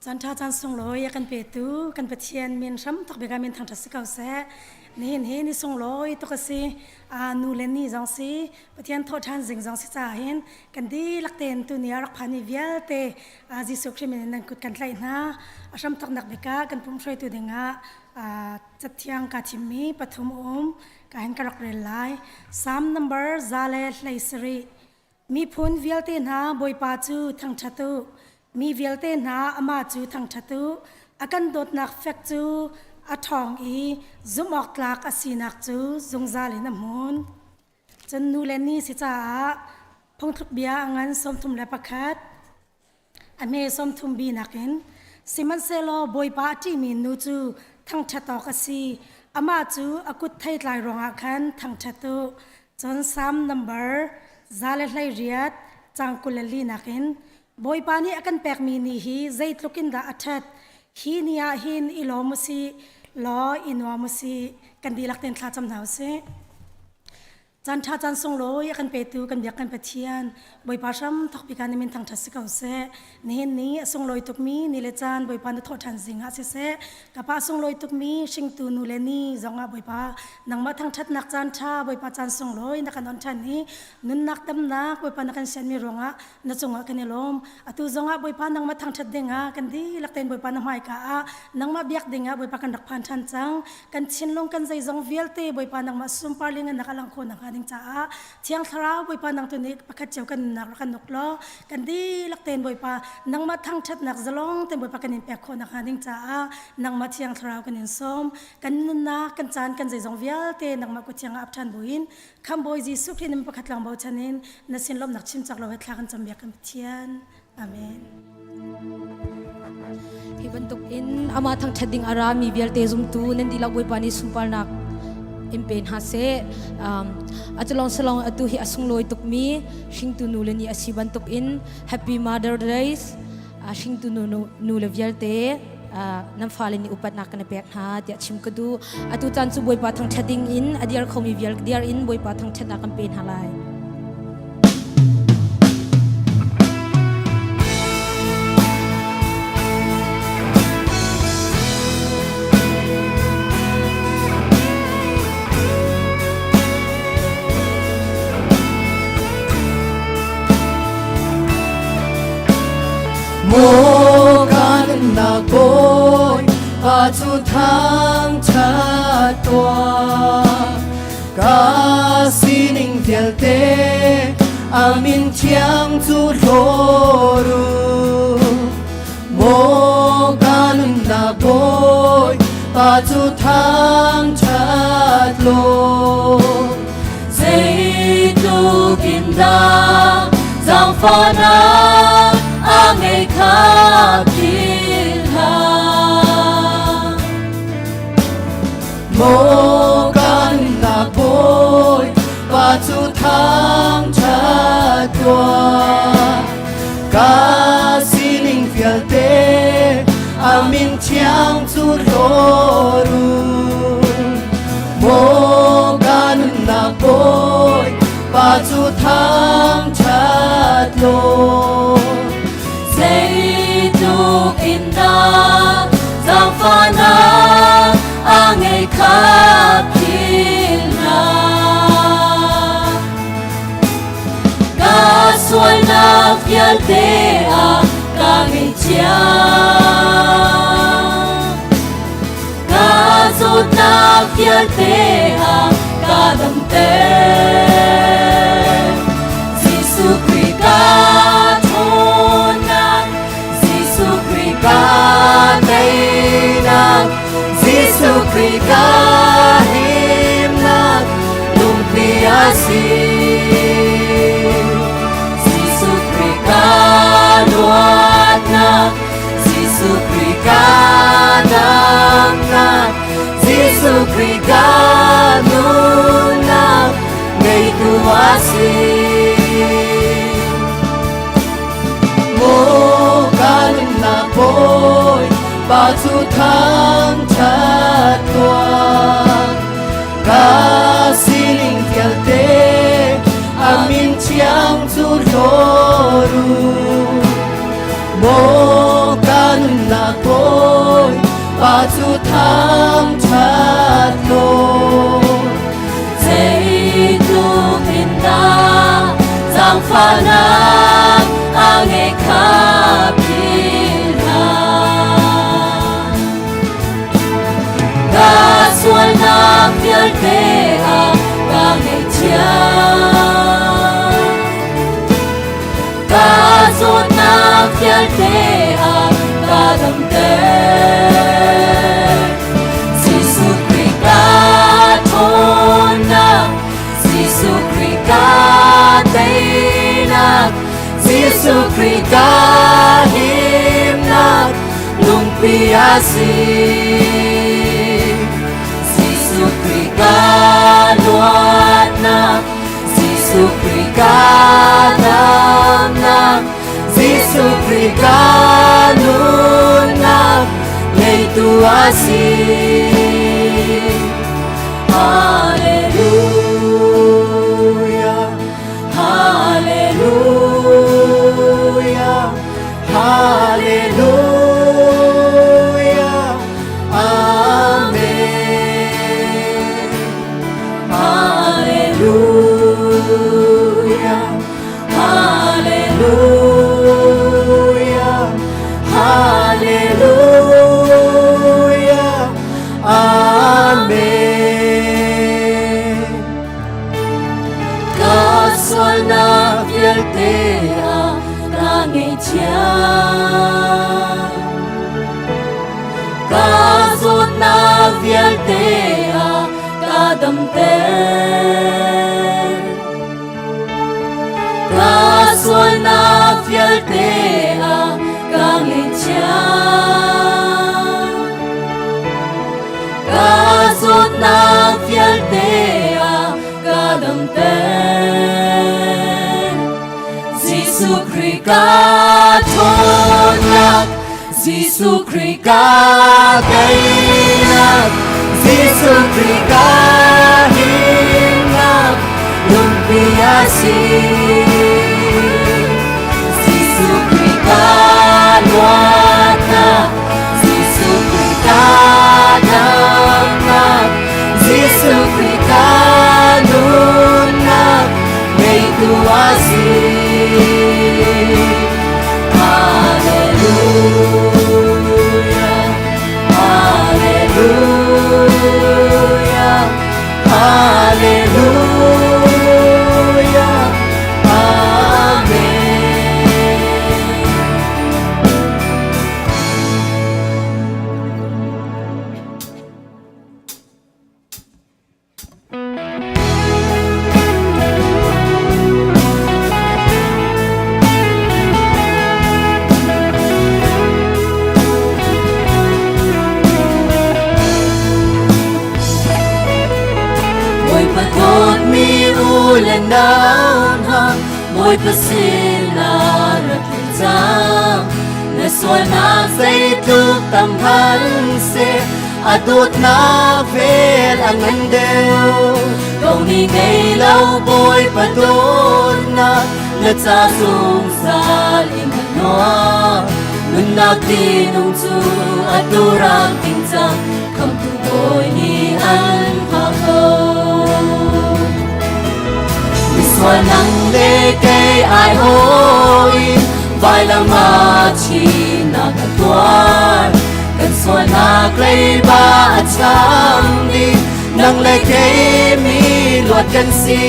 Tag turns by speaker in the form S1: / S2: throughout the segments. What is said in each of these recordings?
S1: จันทาจันทรงลอยกันเปตูกันเปเทียนเมียนช้ำตกเบกาเมียนทางทัศกาวแสนี่เห็นนี่ทรงลอยตกสินูเลนนี่จังสิเปเทียนทอดทันสิงจังสิจ่าเห็นกันดีลักเตนตัวเนียรักพันนิเวียเตจิสุคริมินนันกุดกันไล่นะช้ำตกนักเบกากันพุ่มช่วยตัวเดงะจัดเทียงกาทิมีปฐมการเห็นกระรักเรลไล3 number ซาเลไลสรีมีพูนเวียเตนะบอยปาจูทางชัตุมีเวลเตนาอามาจูทางชัตุอากันโดดนักเฟกจูอาทองซุมออกลากอาศีนักจูจงซาเลน้ำมูลจนนูเลนี่สิจ้าพงทุกเบียงันสมทุมและประคัดอเมสมทุมบีนักินสิมันเซโลบอยปาที่มีนูจูทางชัตอกสีอามาจูอากุดไทยลายรองอาคันทางชัตุจน3 number ซาเลไลเรียดจังกุลลีนักินบอยปานี่อากันแปกมีนี่ฮีใจตลุกินดาอัดฮีนี่อาหินอิโลมุสีล้ออินวามุสีกันดีลักเต็นทลาจำหนาวเสจันทาจันทรงลอยกันเปตูกันเบียกันเปเทียนบอยปาชัมทักพิการนิมินทางทัศกาวเสนี่นี่ทรงลอยตุกมีนี่เลจันบอยปานทอดทันสิงหาเสกับป้าทรงลอยตุกมีชิงตูนูเลนี่จงอาบอยปานังมาทางทัดนักจันทาบอยปาจันทรงลอยนักนอนชันนี้นุนนักดำนักบอยปานักกันเซนมีรองะนัจงอากันเนลมอตุจงอาบอยปานังมาทางทัดเดงากันดีลักเต็นบอยปานหายกานังมาเบียกเดงาบอยปากันนักพันทันจังกันชินลงกันใจจงเวียลเตบอยปานังมาซุมปาลิงันนักลังคนนักดิงจ้าเที่ยงทราวบอยปานังตัวนี้ประคัดเจ้ากันนักรักนกล้อกันดีลักเต็นบอยปานังมาทางชัดนักจะลงเต็นบอยปากันนินแปกคนนักดิงจ้านังมาเที่ยงทราวกันนินส้มกันนุนนักกันจานกันใจจงเวียลเตนังมากุเที่ยงอับชันบุญคำบอยจีสุขที่นิมประคัดหลังบ่าวชันินนัสินลมนักชิมจากเราให้ทลากันจำเบียกันเทียนอาเมน
S2: ที่บรรทุกอินอามาทางชัดดิ่งอารามีเวียลเตจุมตูนันดีลักบอยปานิสุมปานักอิมเป็นฮาเซอาจลองสลองอตุฮิอสุงลอยตุกมีชิงตุนูเลนีอาศิบันตุกอิน Happy Mother Days ชิงตุนูเลเวียลเตน้ำฟ้าเลนีอุปัตนักกันเปียกหาเดียชิมกดูอตุจันสุบอยปาทางชัดดิ่งอินอดียร์เขามีเวียลเดียร์อินบอยปาทางชัดนักกันเป็นฮาไล
S3: lạc bối và chu thang chát toa ca xin in thiel te amin thiang chu roru mo ganun lạc bối và chu thang chát lo dây tu kim da giang pha na ngày khắp thiên hà mô căn lạc bối và chu thang chát toa ca xin in phiền tế amin chiang chu roru mô căn lạc bối và chu thang chát lo indah giang pha na ngày khắp thiên hà ca xuôi na phiền tế ca ngày chia ca rốt na phiền tế ca đầm tế Giêsu Christ ca thôn na ca tây na Giêsu Christ ca him na lung pia si Giêsu Christ ca luat na Giêsu Christ ca nam na Giêsu Christ ca nun na ngày tua si bối và chu thang chát toa ca xin in thiel te amin chiang chu roru mo kan lạc bối và chu thang chát lo dây tu indah giang pha na ngày khắp ca xuôi na phiền tế ca ngày chia ca rốt na phiền tế ca đầm tế Giêsu Christ ca thôn na Giêsu Christ ca tây na Giêsu Christ ca him na lung pia si Giêsu Christ ca luat na Giêsu Christ ca nam na Giêsu Christ ca nun na ngày tua si Hallelujah Hallelujah Hallelujah Amen Hallelujah Hallelujah Hallelujah Amen ca xuôi na phiền tế ca ngày chia ca rốt na phiền tế ca đầm tế ca xuôi na phiền tế ca ngày chia ca rốt na phiền tế ca đầm tế Giêsu Christ ca thôn na Giêsu Christ ca tây na Giêsu Christ ca him na lung pia si Giêsu Christ ca luat na Giêsu Christ ca nam na Giêsu Christ ca nun na ngày tua si Hallelujah ulen naun ha moi pasina rakita na suana say tu tam han se adut na vel ang andeu dong ni ngay lâu bôi padon na cha sung sal in noa nun na tinung chu adurang ting chang kam tu boy ni an ha ko Suanang le kay ai hoi vai la ma chi na katwar kan suana klay ba at sam di nang le kay mi luat kan si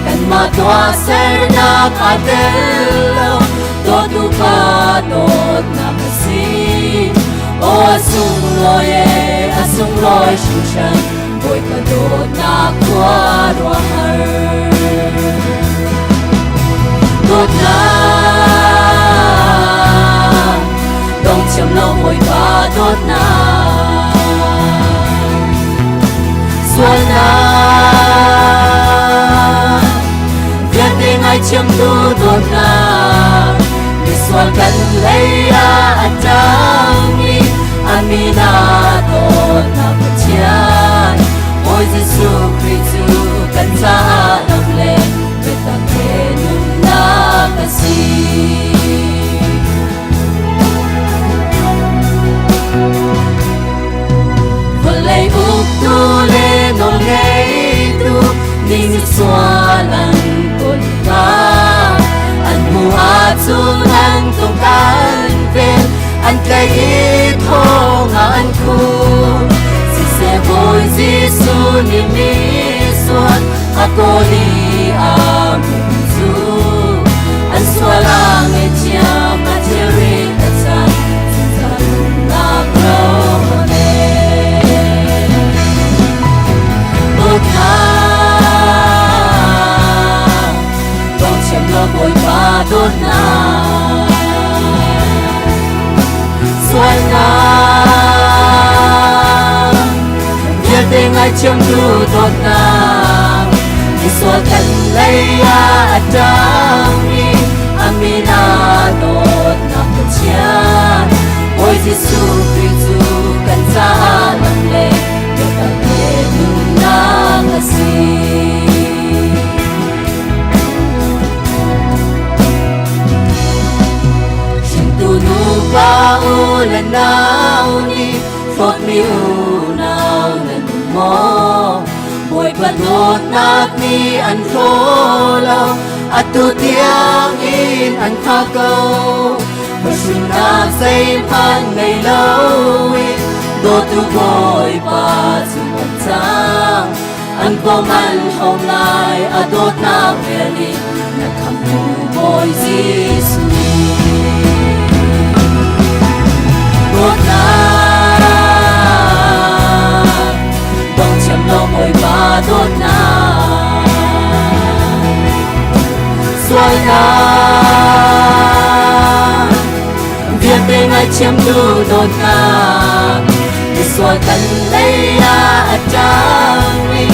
S3: kan matwa ser na kadelo do tu pa dot na kasi o asung loy shin chan boy pa dot na kwa ro har đốt na đông chiêm lâu hồi ba đốt na xuân na việt tình ai chiêm tu đốt na đi xuân cần lấy a trang mi amina đốt na bát chian ôi Giêsu Christu cần ra làm lệ về ta kể kasi Volay uk tu le nol ngay tu Ning xua lang con ta An mu a chung ang tung tan ven An kay it ho nga an ku Si se boy Giêsu ni mi suan Ako li amin An sualang e chia materi tatsan Sinsan na krone Bột na Dong chem lo bôi pa đốt na Suan na Việt tình ai chem tu đốt na Đi xua cần lấy a trang Amina đốt na bát chian ôi Giêsu Christu cần ra làm lệ để ta kể nun na kasi Shin tu nu ba u lần nào ni phốt mi u nào lần mo bôi bát đốt nát ni ăn khô lâu Atu tiang in an kha câu Masun na say pan ngày lâu Do tu boy pa chung an chang An po man hôm nay adot na veli Na kam tu boy Giêsu Dot na Dong cham lo boy pa dot na Xuân na Việt tình ai chiêm tu đốt na Đi xuân cần lấy a trang mi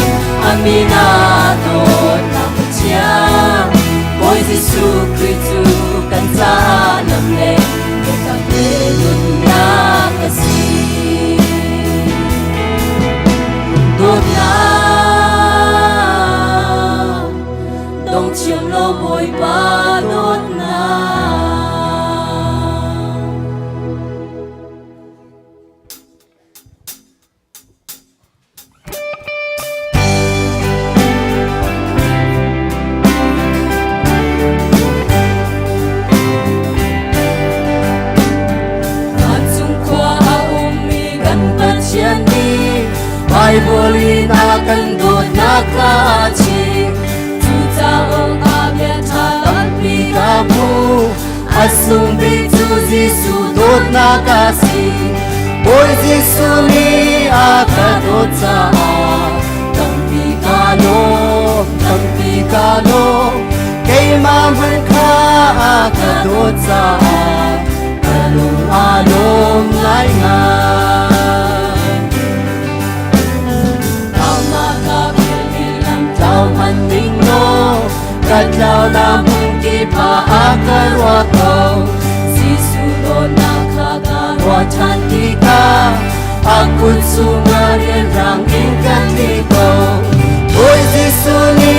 S3: Amina đốt na bát chian ôi Giêsu Christu cần ra làm lệ để ta kể nun na kasi đốt na Dong chiêm lo bôi pa đốt na Bible na kan dot na kachi tu taong abia talat mi kamu asung bi tu Giêsu dot na kasi boy Giêsu ni aka dot sa tampi kano kay mamhan ka aka dot sa along lai nga man ding กัดเจ้าลามุงกีพาอากาลวะเกาสิสุโลนาคากาลวะชันติกาอากุสุมาเรียนรังอิงกันติโกโอยสิสุนี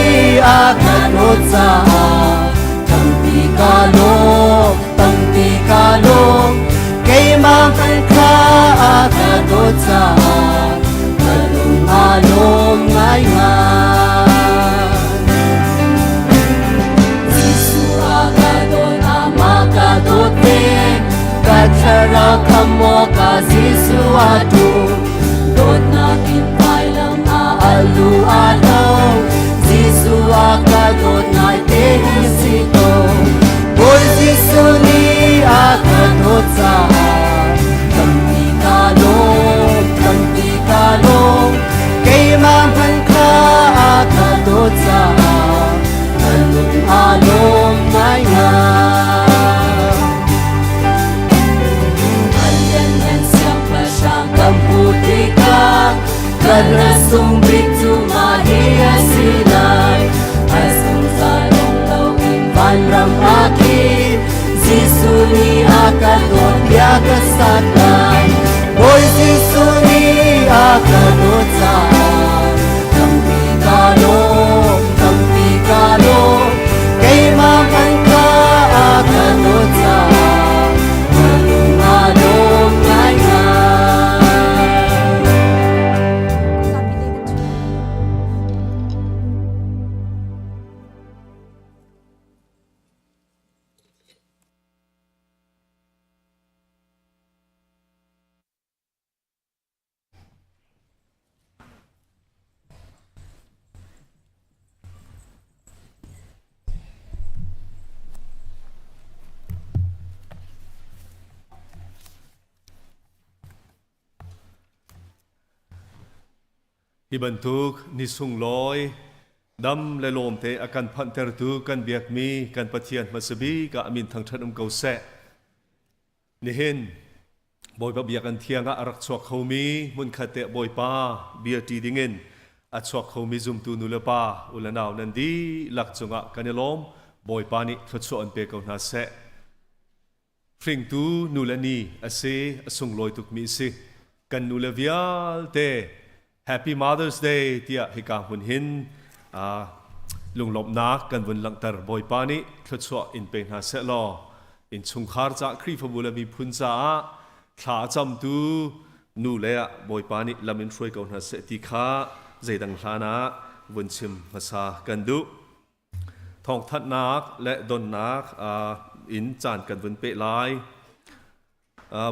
S3: อากาโนซาตั้งปีกาโลตั้งปีกาโลเกยมาพันคาอากาโนซาตะลุงอาลมง่ายง่ายสิสุอากาโดนอามากาโดเตกัจฉราคัมโมกาสิสุอาตุโดนนากินไปลังอาลูอาโลสิสุอากาโดนายเตหิสิโตโอยสิสุนีอากาโดซาตัมปีกาโลตัมปีกาโลเกยมาพันคาอากาโดซาตะลุงอาโลมง่ายง่ายอันยันยันเสียงประชากัมพูติกากระสุมบิจุมาฮิยาสิไลอาสุงซาลงโลอินวันรัมอาคีสิสุนีอากาโดดยากษัตริย์ไลโอยสิสุนีอากาโดซาตัมปีกาโลตัมปีกาโลเกยมาพันคาอากาโดซาตะลุงอาโลมง่ายง่าย
S4: ฮิบันทุกนิสุงลอยดำและลมเตอาการพันเตอร์ตุกันเบียกมีกันปะเทียนมาสบีกับอามินทางทัดเกาเสนี่เห็นบอยปะเบียกันเทียงอารักชวกเขามีมุนขัดเตะบอยป้าเบียตีดิ่งเงินอาชวกเขามีจุมตูนุเลป้าอุลนาวนันดีหลักจงะกันลมบอยป้านี่ทดสอบอันเปกเอาหน้าเสฟริงตูนุลนีอาเซอสุงลอยตุกมีสิกันนุเลวิอาลเตHappy Mother's Day ที่ให้การหุ่นหินลุงหลบนักกันวันหลังตร์บอยปานี่ทดสอบอินเป็นหาเสลออินชุงคาร์จากครีฟบุลมีพุนซาขาจำตูนูเล่บอยปานี่ลำอินช่วยกันหาเสติขาใจดังหานะวันชิมมาซากันดูทองทัดนักและดนนักอินจานกันวันเปลาย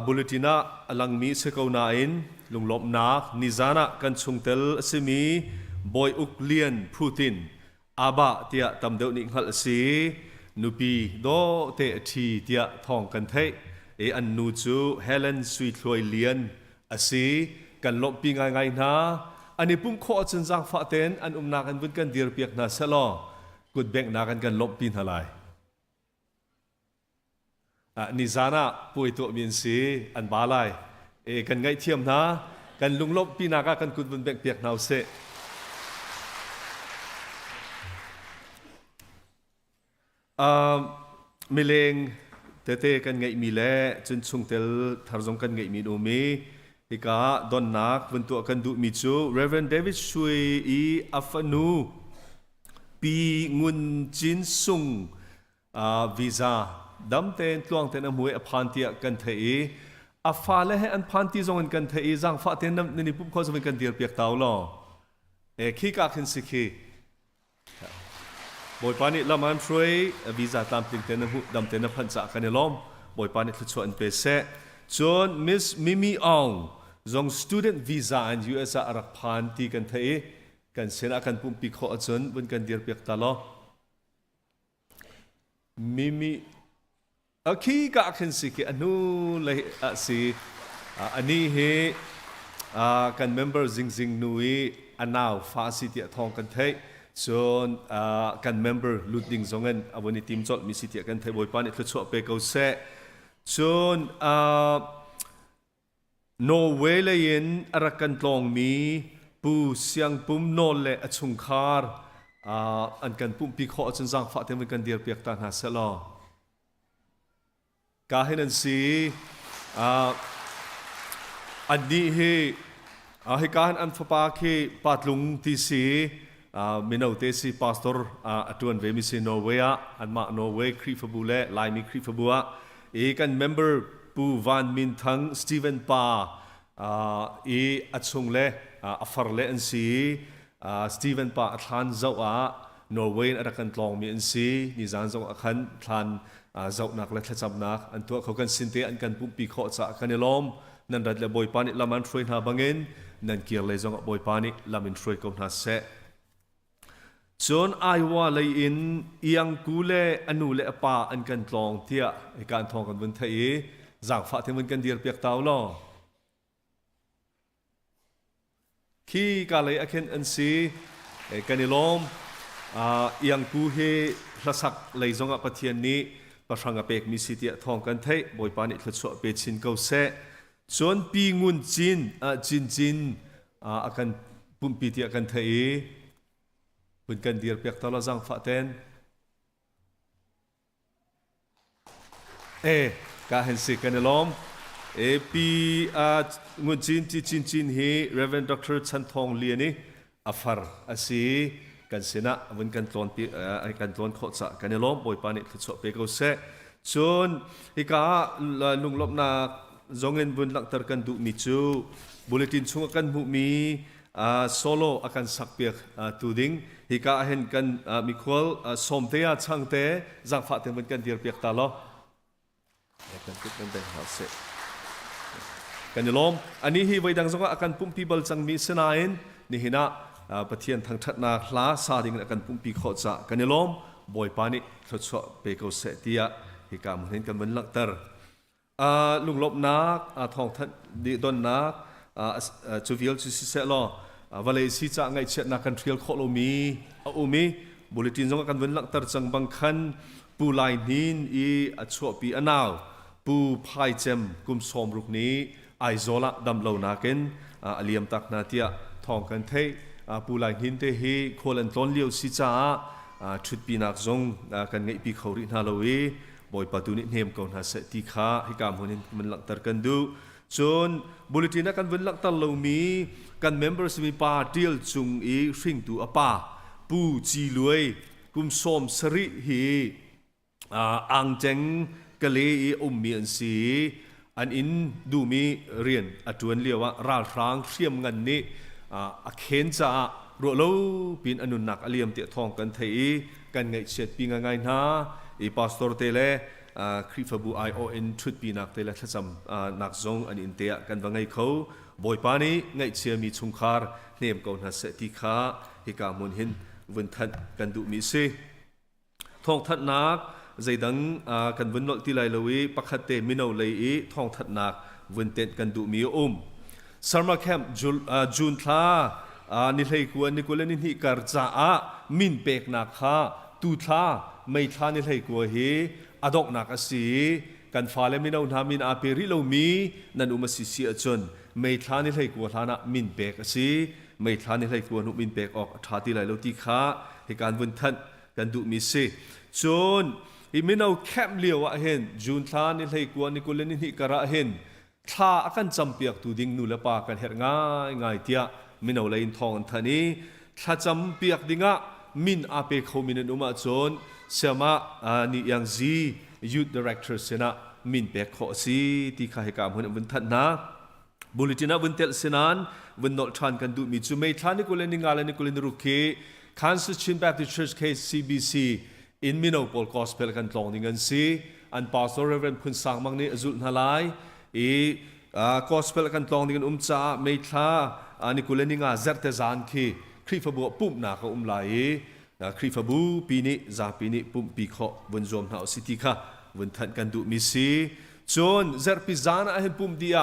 S4: บุลตินะลังมีเสกาวนาอินลุงลบนักนิจานะกันชงเตลสมีบอยอุกเลียนพูตินอาบะเตียตำเดวนิหัลสีนูปีโดเตทีเตียทองกันเทอันนูจูเฮเลนสวีทลอยเลียนอสีกันลบปีง่ายๆนะอันนี้ปุ่มโคจนจางฟ้าเต้นอันนากันวุ่นกันเดียร์เปียกนาเสลอกุดแบงนากันลบปีนหลายนิจานะป่วยตัวมีนสีอันบาลายกันไงเทียมนะกันลุงลบปีนากันกุดบนแบกเปียกนาวเสมิเลงเตะกันไงมีแลจนชงเตลทาร์จงกันไงมีโนมีฮิกาดอนนักวันตัวกันดูมิจูเรเวนเดวิดช่วยอัฟนูปีงุนจินซุงวีซ่าดำเต็นตลวงเต็นอมวยอพันตีกันเทอีอาฟ้าเล่ให้อันพันตีจงกันเทอีจังฟ้าเต็นน้ำนี่ปุ๊บเขาจะเป็นกันเดียร์เปียกเตาล้อขี้กาขึ้นสิขี้บอยปานิละมันช่วยวีซ่าตามติงเต็นหูดำเต็นพันจากกันล้อมบอยปานิทุกส่วนเป็นเสจนมิสมิมิองจง student visa อัน US อารักพันตีกันเทอีกันเสนากันปุ่มปีขอจนบนกันเดียร์เปียกตาล้อมิมิขี้กาขึ้นสิขี้อนุเลยสิอันนี้เฮกัน member จิงนุยอันน่าฟ้าสิเตียทองกันเทส่วนกัน member ลุดดิ่งจงเงินวันนี้ทีมจดมีสิเตียกันเทบอยปานิทดสอบเปกเอาเสส่วนโนเวเลยินอารักกันตองมีปูเสียงปุ่มโนเลอชุงคาร์ อันกันปุ่มปีขอจนจังฟ้าเต็มกันเดียร์เปียกตาหาเสลอกาให้นันสีอันนี้ให้การอันฟ้าปาคีปัดลุงที่สีมินเอาเตสีพาสตอร์ตัวนเวมิสีนอร์เวียอันมานอร์เวย์ครีฟบูเล่ไลมีครีฟบัวกันเมมเบอร์ปูวันมินทังสตีเวนปาอัดส่งเล่อัฟฟาร์เล่อันสีสตีเวนปาทานเจ้านอร์เวย์อันกันตองมีอันสีนิจานเจ้าขันทานเจ้านักและจับนักอันตัวเขากันสินเตอันกันปุ่มปีขอจากกันลมนั่นรัดเลบอยปานิลามันช่วยหาบังเงินนั่นเกี่ยวเลยจงบอยปานิลามินช่วยกองหาเสจนไอว่าเลยอินยังกูเล่อนุเล่ป่าอันกันตองเทียการทองกันบนไทยจางฟ้าที่มันกันเดียร์เปียกเต้าล้อขี้กาเลยอเคนอันซีกันลมยังกูเฮพระศักเลยจงปะเทียนนี้ประชังเปกมีสิทธิ์ทองกันไทยบอยปานิทศเปชินเกาเสจนปีงุนจินอากันปุ่มปีที่อากันไทยเป็นกันเดียร์เปียกตลอดจังฟ้าเต้นกาเห็นสิกันลมปีงุนจินเฮเรเวนด็อกเตอร์ชันทองเลียนี่อัฟาร์อาศัยกันเสนาวันกันตอนปีกันตอนขอจะกันลมบอยปานิทศเปกเอาเสจนฮิกาลุงลบนาจงเงินบุญหลักตรกันดูมิจูบุลตินชงกันบุมีโซโลอากันสักเปียกตูดิงฮิกาเห็นกันมิควลสมเทียช่างเตะจังฟ้าเต็มเป็นกันเดียร์เปียกตาล้อกันติดกันเป็นหัวเสกันยลมอันนี้ฮีไว้ดังจงอากันปุ่มปีบอลจังมีเสนาอินนี่หินะปะเทียนทางทัดนาคลาซาดิงอากันปุ่มปีขอจะกันยลมบอยปานิทศเปกเอาเสตียฮิกามันเห็นกันเป็นหลักตรลุงลบนักทองทัดดีดอนนักจูวิลจูซิเซลวาเลซีจะไงเช็ดนักกันเทรียลโคโลมีบุลตินจงกันเป็นหลักตรจังบางคันปูไลนินชัวปีอนาวปูพายเจมกุมสมรุกนี้ไอโซละดำเหล่านักินอเลียมตักนาเตียทองกันเทปูไลนินเตฮีโคลันต้นเลี้ยวซิจ้าชุดปีนักจงกันไงปีเขารินาลวีบอยปตุนิเนมก่อนหาเสติขาให้การหัวนี้มันหลักตรกันดูจนบุลตินกันเป็นหลักตรเรามีกันเมมเบอร์สมีปาเดียลจุงสิ่งตัวป่าปูจีรวยกุมสมสริฮีอังเจงกะเลมีอันสีอันอินดูมีเรียนอจวนเรียกว่าราชร้างเชี่ยมเงินนี้เข็นจะรัวเล่าเป็นอนุนักอเลียมเตะทองกันไทยกันไงเช็ดปีง่ายๆนะพาสตอร์เตเลคริฟบูไอโอเอ็นชุดปีนักเตเลถ้าจำนักจงอันอินเตะกันว่าไงเขาบอยปานี้ไงเชียมีชุงคาร์เนมก่อนหาเสติขาฮิกามุนหินวันทัดกันดูมิเซทองทัดนักใจดังกันวันนอที่ไรเลวีปักขัดเตมินเอาเลยทองทัดนักวันเต็ดกันดูมีสาร์มาแคมจูนท่านิเลยกวนนิโคเลนิฮิการจ้ามินเปกนักข้าตูท่าไม่ท่านี่เลยกลัวเฮอดอกนักสีกันฟ้าเลมินเอาทามินอาเปริโลมีนันอุมาสิเสียจนไม่ท่านี่เลยกลัวท่านะมินเปกสีไม่ท่านี่เลยกลัวนุมินเปกออกท่าที่ไรเราตีขาให้การวันทันกันดูมิเซจนอิมินเอาแคมเลียวะเห็นจูนท่านี่เลยกลัวนิโคเลนิฮิการะเห็นท่าอากันจำเปียกตูดิ่งนูเลปากันเห็นง่ายเตียมินเอาเลยทองท่านี้ถ้าจำเปียกดิ่งมินอาเปกเขามินอุมาจนเสมานี่ยังซียูทดีเรคเตอร์เสนามินเปกเขาซีที่ข้าให้การหัววันทัดนะบุลตินาวันเตลเสนานวันนอลทานกันดูมีจุไม่ทานนิโคเลนิงาเลนิโคเลนิรุเคคันส์ชินแบปติสต์เชิร์ชเคซีบีซีอินมิโนโพลกอสเปลกันตองนิงันซีอันพาสโตร์เรเวนพุนสังมังนี้จุดนาลายกอสเปลกันตองนิงันจ่าไม่ทานิโคเลนิงาเซร์เตซานคีคริฟบัวปุ่มนาเขาไลคริฟบูปีนี้จาปีนี้ปุ่มปีขวันจอมหาสิติค่ะวันทันกันดูมิซีจนเซอร์ปิจานะเห็นปุ่มเดีย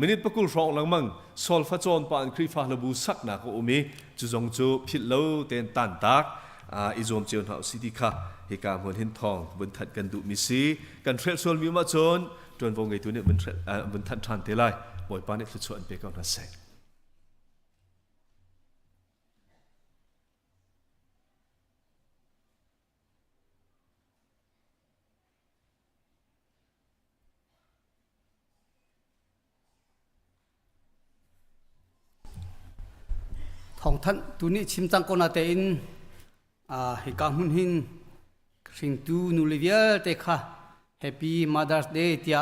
S4: มินิตปกุลรองหลังมังโซลฟ้าจนปานคริฟาลบูสักนาเขาอุมีจุจงจูพิลโลเตนตันตักอิจอมเจียนหาสิติค่ะเหตุการณ์วันเห็นทองวันทันกันดูมิซีกันเทรดโซลมีมาจนวงไอตัวนี้วันทันทันเทไลบ่อยปานนี้สุดส่วนเปก้าวน่าเส
S5: ทองท่านตุนี้ชิมจังคนอาเตอินให้การมุนหินสิ่งตูนูลิเวียเตค่ะ Happy Mother's Day เตีย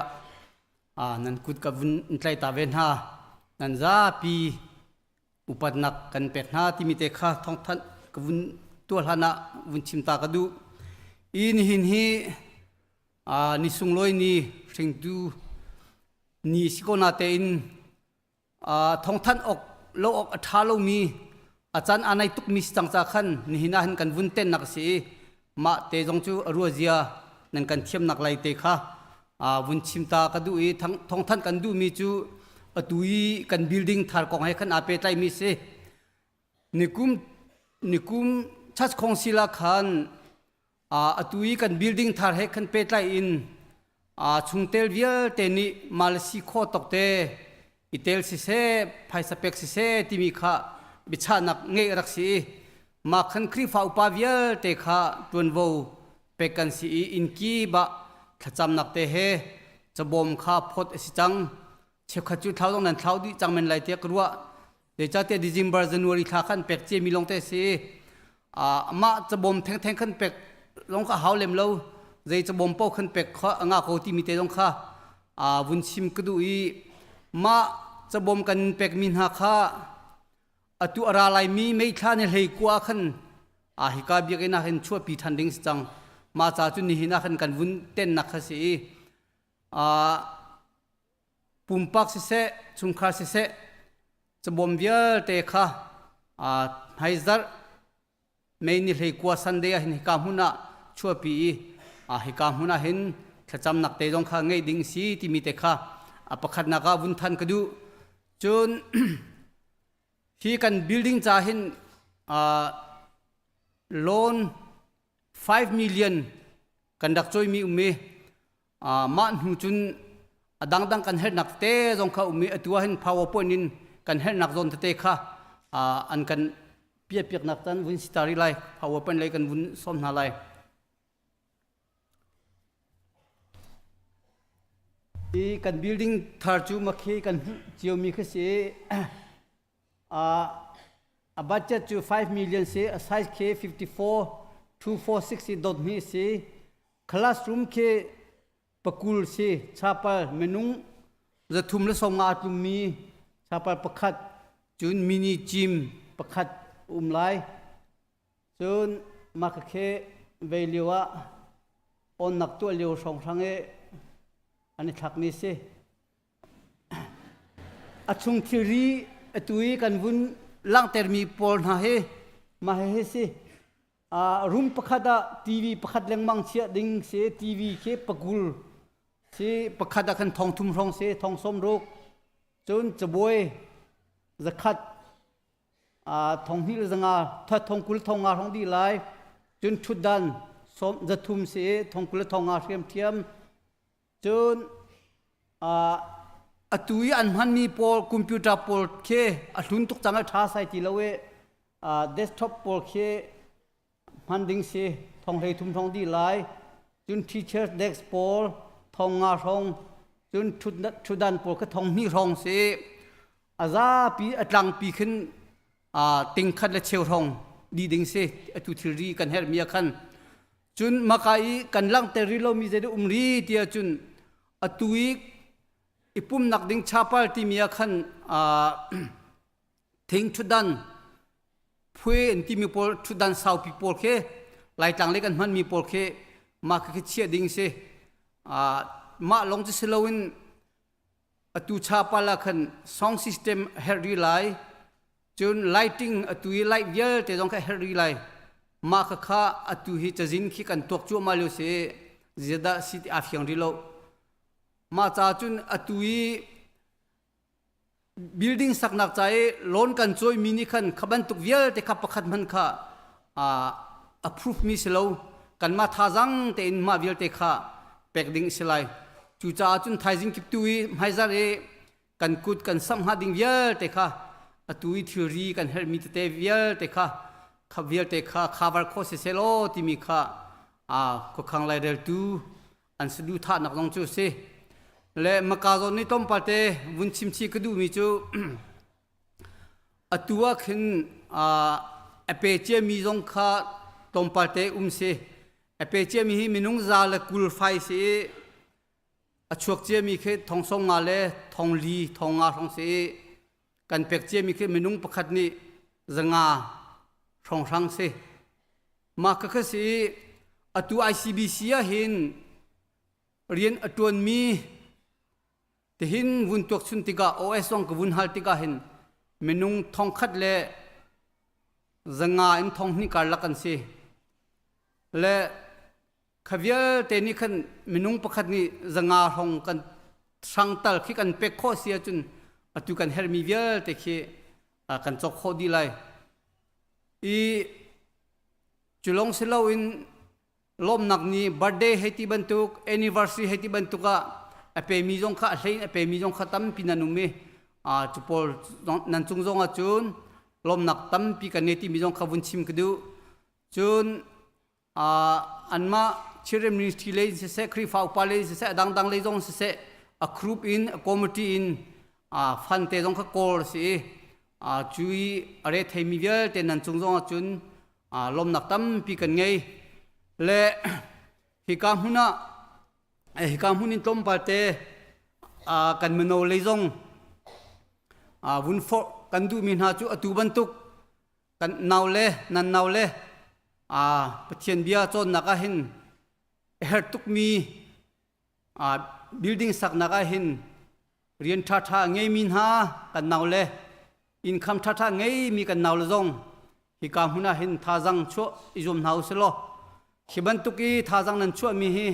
S5: นั่นกุดกับวุ้นใจตาเวนฮานั่นจ้าปีอุปนักกันเป็ดหน้าที่มีเตค่ะทองท่านกับวุ้นตัวหานะวุ้นชิมตากระดูอินหินฮีนิสุงลอยนี่สิ่งตูนี่สิโกนาเตอินทองท่านออกโลกอัฐาโลมีอาจารย์อันไหนตุกมิสจังจากขันนี่หินาหันกันวุ้นเต้นนักสีมาเตจงจูรัวเจียนั่นกันเทียมนักไลเตค่ะวุ้นชิมตากระดูอีทั้งทองท่านกันดูมีจูตุยกันบิลดิ้งทาร์กองให้ขันอาเปตไลมีเสนิคุมชัดคงศิลาขันตุยกันบิลดิ้งทาร์ให้ขันเปตไลอินชุงเตลเวียเตนิมาเลสิโคตกเตอิเตลสิเซไพสเปกสิเซที่มีข้าบิชานักเงยรักสีมาขันครีฟ้าอุปาเวียเตข้าตวนโวเป็กกันสีอินกีบะขจำนักเตเฮจะบ่มข้าพดสิจังเชฟขจุดเท้าตรงนั้นเท้าดิจังมันไหลเตียกรัวเดี๋ยวจะเตดิจิมบาร์จันวารีข้าขันเป็กเจมีลงเตสีมาจะบ่มแทงขันเป็กลงข้าเฮาเล็มเลวใจจะบ่มเป้าขันเป็กข้างาโคที่มีเตลงข้าวุ้นชิมกระดูอีมาจะบ่มกันเป็กมินหาข้าตุอาราไลมีไม่ท่าในเลยกว่าขันฮิกาเบียกันนะขันชั่วปีทันดิ้งจังมาจากจุดนี้นะขันกันวุ้นเต้นนักขสีปุ่มปักสิเสชุงคาสิเสจะบ่มเบียเตค่ะไฮซัร์ไม่นี่เลยกว่าสันเดียเห็นฮิกามุนะชั่วปีฮิกามุนะเห็นขจำนักเตจงข้าไงดิ้งสีที่มีเตค่ะประคัดนักวุ้นทันกระดูจนที่กัน building จ่าเห็นloan 5 million กันดักจอยมีมีมาหนุจุนดังกันเห็นนักเตะจงเขามีตัวเห็น powerpoint นินกันเห็นนักจนเตะค่ะอันกันเปียกนักจันวุ้นสตาร์ไล powerpoint เลยกันวุ้นส้มนาไลที่กัน building ทาร์จูมาคีกันเจียวมีคือสิa budget to 5 million se a size ke 54 2460 dot mi se classroom ke pakul se chapal menung zathum la songa tum mi chapal pakhat chun mini gym pakhat umlai chun makhe veliwa on nak tu leo song sange ani thakni se achung thiri atui kan vun lang termi pol na he ma he se room pakhada tv pakhat lengmang chia ding se tv ke pagul se pakhada kan thong thum rong se thong som rok chun chboy zakhat thong hil zanga tha thong kul thong nga rong di lai chun thudan som zathum se thong kul thong nga thiam thiam chun atui an han mi pol computer pol ke athun tuk changa tha sai ti lowe desktop pol ke handing se thong rei thum thong di lai chun teacher desk pol thong nga rong chun thudan pol ka thong mi rong se aza pi atlang pi khin ting khat la cheu rong di ding se atu thiri kan her mi khan chun makai kan lang te ri lo mi je umri tia chun atui ipum nak ding chapal ti mia khan thing thudan phue en ti mi pol thudan sau pi pol khe lai tang le kan man mi pol khe ma khe chia ding se ma long chi selowin atu chapal la khan sound system herri lai chun lighting atu light yel te jong kha herri lai ma kha atu hi chajin khi kan tok chu ma lo se zeda sit afyang ri loมาจากจุนอตุย building สักนักใจล้นกันช่วยมินิขันขบันตุกเวียลแต่ขับประคัดมันค่ะapprove มีเสลากันมาท่าจังแต่อินมาเวียลแต่ค่ะเป็กดิ้งเสลายจูจ่าจุนไทยจิงกิบตุยไม่ซาเรกันกุดกันสัมหาดิ้งเวียลแต่ค่ะอตุยทีรีกันเฮมิตเตเวียลแต่ค่ะขับเวียลแต่ค่ะข้าวร์โคเซโลที่มีค่ะก็ขังไลเดลตูอันสะดุท่านักลงจูเซและมากาโซนี่ต้มปาเตวุ้นชิมชีกระดูมีจู ตัวขึ้น ape che mi zong kha tompate se ape che mi hi minung za le kul phai se achuak che mi khe thong song nga le thong li thong nga thong se kan pek che mi khe minung pakhat ni zanga thong sang se ma ka kha se atu ICBC a hin rian atuan mi te hin vun tok chun tika OS ong ka vun hal tika hin minung thong khat le zanga in thong ni kar lakan se le khavial te ni khan minung pakhat ni zanga hong kan sangtal khi kan pek kho sia chun atu kan hermi vial te khi kan chok kho di lai i chulong selo in lom nak ni birthday heti bantuk anniversary heti bantuka ape mi jong kha hlein ape mi jong kha tam pinanume chupol nan chung jong a chun lom nak tam pi kan neti mi jong kha vun chim kdu chun anma chirem ministry le se khri fau pale se dang dang le jong se a group in a committee in fan te jong kha kor si chui are themi vial te nan chung jong a chun lom nak tam pi kan ngei le hikam hunin tom parte kan meno le jong vun for kan du min ha chu atu bantuk kan naule nan naule pathian bia chon naka hin her tuk mi building sak naka hin rian tha ngei min ha kan naule income tha ngei mi kan naule jong hikam huna hin thajang chu izom nau selo khibantuki thajang nan chu mi hi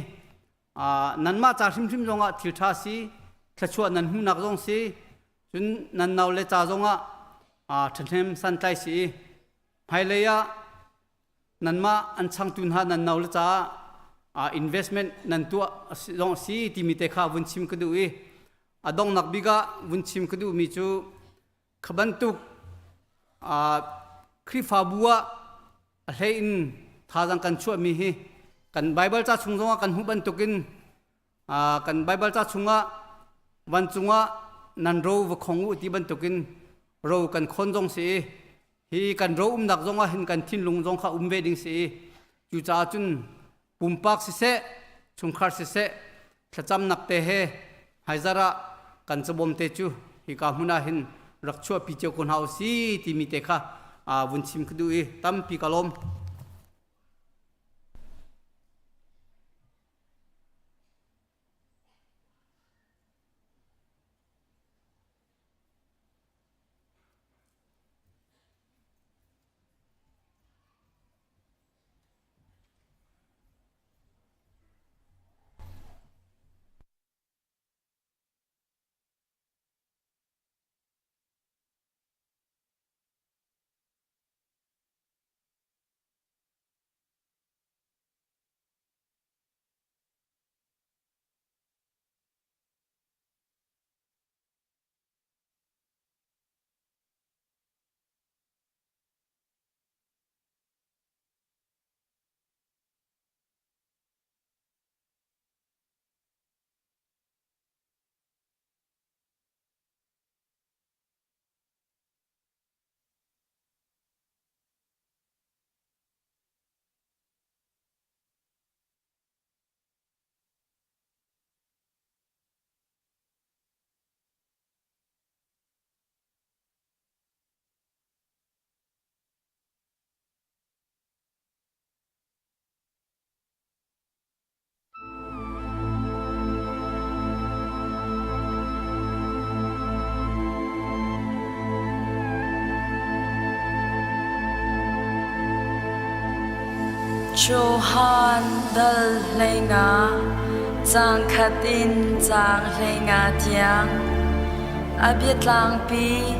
S5: nanma cha hrim jonga thiltha si thachua nan hu nak jong si chun nan naule cha jonga thnem san tai si phaileya nanma an chang tun ha nan naule cha investment nan tu jong si timite kha vun chim kadu e adong nak biga vun chim kadu mi chu khabantuk khri fa bua hlein thajang kan chu mi hi kan bible cha chung jonga kan hu ban tukin kan bible cha chunga wan chunga nan ro wa khongu ti ban tukin ro kan khon jong si hi kan ro nak jonga hin kan thin lung jong kha ve ding si chu cha chun pumpak se chungkhar se thacham nak te he haizara kan chabom te chu hi ka huna hin rakchua pi che kon hau si ti mi te kha vun chim khdu e tam pi kalom
S3: Johan dal lenga chang khatin chang lenga tiang abit lang pi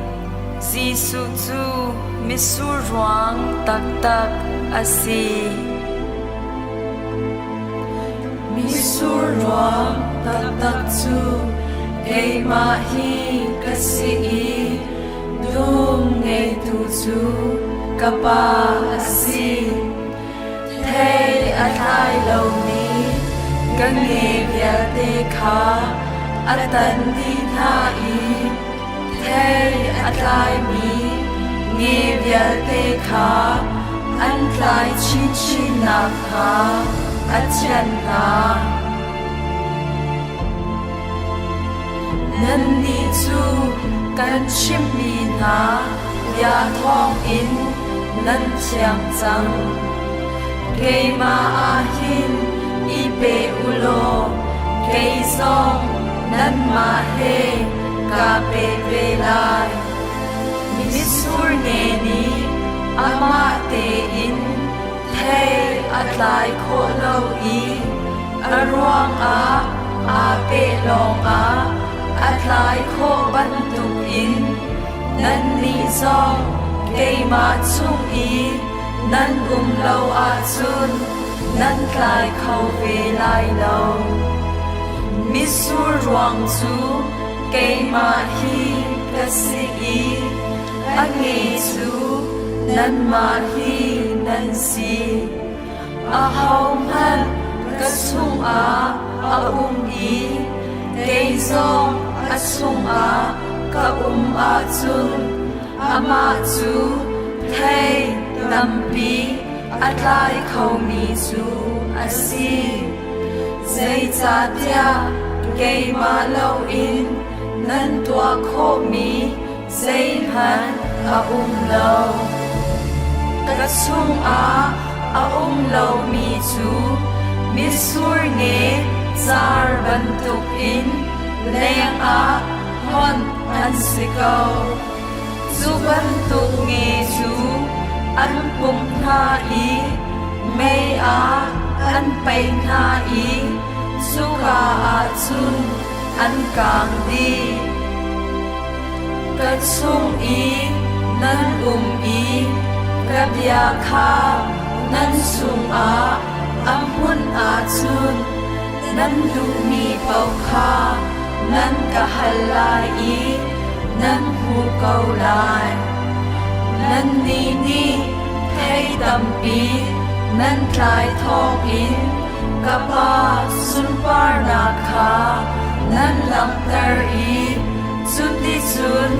S3: Jisu chu misur ruang tak tak asi misur ruang tak tak chu kay mahi kasi dum ngay tu chu kapa asi Hey atai lâu ni cái nghề việc tê khá atan đi tha y Hey atai mi nghe vial te kha an tlai chin chin na kha achan na nan ni chu kan chim mi na ya thong in nan chiang chang ke ma a hin i pe ulo ke song nan ma he ka pe ve lai mi sur ne ni ama te in thei atlai kho lo i arwang a pe long a atlai kho ban tu in nan ni song ke ma chung i nan lo a chun nan tlai khâu ve lai lo mi sur ruang chu ke ma hi ka si i ange chu nan ma hi nan si a hau man ka chung a i ke zong a chung a ka a chun ama chu thei dam pi atlai khâu mi chu asi zai cha tia ke ma lo in nan tua kho mi zai han a lo ka chung a lo mi chu mi sur nge zar ban tuk in leng a hon an siko chu ban tuk nge chu an pum na i me a an pe na i chu ka a chun an kang di ka chung i nan i ka bia kha nan chung a am hun a chun nan du mi pau kha nan ka halai i nan hu kau lai nan ni thei dam pi nan tlai thong in ka pa sun par na kha nan Tlangtaar i chun ti chun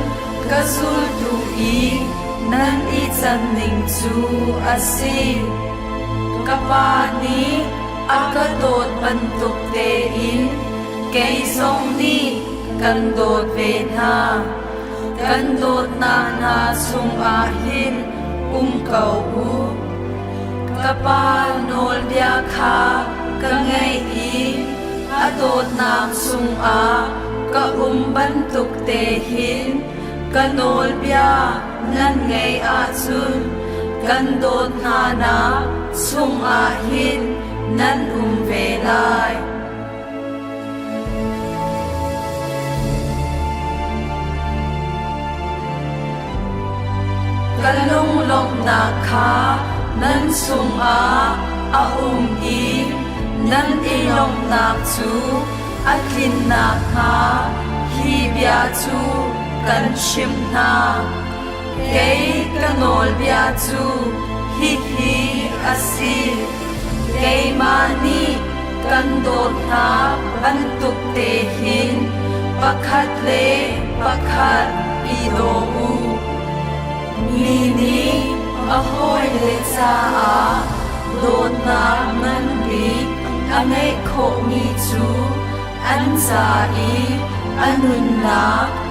S3: ka zul tu i nan i chan ning chu asi ka pa ni aka dot ban tuk te in ke song ni kan dot ve na kan dot na sung a hin kau u ka pa nol bia kha ka ngai i a dot nam sung a ka ban tuk te hin ka nol bia nan ngai a chun kan dot na sung a hin nan ve lai kalung long na kha nan sung a i nan ilong na chu atlin na kha hi bia chu kan chim na ke kanol bia chu hi asi ke mani kan dot na ban tuk te hin pakhat le pakhat i do u ni ahoy le cha a dot na man bi anei kho mi chu an cha i anun na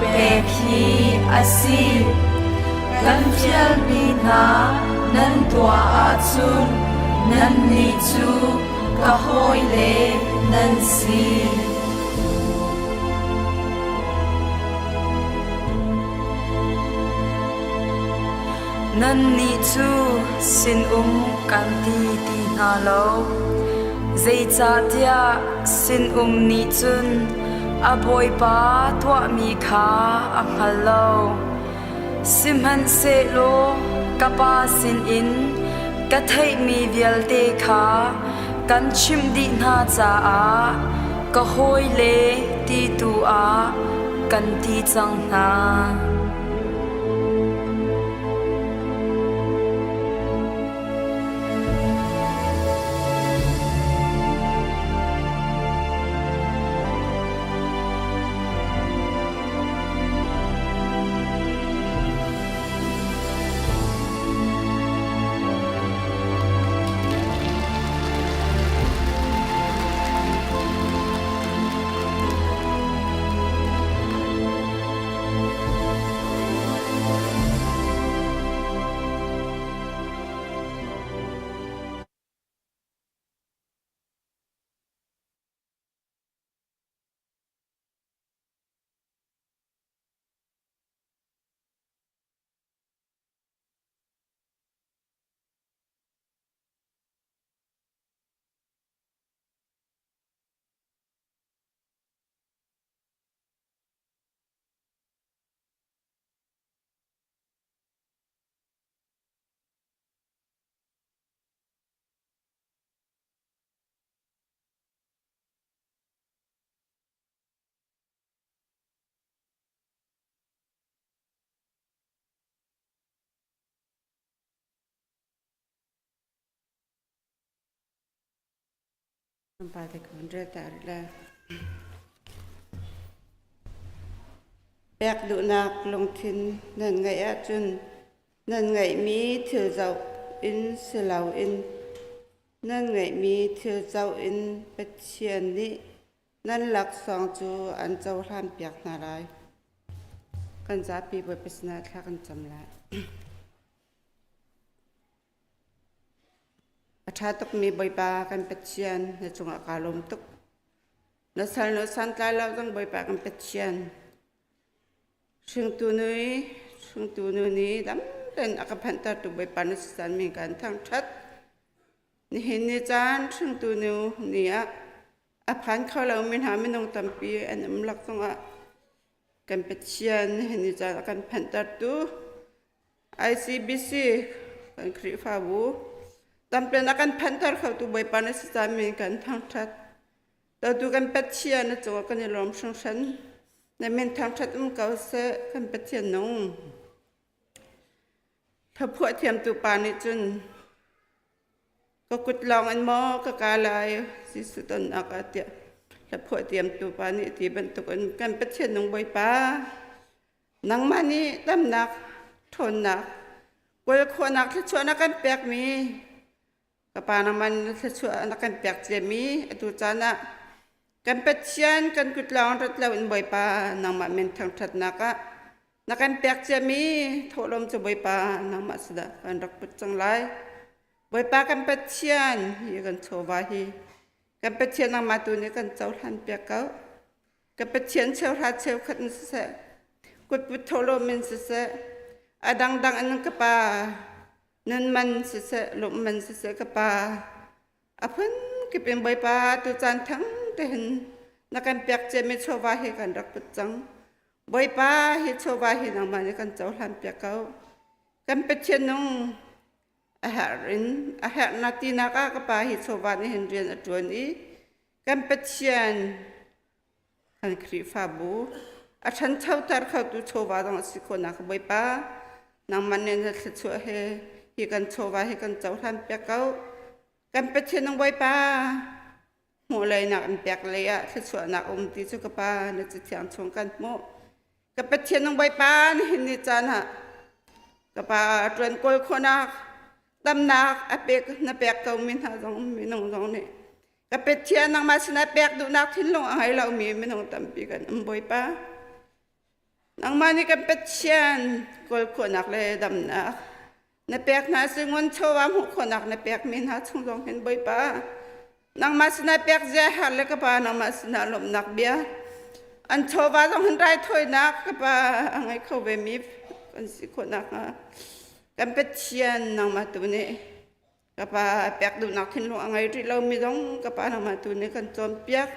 S3: pe khi asi kan fial mi na nan tua a chun nan ni chu ka hoi le nan si nan ni chu sin kan ti na lo zai cha tia sin ni chun a boy pa thwa mi kha a khalo simhan se lo kapa sin in ka thai mi vial te kha kan chim di na cha a ka hoi le ti tu a kan ti chang na
S6: Ang pati ko ang retarla. Bẹc đủ nạc lông thiên nên ngày á chân nên ngày mi thừa dậu in sư lào in nên ngày mi thừa dậu in bết chiên đi nên lạc song chú anh dâu làm bẹc nà lạiกันgiáปีบริษัททักกันจำละอาชาตุกมีใบบากันเป็ดเชียนในจงอากาลมตุกนสันตายเราต้องใบบากันเป็ดเชียนซึ่งตัวนี้ดำเป็นอากาพันตาตุใบปานสันมีการทั้งชัดนี่เห็นในจานซึ่งตัวนี้อภันเขาเราไม่หาไม่นงตำปีอันนั้นหลักต้องกันเป็ดเชียนเห็นในจานกันพันตาตุ ICBC กันคริฟาบูตำเป็นอาการพันตาเขาตัวใบปานสันมีการทั้งชัดแต่ตัวกันเป็ดเชียนนะจังหวะกันในลมช่องฉันในเมืองทางชัดมันเก่าเสะกันเป็ดเชียนนงถ้าพวกเทียมตัวปานิจุนก็กุดลองอันมอก็กาลายสิสุดนอากาศถ้าพวกเทียมตัวปานิที่บรรทุกกันเป็ดเชียนนงใบปานังมานี่ดำหนักทนหนักกวยคนหนักที่ชวนนักกันแปลกมีกับปานังมันที่ชวนนักกันแปลกเจมีตัวจานะกันเป็ดเชียนกันกุดลองรัดเราอินใบปานังมาเมนทางชัดนักนักกันแปลกเจมีโทลมจะใบปานังมาสดากันรักปุจจังไรใบปากันเป็ดเชียนฮีกันโชวาฮีกันเป็ดเชียนนังมาตัวนี้กันเจ้าทันเปียกเก้ากันเป็ดเชียนเชลทัดเชลขันเสะกุดปุจโทลมินเสะอดังอันนั้นกปานั่นมันเสะลมมันเสะกปาอภันก็เป็นใบปาตัวจานทั้งแต่เห็นนักการเปียกเจไม่โชวาให้กันรักปุจจังใบปาให้โชวาให้นางมาในกันเจ้าทันเปียกเก้ากันเป็ดเชียนนงอาหารนาทีนักก็ปาให้โชวาในเห็นเรียนอัจฉริยกันเป็ดเชียนกันคริฟาบูอาฉันเช่าตาเขาตัวโชวาต้องสิคนนักใบปานางมันเนี่ยจะช่วยให้กันโชวาให้กันเจ้าทันเปียกเก้ากันเป็ดเชียนนงใบปาหัวเลยนักแปลกเลยอะที่สวนนักตีสุกปาในจิตเทียงชงกันโมกับเป็ดเชียนนงใบปาเห็นนิจานะกับปาจวนกลคนนักดำนักอเปกนับแปลกเก่ามินหาสองมินงนี่กับเป็ดเชียนนางมาสนับแปลกดูนักทิ้งลงให้เรามีมินงตั้มปีกันใบปานางมานี่กับเป็ดเชียนกลคนนักเลยดำนักนับแปลกนะซึ่งวันโชว์ว่าหุคนนักนับแปลกมินหาชงเห็นใบปานางมาสนาเปียกเจ้าหันเล็กป้านางมาสนาลมนักเบียอันโชว์ว่าต้องหันไรถอยนักกับป้าไงเขาเวมีกันสิคนนักกันเป็ดเชียนนางมาตัวนี้กับป้าเปียกดูนักทิ้งลงไงที่เราไม่ต้องกับป้านางมาตัวนี้กันจอมเปียก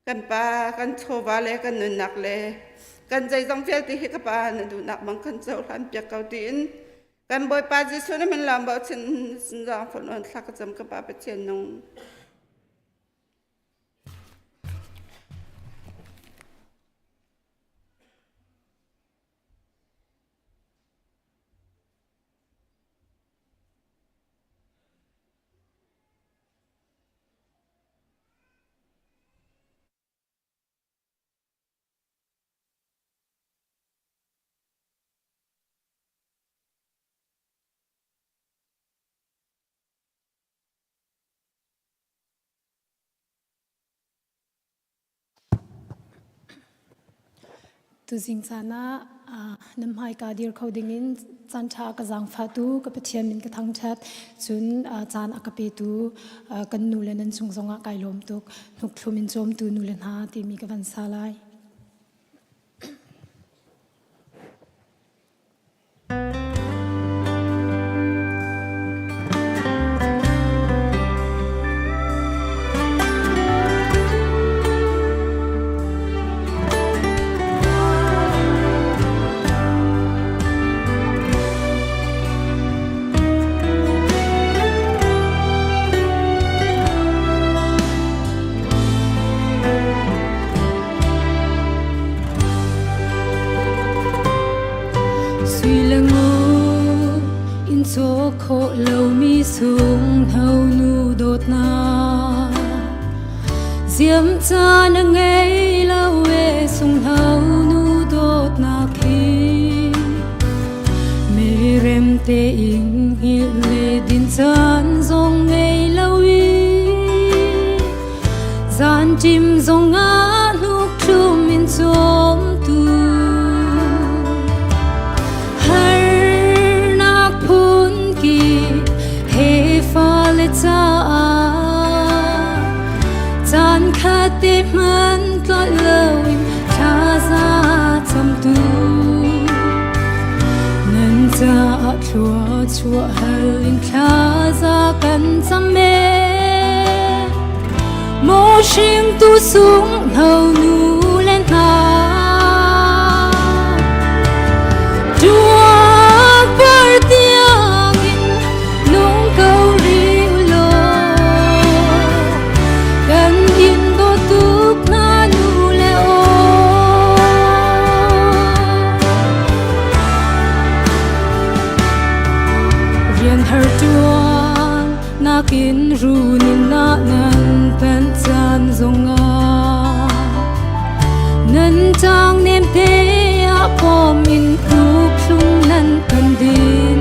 S6: กันป้ากันโชว์ว่าเลยกันหนุนนักเลยกันใจต้องเฟี้ยวตีให้กับป้านั่นดูนักบางคนเจ้าทันเปียกเกาตีนกันบ่อยป้าจะส่วนนั้นมันลำบากฉันจางฝนวันสักจำกับป้าเป็ดเชียนนง
S2: tu jing chana nam hai ka dir khoding in chan tha ka jang pha tu ka pathian min ka thang that chun chan akape tu kan nu len an chung zonga kai lom tuk nuk thlumin chom tu nu len ha ti mi ka van salai kho lâu mi sung hầu nu đột na xiêm cha na ngay lâu e sung hau nu đốt na khi mê rem te in hi le din chan zong ngay lâu y gian chim zong ngã lúc chum in chom tu har nak phun ki he fa le cha chan khát tê man có lâu cha ra chăm tu nên cha chua chua hơn cha ra cần chăm mê mô sinh tu xuống hầu nu lên ta chúa bơi tiếng in nung câu riu lo gần in đô túc na nu lệ ô riêng hở chuan na kin ru nin na nan pen chan zong a nan chang nem te a pom in uk lung nan kan din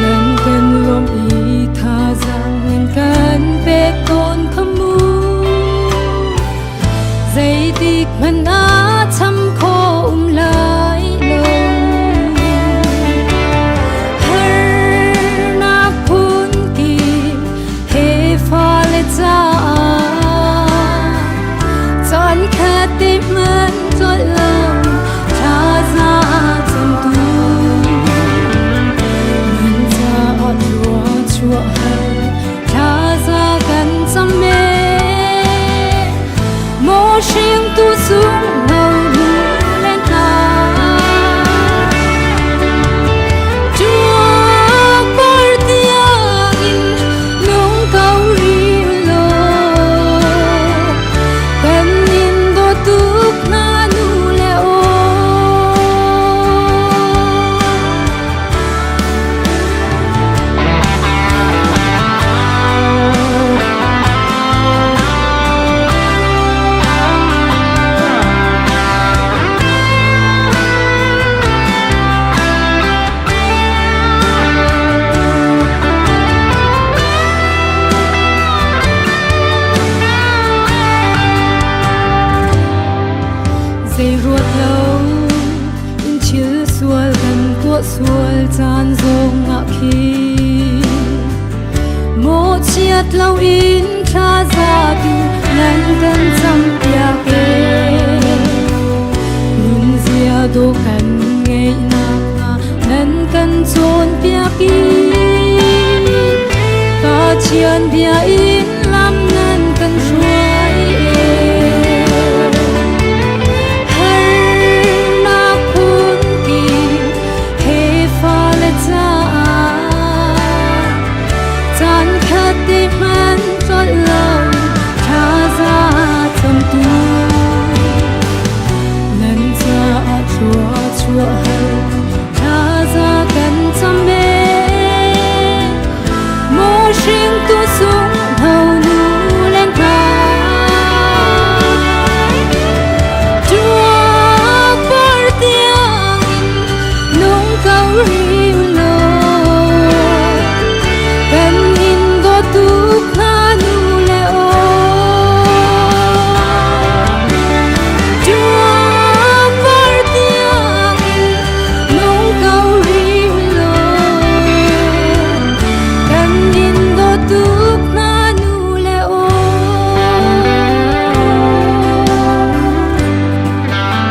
S2: nan kan lom i tha zang in kan pe kon khamu zai dik man a cham kho lai lo har na phun ki he fa le cha chan khát tim man cho lòng cha ra chăm tu nên cha chua chua hơn cha ra gần chăm mê mô sinh tu xuống hầu nu lên ta chúa bơi tiếng in nung câu riu lo gần in đô túc na nu lệ ô dây ruột lâu in chiếu xuôi gần tua xuôi chan rong ngã khi một chiết lâu in cha ra tu nan gần chăm tia kê nun zia do kan ngay na nan kan chôn tia ki ta chian bia in lam nan kan xuôi chan khát tim man cho lòng cha ra chăm tu nên cha chua chua hơn cha ra gần chăm mê mô sinh tu xuống hầu nu lên ta chúa bơi tiếng nung câu riu lo gần in đô túc na nu lệ ô chúa bơi tiếng nung câu riu lo gần in đô túc na nu lệ ô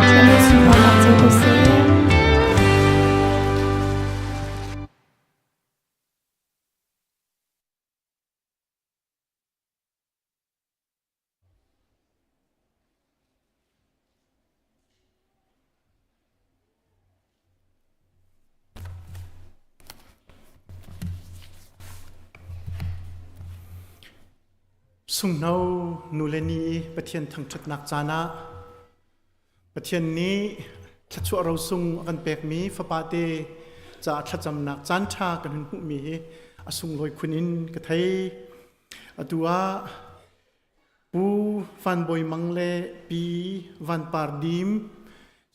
S2: cho nên xin hỏi lại cho cô xem.
S7: sung nâu nu le ni pathian thang chat nak chana pathian ni thachua ro sung kan pek mi fapate cha thacham nak chan tha kan hun mi asung loi khunin ka thai atua ปูวันบอยมังเลปีวันปาร์ดิม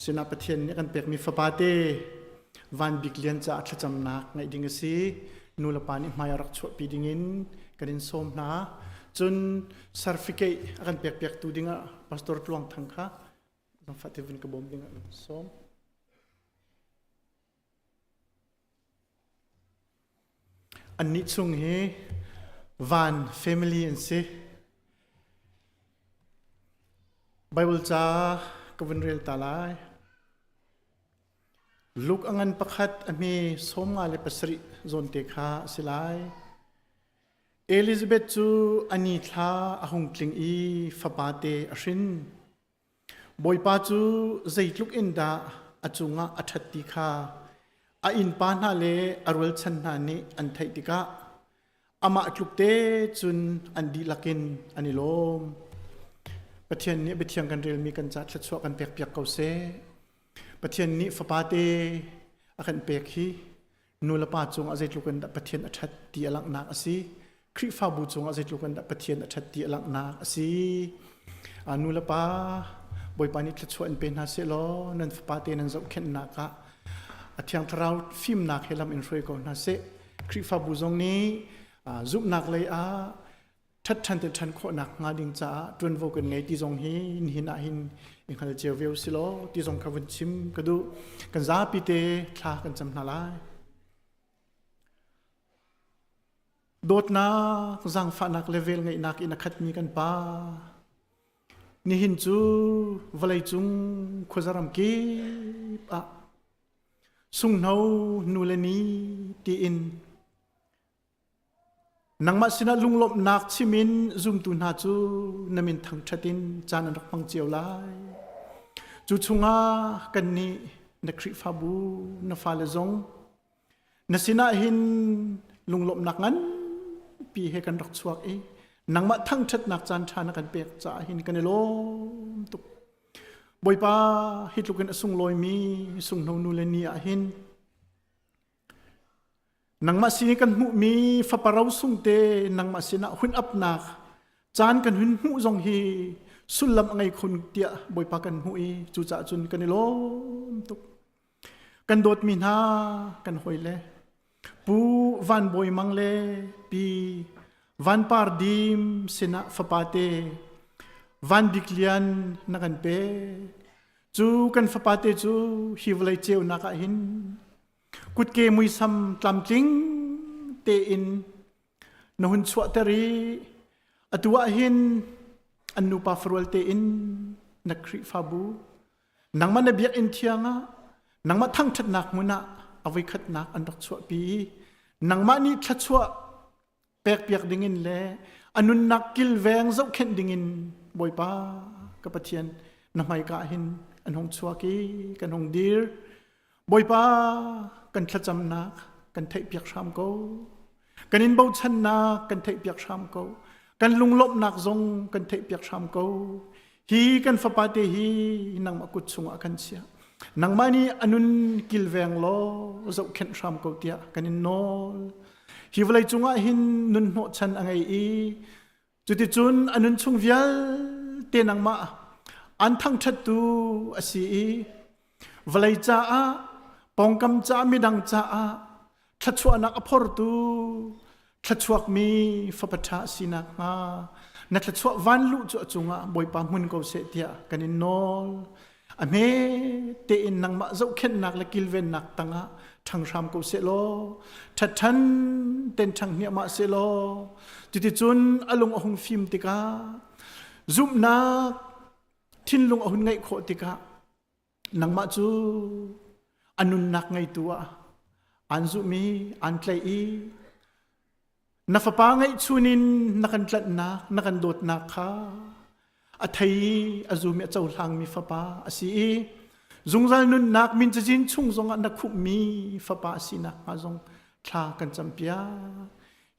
S7: สินาปเทียนเนี่ยกันเปียกมีฟปาเตวันบิกเลียนจะอัดจำนักในดิ่งสีนูลปานิมายรักชวปีดิ่งินกันอินสมนะจนซาร์ฟิกเกันเปียกตูดิ่งพาสตอร์ตลวงทังค่ะต้องฟัดที่วินกบอมดิ่งสมอันนี้ช่วงนี้วันแฟมิลี่อันสิไบเบิลจ้ากวนเรียลตาลายลูกอังันประคัดอเมสมงาเลปสริโซนเตคาสิลายเอลิซาเบธจูอันนี้ทาอหงกลิงอีฟาปาเตอชินบอยปาจูใจลูกอินดาอจุงะอัฐติคาอินปานาเลอรุลชันนานีอันไทติกาอามาลุกเตจุนอันดีลักินอันนิลมปะเทียนนี้ไปเทียงกันเรียลมีกันจัดชัดชัวกันเปียกเปียกเกาเซปะเทียนนี้ฟปาเตอากันเปียกฮีนูลปาจงอาเจลุกันปะเทียนอัฐติอลังนาอสีคริฟาบูจงอาเจลุกันปะเทียนอัฐติอลังนาอสีนูลปาบอยปานิชัดชัวอันเป็นฮาเซโลนันฟปาเตนันจะเข็นนากะอาทิยงทราวฟิมนักเฮลัมอินฟรวยก่อนนะเซคริฟาบูจงนี้จุบนักเลยทัดทันเตทันโคนักงาดิงจ้าจวนโวกันไงที่จงหินหินอินขันเจียวเวลสิโลที่จงคาวันชิมกระดูกันจ้าปีเตทากันจำนาลายโดดนาจังฝานักเลเวลไงนักอินักขัดมีกันป้านี่หินจูวลัยจุงขวจารำกีปะสุงเนานูเลนีตีอินนังมาสินะลุงลบนักชิมินซุมตุนาจูนามินทังชัดินจานันรักพังเจียวไลจูชุงากันนี้นักคริฟาบูนัฟาเลซงนัสินะหินลุงลบนักนั้นปีเฮกันรักสวกนังมาทั้งชัดนักจานชานักันเปียกจ่าหินกันในโลมตุกบอยป้าฮิตลุกันสุงลอยมีสุงนูเลนีหินนังมาสินกันหูมีฟปาราวสุงเตนังมาสินะหุ่นอับนักจานกันหุ่นหูจงฮีสุลลำไงคนเตียบอยปากันหูจูจ่าจุนกันในโลมตุกกันโดดมีนากันหอยเลปูวันบอยมังเลปีวันปาร์ดิมสินะฟปาเตวันดิกเลียนนักันเปจูกันฟปาเตจูฮิวไลเจวนักหินกุดเกมุยซัมตลำจิงเตอินนหุนสวตรีอตัวหินอันนูปาฟรวลเตอินนักคริฟาบูนังมันเบียกอินเทียงะนังมาทั้งชัดนักมุนะเอาไว้ขัดนักอันดักสวปีนังมานี่ชัดสวเปียกเปียกดิ่งินแลอันนุนนักกิลแวงเจ้าเข็นดิ่งินบอยป้ากับปะเทียนนำไมกะหินอันหงสวกีกันหงดีร์บอยป้ากันขจำนักกันเทเปียกชามโกกันอินเบาชันนักกันเทเปียกชามโกกันลุงลบนักซงกันเทเปียกชามโกฮีกันฟปาเตฮีนังมากุดสุงอากันเสียนังมานีอนุนกิลแวงโลเจ้าเข็นชามโกเตียกันอินโนฮีวไลจุงอาหินนุนโนชันอังไอจุดจุนอนุนชุงเวียลเตนังมาอันทั้งชัดตูอาศีวไลจ้าปองกำจ้ามีดังจ้าทัดชวนักอภรตูทัดชวกมีฟปทาสินักมานัทัดชววันลุจจุงะบอยปามุนกอเสตียกันอินโนลอเมเตอินนังมาเจ้าเข็นนักและกิลเวนนักตังะทางชามกอเสโลทัดทันเต็นทางเนียมาเสโลจุดจุนอลงอหงฟิมติกาซุมนักทินลงอหงไงโคติกานังมาจูอันนุนนักไงตัวอันซุมีอันไกลนัฟปาไงชุนินนักันจัดนักันโดดนักค่ะอัทยอาซุมีเจ้าทางมีฟปาอาศีจงใจนุนนักมินจะจินชุ่งจงอันนักขุมีฟปาสีนักมาจงทากันจำเปีย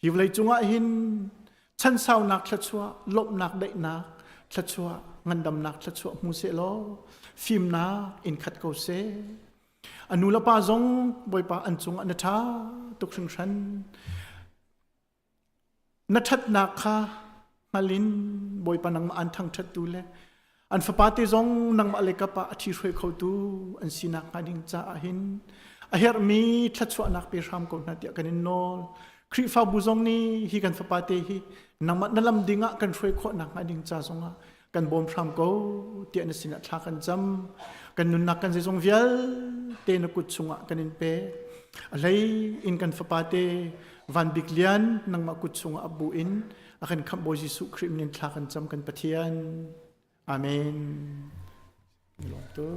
S7: ฮิวเลยจงอาหินฉันสาวนักชัดชัวลบนักได้นักชัดชัวงันดำนักชัดชัวมูเซโลฟิมนักอินขัดเกาเซอนุลปาจงบอยปาอันจงอันทาตุกชิงชันนัทัดนักค่ะ ngalin boy panang maan thang that tu le an fapate zong nang maleka pa athi roi khau tu an sinak kading cha ahin a her mi thachwa nak pe ram ko na tia kanin nol khri fa bu zong ni hi kan fapate hi nang mat nalam dinga kan roi kho nak kading cha zonga kan bom ram ko tia na sinat thla kan jam kan nun nak kan zong vial te na kut chunga kanin pe alai in kan fapate van biklian nang makut chunga abuin akan kambo Jesu Christ nin thakan jam kan pathian amen ilong tu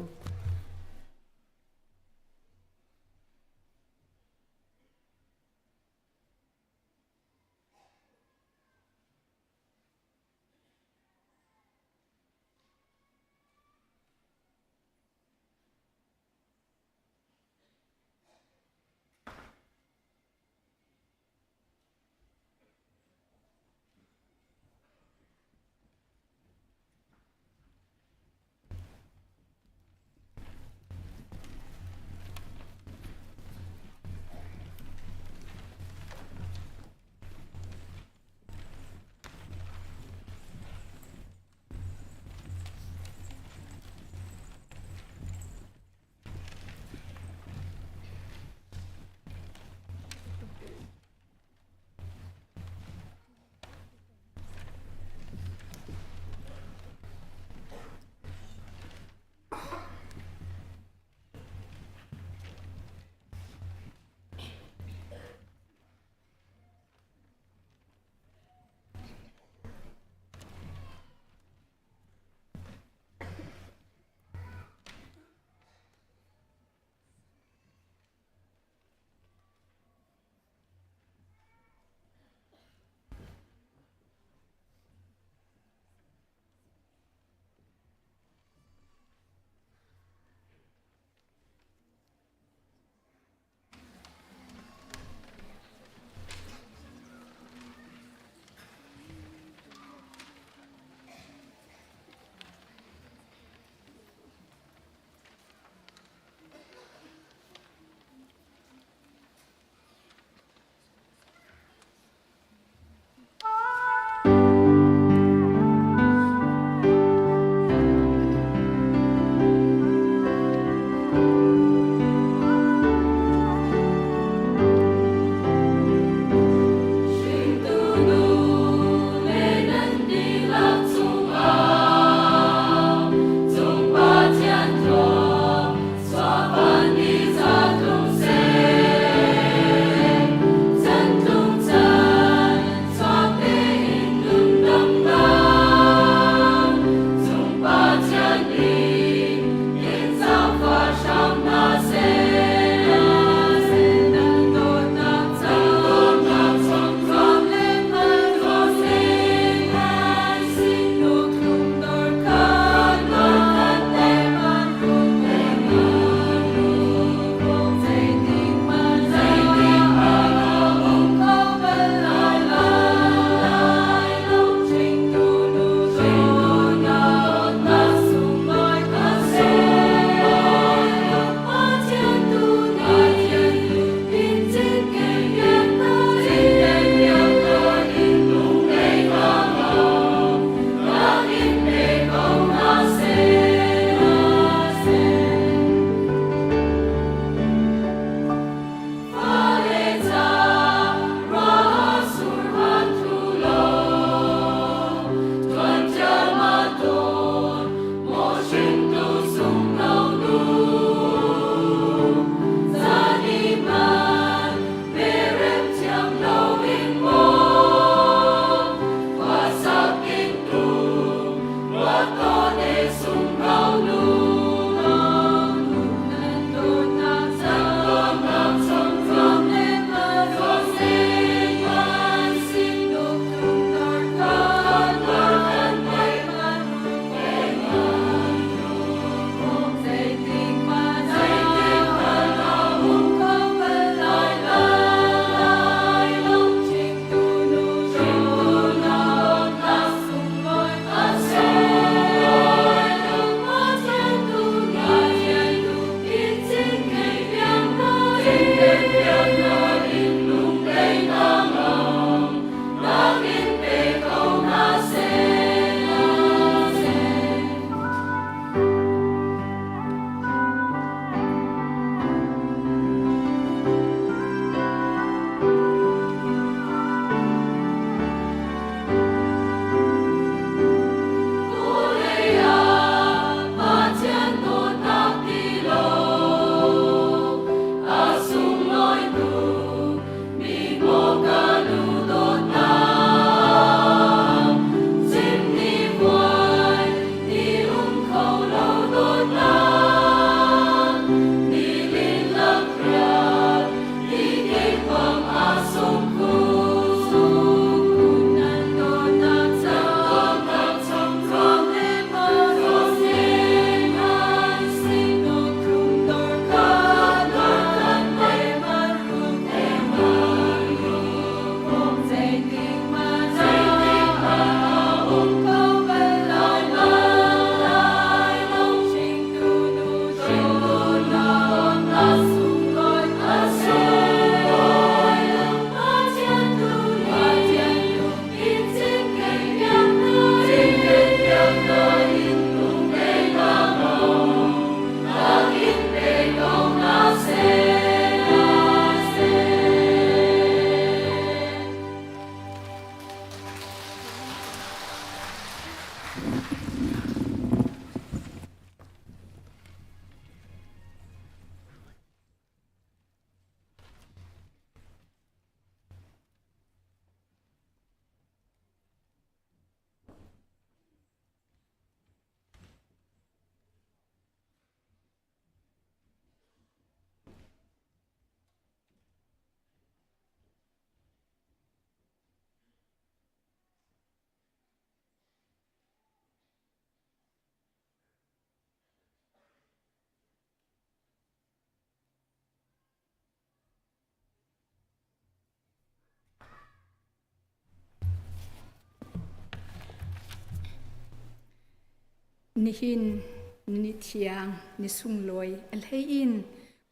S8: nihin ni thiang ni sungloi alhein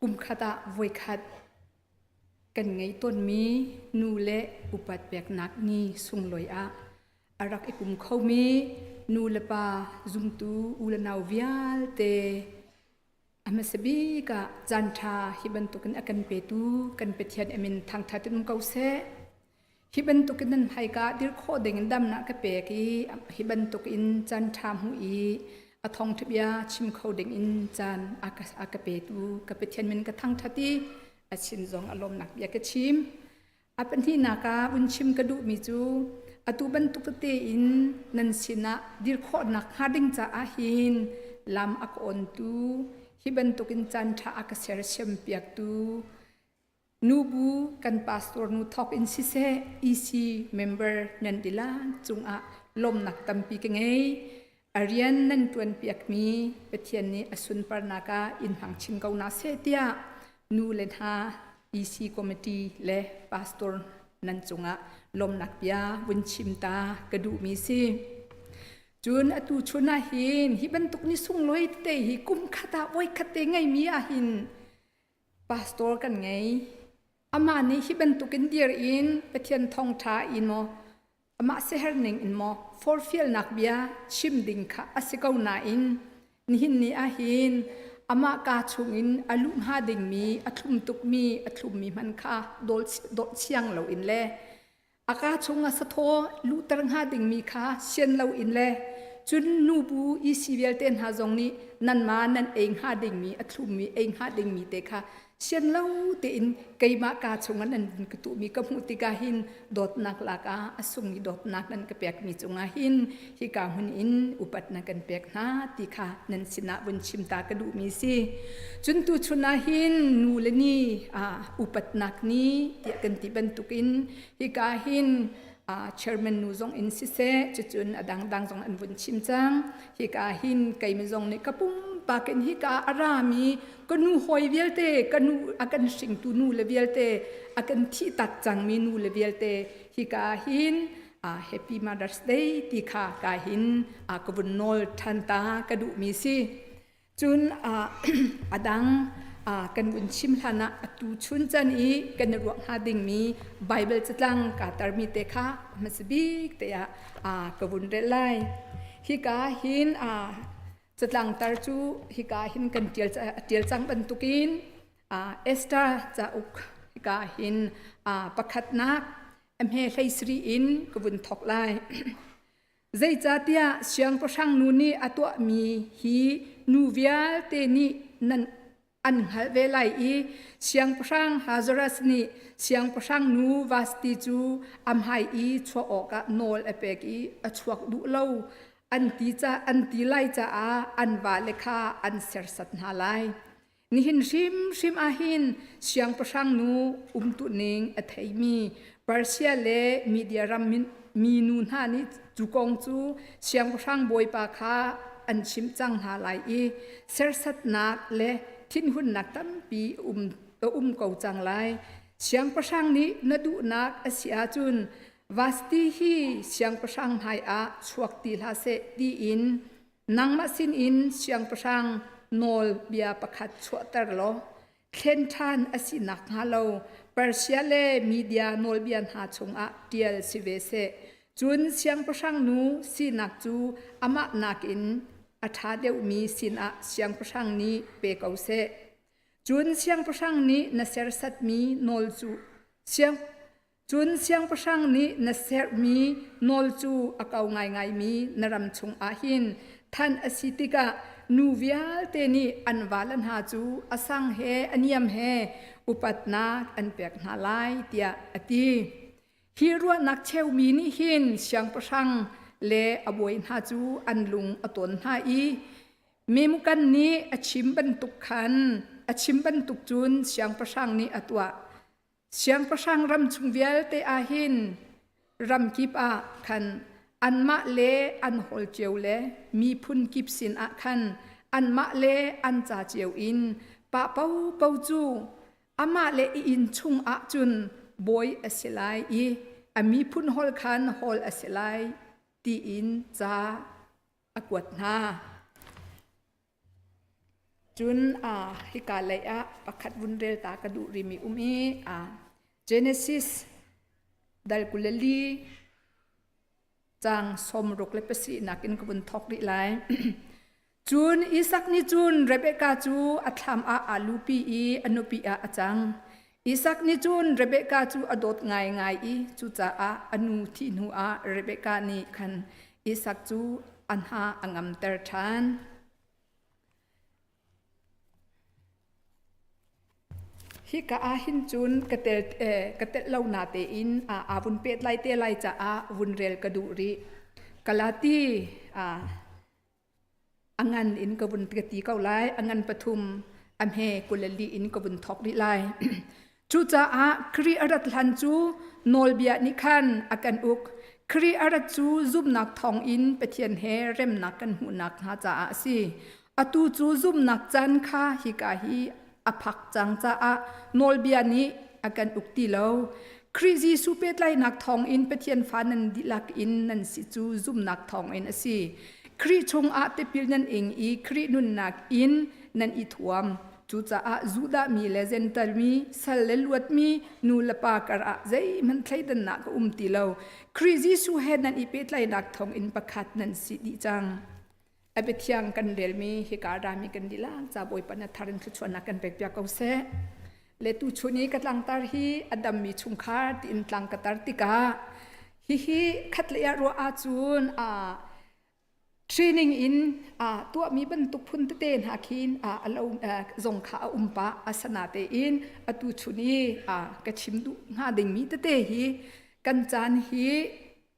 S8: kumkhata voikhat kan ngei ton mi nule upat pek nak ni sungloi a arak ikum khomi nulepa zumtu ulanau vial te amasabi ka jantha hibantukan akan petu kan pethian emin thangtha tin kause hibantukin nan haika dir kho deng dam na ka pe ki hibantukin jantha hu i athong thibia chim kho deng in chan aka petu ka pethian min ka thangtha ti achin zong alom nak ya ka chim apan hi naka bun chim ka du mi chu atu ban tuk te in nan sina dir kho nak hading cha a hin lam ak on tu hiban tukin chan tha aka ser sem piak tu nubu kan pastor nu thok in si se EC member nan dila chung a lom nak tampi ke ngei arian nan tuan piak mi pethian ni asun par naka in hang chim kau na se tia nu le tha EC committee le pastor nan chunga lom nak pia bun chim ta kadu mi si chun atu chuna hin hiban tuk ni sung loi te hi kum khata oi khate ngai mi a hin pastor kan ngai ama ni hiban tukin dir in pathian Thawngṭha in mo ama seher ning in mo for fiel nak bia chim ding kha asikau na in ni hin ni a hin ama ka chung in alum ha ding mi athum tuk mi athum mi man kha dol chiang lo in le aka chunga satho lu tarang ha ding mi kha sian lo in le chun nu bu I civil ten ha jong ni nan ma nan eng ha ding mi athum mi eng ha ding mi te kha sian lo te in keima ka chunga nan ka tu mi ka mu ti ka hin dot nak la ka asung ni dot nak nan ka pek mi chunga hin hi ka hun in upat na kan pek na ti kha nan sina bun chim ta ka du mi si chun tu chuna hin nu le ni upat nak ni ti kan ti ban tukin hi ka hin chairman nu zong in si se chun adang dang zong an bun chim chang hi ka hin kai mi zong ni kapum pa ken hi ka arami kanu hoi velte kanu akan sing tu nu le velte akan thi tak chang mi nu le velte hi ka hin happy mother's day ti kha ka hin kobun nol thanta ka du mi si chun adang kan bun chim hlana atu chun chan I kan ruak ha ding mi bible chatlang ka tar mi te kha masbi te ya kobun re lai hi ka hin Tlangtaar chu hi ka hin kan tial chang ban tukin Esther cha uk hi ka hin pakhat nak he hlaisri in kobun thok lai zai cha tia siang pasang nu ni atwa mi hi nu vial te ni nan an hal ve lai I siang pasang hazaras ni siang pasang nu vasti chu am hai I chwa oka nol epek I achuak du lo an ti lai cha an va lekha an ser sat na lai ni hin rim a hin siang pasang nu tu ning a thei mi parsia le media ram mi nu na ni chu kong chu siang pasang boi pa kha an chim chang na lai I ser sat nak le thin hun nak tam pi ko chang lai siang pasang ni na du nak asia chun vasti hi siang pasang hai a chuak ti la se ti in nang ma sin in siang pasang nol bia pakhat chuatar lo khen than asinak halo persia le media nol bian ha chung a tial sive se chun siang pasang nu sinak chu ama nakin atha deu mi sin a siang pasang ni pe kau se chun siang pasang ni na ser sat mi nol chu siang chun siang pasang ni na ser mi nol chu akau ngai mi naram chung a hin than asitika nu vial te ni anwalan ha chu asang he aniam he upatna an pek na lai tia ati hi ruwa nak cheu mi ni hin siang pasang le aboi ha chu anlung aton ha i memukan ni achim ban tuk khan achim ban tuk chun siang pasang ni atwa siang pasang ram chung vial te a hin ram kip a khan anma le an hol cheu le mi phun kip sin a khan anma le an cha cheu in pa pau pau chu ama le in chung a chun boy asilai i ami phun hol khan hol asilai ti in cha akwat na chun hika le a pakhat vunrel ta ka du rimi umi Genesis dal kulali chang som rok le pasi nakin kabun thok ri lai chun Isaac ni chun Rebecca chu atham a alupi i anupi a achang Isaac ni chun Rebecca chu adot ngai i chu cha a anu thi nu a Rebecca ni khan Isaac chu anha angam ter than hi ka a hin chun katel lo na te in avun pet lai te lai cha a vun rel ka du ri kalati angan in ka vun ti kau lai angan pathum amhe kulali in ka vun thok ri lai chu cha a kri arat hlan chu nol bia ni khan akan uk kri arat chu zum nak thong in pathian he rem nak kan hu nak ha cha a si atu chu zum nak chan kha hi ka hi aphak chang cha a nol bia ni akan ukti lo krizi supet lai nak thong in pathian fanan dilak in nan si chu zum nak thong in asi kri chung a te pil nan eng i kri nun nak in nan i thuam chu cha a zuda mi lezental mi sal le luat mi nu la pa kar a zai man thlai dan na ka ti lo krizi su he nan i pet lai nak thong in pakhat nan si di chang abethiang kan lel mi hikara mi kan dilang cha boi pana tharin thu chona kan pek pya kau se le tu chuni ka tlangtar hi Dam Mi Chungkhar ti in Tlangtaar tika hi khatle ya ro a chun training in tu mi ban tu phun te ten hakin alo zong kha umpa asana te in atu chuni ka chim du nga ding mi te hi kan chan hi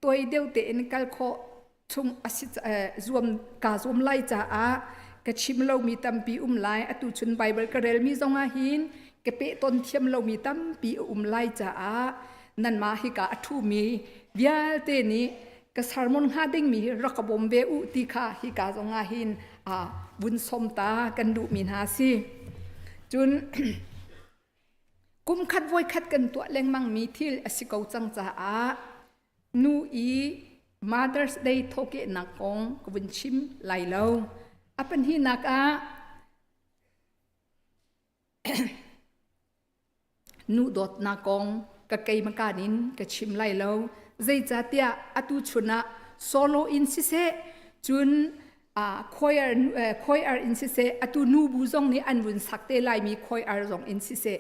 S8: toy deu te in kal kho chung asi zuam ka zuam lai cha a ka chim lo mi tampi lai atu chun bible ka rel mi zonga hin ke pe ton thiam lo mi tampi lai cha a nan ma hi ka athu mi vial te ni ka sarmon ha ding mi rakabom ve u ti kha hi ka zonga hin bun som ta kan du min ha si chun kum khat voi khat kan to leng mang mi thil asikau chang cha a nu i Mother's Day thoke nakong kubun chim lai lo apan hi nak a nu dot nakong ka kai makanin ka chim lai lo zai chatia atu chuna solo in si se chun khoir in si se atu nu bu zong ni anbun sakte lai mi khoir zong in si se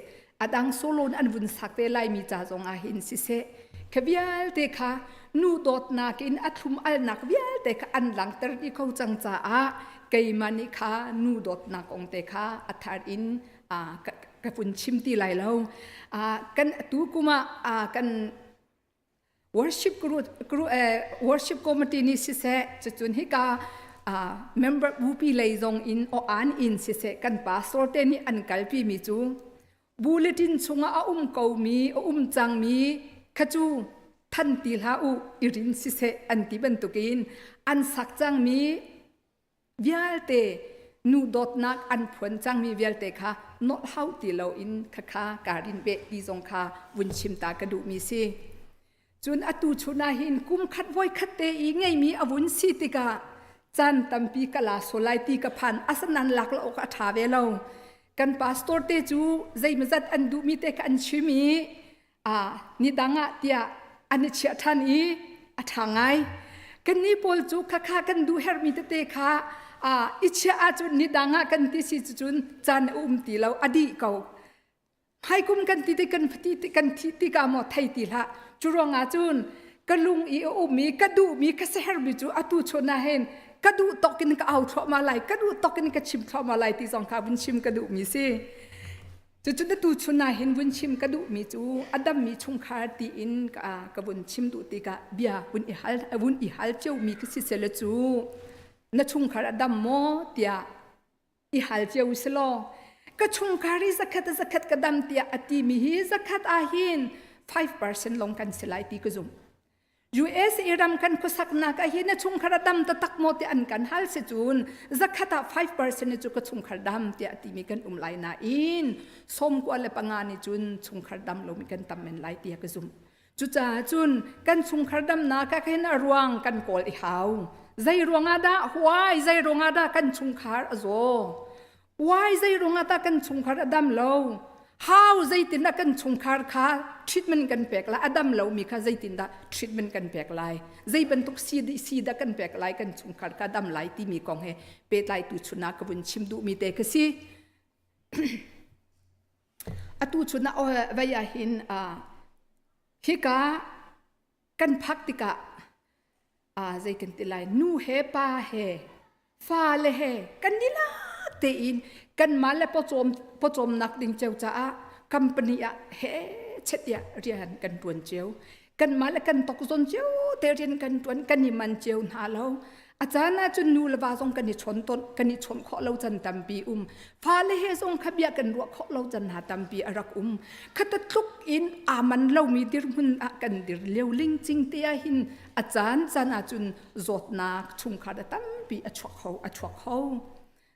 S8: adang solo anbun sakte lai mi cha zong a hin si se khabial te kha nu dot nakin athum al nak vial te kha an lang ter ni khau chang cha a kai mani kha nu dot nakong te kha athar in ka pun chim ti lai lo kan tu kuma kan worship committee ni si se chun hi ka member bupi lai zong in o an in si se kan pastor te ni an kalpi mi chu bulletin chunga ko mi chang mi khachu than til ha u irin si se an ti ban tukin an sak chang mi vialte nu dot nak an phon chang mi vialte kha not how ti lo in kha karin be ti zong kha vun chim ta ka du mi si จุนอตูชุนาหินกุมขัดไว้ขัดเตอีไงมีอวุนสิติกาจันตัมปีกลาโซไลตีกพันอาสนันหลักละอกอาถาเวลากันพาสตอร์เตจูใจมจัดอันดูมีเตกันชิมีนิดังะเตียอันนี้เชื่อท่านอีอาถางไงกันนี่พอลจูข้ากันดูเฮร์มีเตค่ะอิเชื่อจุนนิดังะกันที่สิจุนจันตีเราอดีเขาให้กุมกันที่กันพติกันที่กามอไทยตีละจุรองจุนกันลุงอีมีกระดูมีกระเสร์บิจูอตูชนาเห็นกระดูตกินก็เอาทอมาไลกระดูตกินก็ชิมทอมาไลที่สองข้าบุญชิมกระดูมีสิจุดตูชนาเห็นบุญชิมกระดูมีจูอดัมมีชงคาตีอินกบุญชิมดูตีกะเบียบุญอีฮัลเจ้ามีกสิเสลจูนัชงคาอดัมโมเตียอีฮัลเจ้าสโลก็ชงคาริสักกระดัมเตียอติมีฮิสักอาหิน 5% ลงกันสลายตีกจุมUS อิรัมกันคุสักนักอาหินชงคาดัมตะตักโมติอันกันฮัลเซจูนสักตา 5% จุกชงคาดัมเตียอติมีกันไลนาอินสมกว่าเลปังานิจุนชงคาดัมลงมีกันตัมเมนไลตีกจุมจุจ้าจุนกันชงคาดัมนักอาหินรวงกันกอลอีหาวใจรวงอาดาหวายใจรวงอาดากันชงคาอโซwhy ใจรวงอาตากันชงคาร์อดัมโล how ใจตินดากันชงคาร์ค่ะ treatment กันแปลกละอดัมโลมีค่ะใจตินดา treatment กันแปลกไลใจบรรทุกซีดากันแปลกไลกันชงคาร์ค่ะอดัมไลที่มีกองเฮเปตไลตุชุนากบุญชิมดูมีเตกสิอตุชุนาโอเวียหินฮิกากันพักติกะใจกันติไลนูเฮปาเฮฟาเลเฮกันดิลาเตอินกันมาเลปจมนักดิงเจ้าจ้าคัมปานีอะเฮเช็ดยาเรียนกันตวนเจ้ากันมาเลกันตกจนเจ้าเตเรียนกันตวนกันนิมันเจ้าหาเราอาจารย์น่าจะนูละวาทรงกันนิชนต้นกันนิชนข้อเราจันตัมปีฟาเลเฮทรงขบยากันรัวข้อเราจันหาตัมปีอรักขัดทุกอินมันเรามีดิรมุนกันดิรเลี้ยวลิงจริงเตียหินอาจารย์จันอาจุนจดนักชุมขาดตัมปีอชวกเขา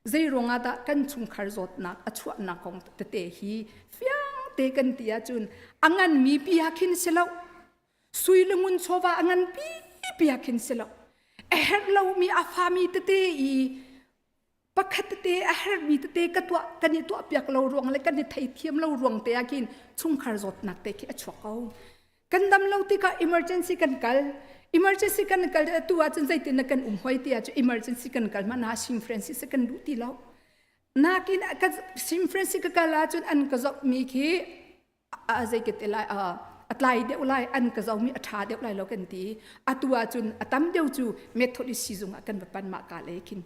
S8: ใจรวงอาดากันชุมคาร์จดนักอชวนักของเตฮีฟียงเตกันเตียจุนอังันมีปีฮักินเสลาสุยลงุนโซวาอังันปีฮักินเสลาเอร์เรามีอาฟามีเตอีปักขัดเตเอร์มีเตกัตัวกันนี่ตัวเปียกเรารวงเลยกันนี่ไทยเทียมเรารวงเตยกินชุมคาร์จดนักเตkiอชวเขากันดำเราติกา emergency กันกัลemergency กันกัลตัวจันใจตินกันห้อยเตียจะ emergency กันกัลมันหาซิมเฟรนซิสกันดูตีแล้วนักกินกันซิมเฟรนซิกันกัลจุนอันก็จะมีขี้ใจกิตไลอัตไลเดียวไลอันก็จะมีอัฐาเดียวไลแล้วกันตีตัวจุนตั้มเดียวจูเมทอดิซิซุงกันแบบปันมากาเลยกิน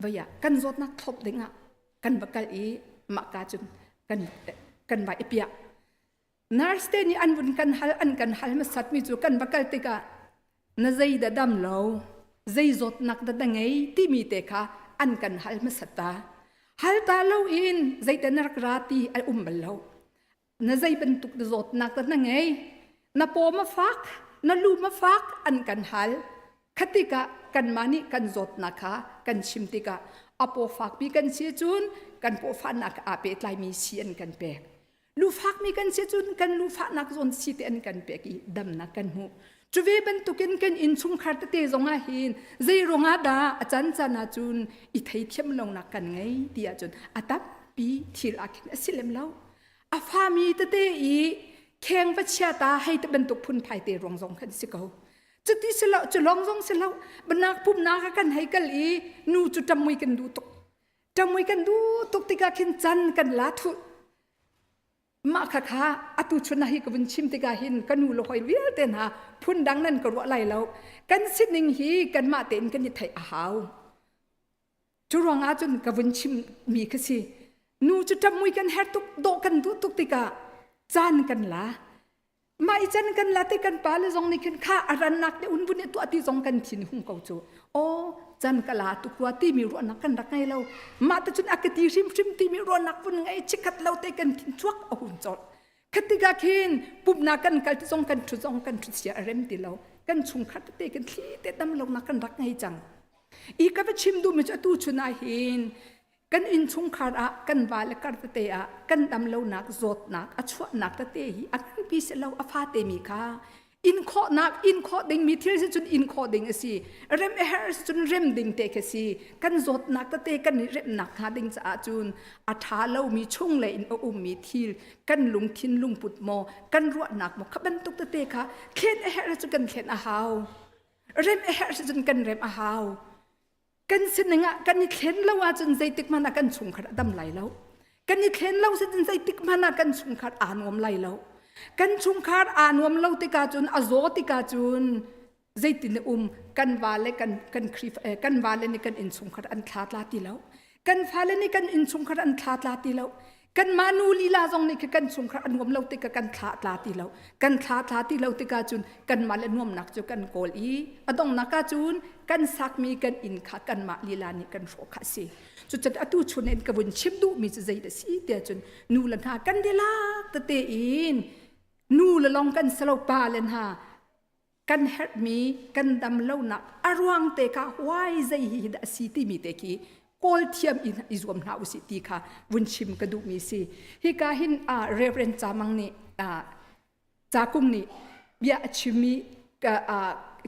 S8: วายกันจดนักทบเด้งกันบักกัลมากาจุนกันใบเปียนาร์สเตนี่อันบุญกันฮัลมาสัตมีจูกันบักกัลติกาน่าใจดำเราใจจดนักดังไงที่มีเตค่ะอันกันฮัลมาสัตตาฮัลตาเราอินใจแต่นักราตีบัลเราน่าใจเป็นตุกจดนักดังไงน่าโปมาฟักน่าลูมาฟักอันกันฮัลคติกะกันมานี่กันจดนักค่ะกันชิมติกะอโปฟักปีกันเสียจุนกันโปฟันนักอาเปตไลมีเสียนกันเปกลูฟักมีกันเสียจุนกันลูฟักนักจนสีเตนกันเปกีดำนักกันหูจูเวเป็นตุกินกันอินชุมขาดเตะจงอาหินใจรงอาดาอาจารย์จันอาจุนอิทัยเทียมลงนักกันไงที่อาจุนอาตับปีทีละกินสิเลมเล่าอาฟามีเตะอีแข่งวัชตาให้ตะเป็นตุกพุนไผ่เตะรองจงกันสิเขาจุดที่สิเราจะลองจงสิเราบรรณาปุ่มนากันให้กันอีนูจุดจำมวยกันดูตุกติกาขินจันกันลาทุมาค่ะอตุชนะฮิกบุญชิมติกาหินกันนูลอยเวียเตนหาพุ่นดังนั้นก็รู้อะไรแล้วกันสิหนึ่งฮีกันมาเต้นกันยิ่งไทยอาหาวจุรองอาจุนกับบุญชิมมีกสินูจุดจำมวยกันแฮตุกโดกันดูตุกติกาจานกันละมาอีจันกันละที่กันปาเลยจงนี่กันข้าอารันนักเนี่ยอุ่นบุญเนี่ยตัวที่จงกันทิ้งหุ่งเกาจูโอ้จันกลาตุกว่าที่มีรัวนักกันรักไงเรามาแต่จนอากติริมที่มีรัวนักวุ่นไงชิคัดเราเตกันทิ้งชวกเอาหุ่นจอดคติกาเคนปุ่มนักกันกัลที่จงกันทุเสียเร็มตีเรากันชุงคัดเตกันที่เตดำเรานักกันรักไงจังอีกกับชิมดูมันจะตู้ชุนายเห็นกันอินชุงขาดกันวาเลกัดเตะกันดำเรานักจดนักอชวนักเตะอันนั้นพิเศษเราอฟาเตมีค่ะ อินข้อนักอินข้อดิ่งมีที่สิจนอินข้อดิ่งสิเริ่มเฮร์จนเริ่มดิ่งเตะสิกันจดนักตะกันเริ่มนักหาดิ่งจะจุนอัฐาเล่ามีช่วงเลยอินมีที่กันลุงทินลุงปุดโมกันรัวนักโมขบันตุกตะเตะค่ะเขียนเฮร์จนกันเขียนอาหาวเริ่มเฮร์จนกันเริ่มอาหาวกันสิหนึ่งอ่ะกันเขียนเล่าจนใจติกมันกันชุ่มขัดดำไหลแล้วกันเขียนเล่าจนใจติกมันกันชุ่มขัดอ่านวมไหลแล้วกันชุมคาร์อ่านวมเล่าติกาจุนอโซติกาจุนใจตินกันวาเลกันครีฟกันวาเลนี่กันอินชุมคาร์อันทลาดลาติแล้วกันฟาเลนี่กันอินชุมคาร์อันทลาดลาติแล้วกันมานูลีลาจงนี่กันชุมคาร์อันวมเล่าติกากันทลาดลาติแล้วกันทลาดลาติแล้วติกาจุนกันมาเลนวมนักจุกันโกลีอดงนักจุนกันสักมีกันอินขากันมาลีลานี่กันโฟกัสสิจุดจัดอตุชุนเอ็นกบุญชิมดูมีจะใจเดสีเดียจุนนูลันหากันเดลากตะเตอินนูละลองกันสลบปาเลนหากันเฮ็ดมีกันดำเล่านักอารวงเตกะวายใจหิดาสีติมีเตกีโกลเทียมอิสวมนาอุสิติค่ะวุนชิมกระดูมีสิฮิกาหินเรเวรนจามังนี่จากุงนี่เบียชิมี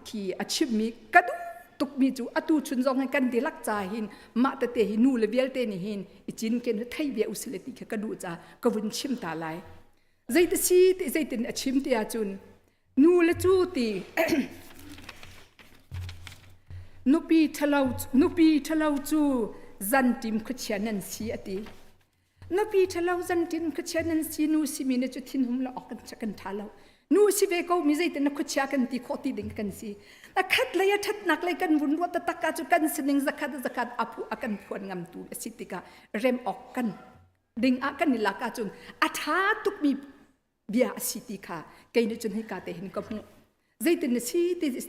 S8: ขีชิมีกระดูตุกมีจูอตูชุนจงให้กันดีลักจาหินมาตเตหินูเลเวลเตนี่หินอิจินเกนไทยเบียอุสิเลติกระดูจากวุนชิมตาไลใจตสีติใจตินชิมติอาจุนนูละจูตีนุปีทะเลาจูจันติมขเชนันสีอตินุปีทะเลาจันติมขเชนันสีนูสิมีนจุทินหุมละออกกันจักันทาเลานูสิเวก็มีใจตินขเชกันตีโคติดิงกันสีแต่ขัดเลยทัดนักเลยกันวุ่นวัวตะตะกาจุกันสนิงจักาอภูอากันพวนงำตูสิติกาเริ่มออกกันดิ่งอากันนิลากาจุนอาทาตุกมีเบียสิติค่ะเกยนจุนให้กาเตหินกับหูใจตินสิ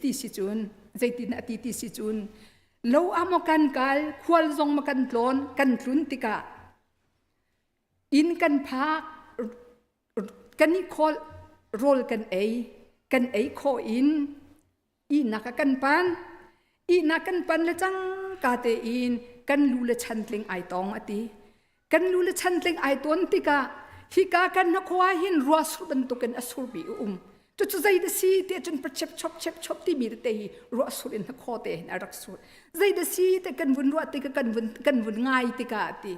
S8: ติสิจุนใจตินอติสิจุนโลอามกันกาลควลจงมากันโลนกันทุนติกาอินกันพากันนิคอลโรลกันเอโคอินอีนักกันปันละจังกาเตอินกันลูละชันเตงไอตองอติกันลูละชันเตงไอตอนติกาฮิกากันนักว่าหินรัวสุบันตุกันอสุบีจุดใจเดสีเตจนประเชบที่มีเตยรัวสุรินนักข้อเตนอรักสุดใจเดสีเตกันวุ่นรัวติกันวุ่นง่ายติกาติ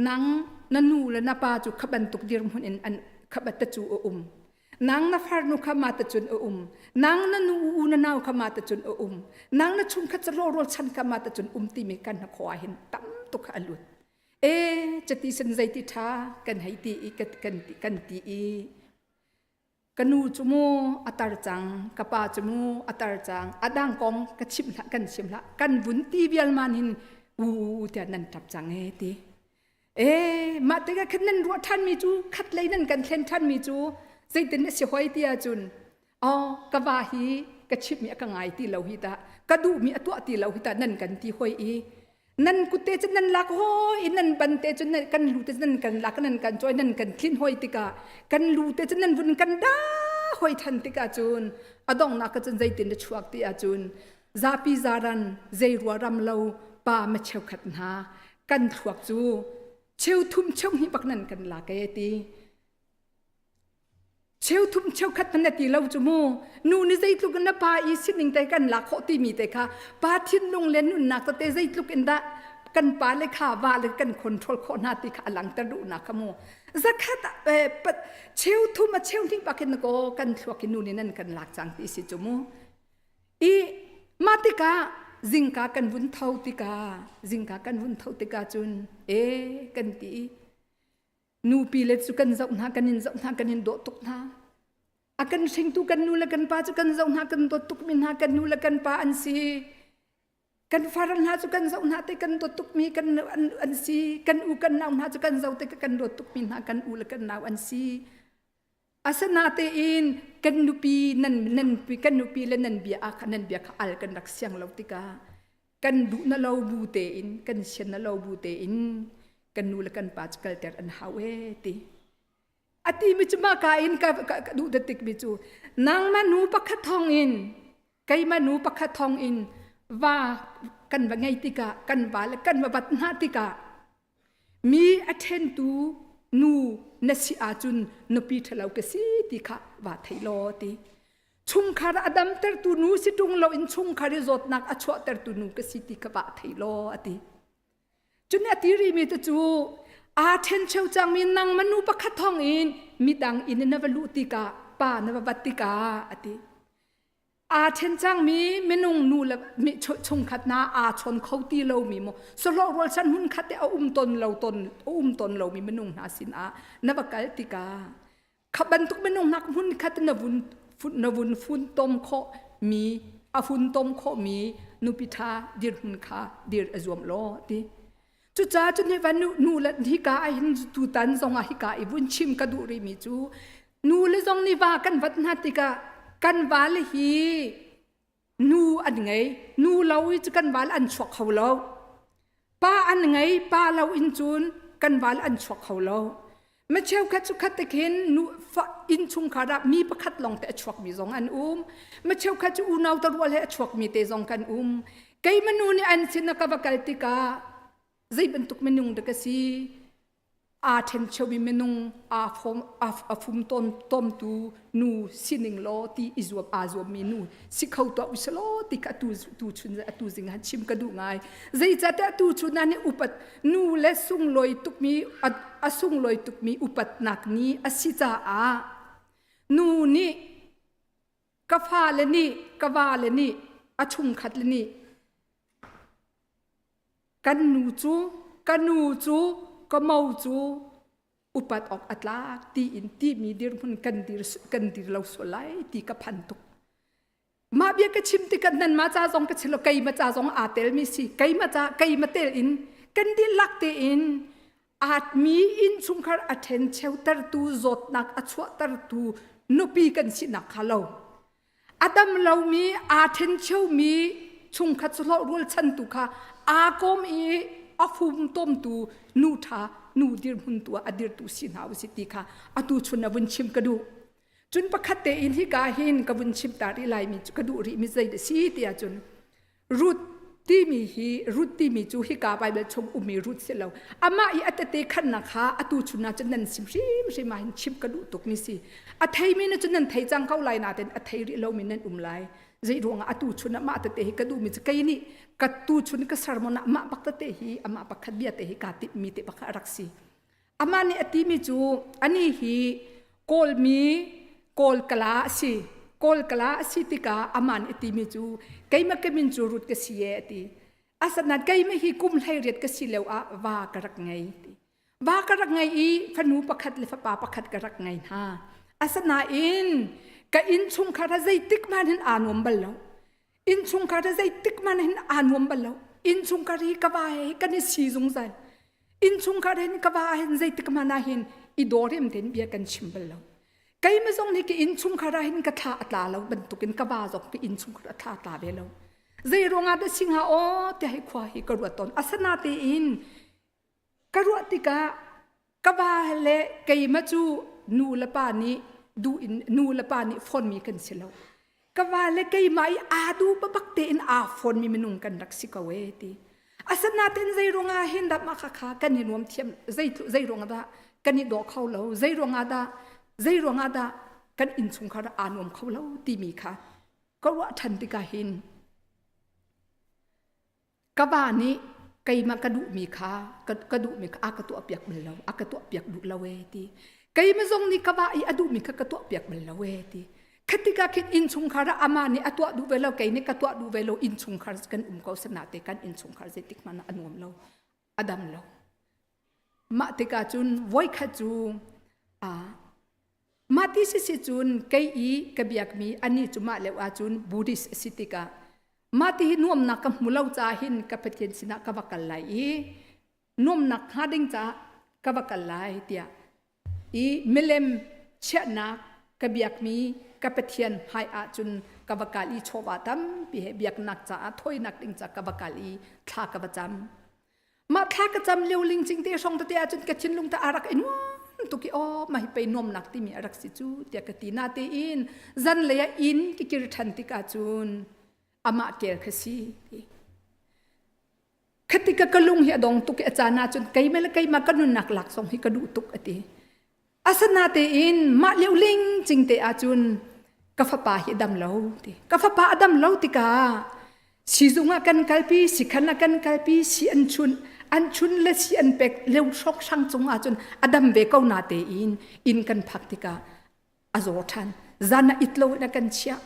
S8: นังนันูและนาปาจุขบันตุกดิรมุนอันขบัตจูนังนาฟาร์นุขมาตจุนนังนันูนนาวขมาตจุนนังนาชุมขัดโรชันขมาตจุนติมีกันนักว่าหินตั้มตุกอลุดจะตีสันใจติท่ากันให้ตีกันตีกันนูจมูอัตารจังกป้าจมูอัตารจังอดังกองกันชิมละกันวุ้นตีเบียลมันหินเดี๋ยวนั้นจับจังตีมาแต่กันนั่นรัวท่านมีจูคัดเลยนั่นกันเล่นท่านมีจูใจเต้นเสียหอยตีอาจุนกะว่าฮีกะชิมมีกังไงตีเหล่าหิตากระดูมีตัวตีเหล่าหิตานั่นกันตีหอยนั่นกุเตจนั่นลักโหยนั่นบันเตจนั่นกันลูเตจนั่นกันลักนั่นกันจอยนั่นกันทิ้นหอยติกากันลูเตจนั่นวุ่นกันด้าหอยทันติกาจูนอดองนักจนใจตินชวกติอาจูนซาปีซารันใจรัวรำเลาป่ามาเชวขัดนากันชวกจูเชวทุ่มเชวหิปักนั่นกันลักเอตีเชวทุ่มเชวขัดมันตีเลาจูโมนูนี่ใจลุกันนะป่าอีสิหนึ่งแต่กันลักโคตีมีแต่ค่ะป่าทิ้นลงเล่นนุ่นนักแต่ใจลุกันดากันป่าเลยข่าวาเลยกันคนทลคนหาติขาหลังตะดุนักขโมสักขัดเชวทุ่มมาเชวที่ปักกันก็กันทวกินูนี่นั่นกันลักจังตีสิจูโมอีมาติกาจิงกากันวุ่นเท่าติกาจุนกันตีนูปีเล็ดสุกันเจ้าหน้ากันนินโดตุกนาอากันเชิงตุกันนูละกันป้าสุกันเจ้าหน้ากันโดตุกมินหากันนูละกันป้าอันซีกันฟารันหาสุกันเจ้าหน้าแต่กันโดตุกมีกันอันซีกันอูกันนาวหาสุกันเจ้าแต่กันโดตุกมินหากันอูละกันนาวอันซีอาสนาเตอินกันนูปีนันปีกันนูปีและนันเบียอาคันนันเบียขอัลกันรักเสียงเราติกากันดูนั่นเราบูเตอินกันเชนนั่นเราบูเตอินกันนูละกันป้าจักรเตอร์อันฮาวติอติมิจมาคาอินกับดูดติกมิจูนางมานูปักขัดทองอินไกมานูปักขัดทองอินว่ากันว่าไงติกากันว่าและกันว่าบัดนาติกามีอัเทนตูนูนสิอาจุนนปีทะเลากสีติกาว่าไทยโลติ ชุงคาร์อดัมเตอร์ตูนูสิตุงเราอินชุงคาริจดนักอชวเตอร์ตูนูก็สิติกบะไทยโลอติจุนอติรีมีตจูอาเทนเชวจังมีนังมนุปะคัดทองอินมีดังอินนวลุติกาป้านวบัติกาอติอาเทนจังมีเมนุงนูละมีชงขัดนาอาชนเขาตีเรามีโมสโลวอลชันหุนขัดเตอตนเราตนตนเรามีเมนุงนาสินอานวกัลติกาขับบันทุกเมนุงนักหุนขัดนวุนฟุนตมโคมีอาฟุนตมโคมีนุปิธาดิรหุนคาดิรอจวมโลติจุจ้าจุนในวันนูละฮิกาอินตูตันซองฮิกาอิบุนชิมกระดูริมิจูนูละซองนิวากันวัดนาติกากันวาลฮีนูอันไงนูเราจะกันวาลอันชวกเขาเราป้าอันไงป้าเราอินจูนกันวาลอันชวกเขาเราไม่เชื่อคัดสุขัดตะเข็นนูอินชุงขาระมีประคัดลองแต่ชวกมีซองอันไม่เชื่อคัดจูนาวตรัวเลยชวกมีเตซองกันไกมนูนี่อันสินักบักลติกาใจบรรทุกเมนุงเด็กสิอาเทนเชวิเมนุงอาฟุมต้มตูนูสินิงโลตีอิจวบอาจวบเมนูสิเขาตัววิสโลติกตูชุนตูจิงหันชิมกระดูง่ายใจจัดตูชุนนั้นอุปัตนูเลสุงลอยตุกมีสุงลอยตุกมีอุปัตนักนี้อสิจาอานูนี่กฟ้าเลนี่กวาเลนี่อชุมขัดเลนี่กันนูจูก็เมาจูอุปัตออกอัตลาตีอินตีมีดิรพุนกันดิรเราสลายตีกับพันตุกมาเบียกชิมติกันนั้นมาจ้าจงกระเชลไกมาจ้าจงอาเตลมิสิไกมาเตลอินกันดิลักเตอินอาจมีอินชุงคาร์อัเทนเชลตร์ตูจดนักอชวตร์ตูนุปีกันสินักฮาโลอาดัมเรามีอาเทนเชลมีชุงคัดสโลรัวชันตุค่ะอากมอีอาฟุมต้มตูนูทานูดิรหุนตัวอดิรตูสินหาวสิติค่ะอตูชุนนวุนชิมกระดูจุนประคัตเตอินที่กาหินกวุนชิมตาริไลมีกระดูริมิใจเดสีเตียจุนรุดที่มีจูฮิกาไปเบลชมอุมีรุดเสลาอามาอีอัตเตขันนะคะอตูชุนนาจุนนันสิมมาหินชิมกระดูตุกมิสิอัตไทยมีนจุนนันไทยจังเข้าไลนาเตนอัตไทยริเรามีนันไลใจดวงอตูชุนมาอัตเตหิกระดูมิจะไกนี่กัตูชุนก็สารมนะมาปักเตหิอามาปักขัดเบียเตหิกาติมีเตปักรักสีอามานี่อติมีจูอันนี้ฮีโกลกลาสิติกาอามันอติมีจูไกมาเกมินจูรุดกษีเอติอาสนัดไกมาฮีกุมไทยเรียดกษีเลวอะวากรักไงติวากรักไงอีฟนูปักขัดเลฟปาปักขัดกรักไงฮะอาสนาอินกอินชุงคาราใจติกมันเห็นอ่านวมบัลลอินชุงคาราใจติกมันเห็นอ่านวมบัลลอินชุงคารีกบาเฮกันนี่สีจงใจอินชุงคาเห็นกบาเห็นใจติกมันเห็นอีดอริมเห็นเบียกันชิมบัลลไกไม่ทรงนี่กอินชุงคาราเห็นกระทาอัตลาเราบรรทุกินกบาจกกอินชุงคาราอัตลาเบลใจโรงงานสิงหาโอเตให้ควายกระวดตนอาสนาเตอินกระวดติกากบาเละไกมาจูนูละปานี้ดูอินนูละปานี้ฟอนมีกันเสลากว่าเล็กไม่อาดูปะบักเตนอาฟอนมีมนุงกันรักสิกเวทีอาสนาเตนใจรงอาเห็นดับมาค่ะกันนี่รวมเทียมใจรงอาดากันนี่ดอกเขาแล้วใจรงอาดากันอินสุงคาราอานวมเขาแล้วตีมีค่ะก็ว่าทันติกาหินกว่านี้ไกมากระดูมีค่ะกระดูมีค่ะอากระตัวเปียกมันแล้วอากระตัวเปียกดุละเวทีไกมาทรงนี่กว่าอีอดูมีค่ะกระตัวเปียกมันละเวทีketika kit in chungkhara amani atwa du velo kaini katwa du velo in chungkhar kan ko sanate kan in chungkhar zetik mana anuam lo adam lo ma tika chun voi kha chu mati si chun kai i kabiak mi ani chuma lewa chun buddhist sitika mati nuam na kam mulau cha hin kapatien sina kawakal lai nuam na khading cha kawakal lai tia i milem chana kabiak mi kapatien hai a chun kawakali chowatam bi biak nak cha thoi nak ding cha kawakali thla kawacham ma thla ka cham leuling ching te song te a chun ka chin lung ta arak inu tuki o mai pe nom nak ti mi arak si chu tia ka ti na te in zan leya in ki kir than ti ka chun ama ker khasi khatika kalung hi adong tuki achana chun kai mel kai ma kanun nak lak song hi ka du tuk ati asana te in ma leuling ching te a chun กาฟปาฮิดัมเลาติกาฟปาอดัมเลาติกาsi zunga kan kalpi si khana kan kalpi si an chun le si an pek leu shok sang chunga chun adam ve kau na te in kan phaktika azor than zana itlo na kan chia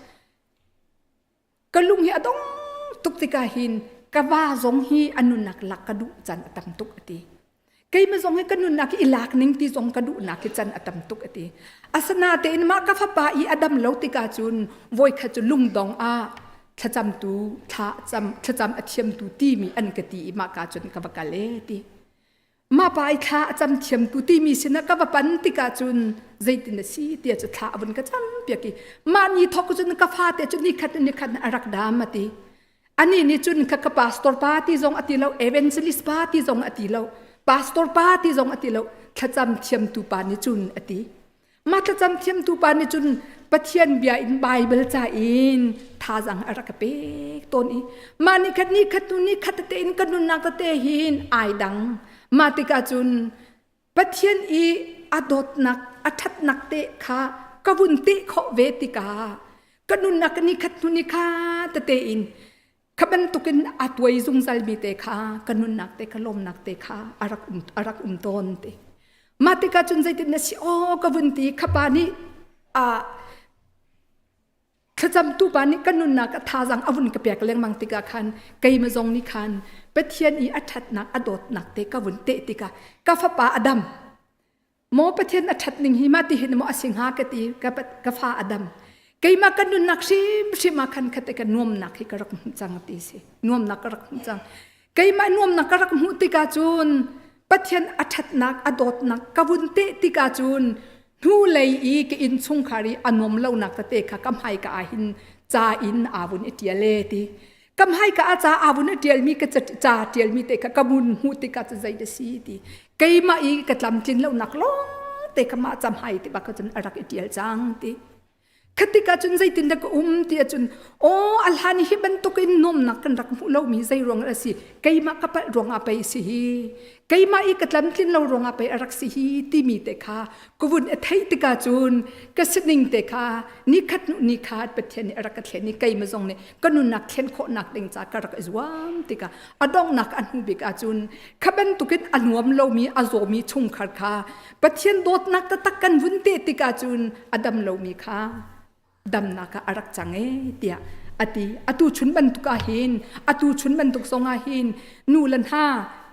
S8: kalung hi adong tuktika hin kawa zong hi anunak lakadu chan atam tuk ati kai ma zong hi kanunak ilak ning ti zong kadu na ki chan atam tuk ati asana te in ma ka fa pa I adam lo tika chun voi kha chu lung dong aทจำตูทจำอเทียมตูตีมีอันกติมากาจนกับกาเลติมาไปท่าจำเทียมตูตีมีสินะกับปันติกาจุนใจตินสีเตียจะท่าบนกระจำเปียกีมานีทอกจุนกับฟาเตียจุนนี่ขัดรักดามติอันนี้นี่จุนกับพาสตอร์ปาร์ตี้จงอติเลาเอเวนซิลิสปาร์ตี้จงอติเลาพาสตอร์ปาร์ตี้จงอติเลาทจำเทียมตูปานิจุนอติมาทจำเทียมตูปานิจุนปะเทียนเบียอินไบเบิลจ่าอินท่าจังอรักเปกต้นอีมานี่ขัดนี่ขัดตุนี่ขัดเตอินกันนุนนักเตหินไอดังมาติกาจุนปะเทียนอีอดดนักอัทัดนักเตะขากบุนติขเวติกากันนุนนักนี่ขัดตุนี่ขัดเตอินขบันตุกินอัดไว้ซุงซัลมีเตขากันนุนนักเตขลมนักเตขาอรักต้นเตมาติกาจุนใจตินสิโอกบุนติขปานี่ขจำตูปานี่กันนุนนักท่าจังอาวุธกระเปียกเลี้ยงมังติกาคันไกมาจงนิคันเป็ดเทียนอีอัฐนักอดดนักเตกาวุนเตติกากาฟปาอดัมโมเป็ดเทียนอัฐหนึ่งหิมาติเห็นโมอสิงหากติกาฟาอดัมไกมากันนุนนักชิมาคันคติกันนวมนักฮิกรักจังติสินวมนักรักจังไกมานวมนักรักมุติกาจูนเป็ดเทียนอัฐนักอดดนักกาวุนเตติกาจูนทูเลยอีกอินชุงคารีอันนวมเล่านักตะเตะค่ะกำไฮกะอาหินจ่าอินอาวุนเอเตียเลติกำไฮกะอาจ่าอาวุนเอเตียลมีกะจะจ่าเตียลมีเตะค่ะกำบุญหูติกะจะใจเดซีติไกมาอีกะลำจินเล่านักล้อเตะค่ะมาจำไฮติบักจนอรักเอเตียลจังติคติกาจุนใจตินดักตีจุนโอ้อัลฮันฮิบันตุกินนมนักกันรักมุเล่ามีใจรวงอะไรสิไกมากับรวงอาไปสิไกมาอีกลำจินเล่ารวงอาไปอรักสิที่มีเตะค่ะกวุ่นเอทัยติกาจุนกษนิงเตะค่ะนิคัดนิคัดเป็นเทนอรักเทนนี่ไกมาจงเนี่ยก็นุนักเทนโคนักเด้งจากรักอิสวามติกาอดองนักอันหูบิกาจุนขบันตุกินอันวมเล่ามีอโซมีชุงขัดค่ะเป็นเทนโดดนักตะกันวุ่นเตติกาจุนอดัมเล่ามีค่ะดำนักอารักจังเตียอตูชุนบันทุกอาหินอตูชุนบันทุกสองอาหินนูลันห้า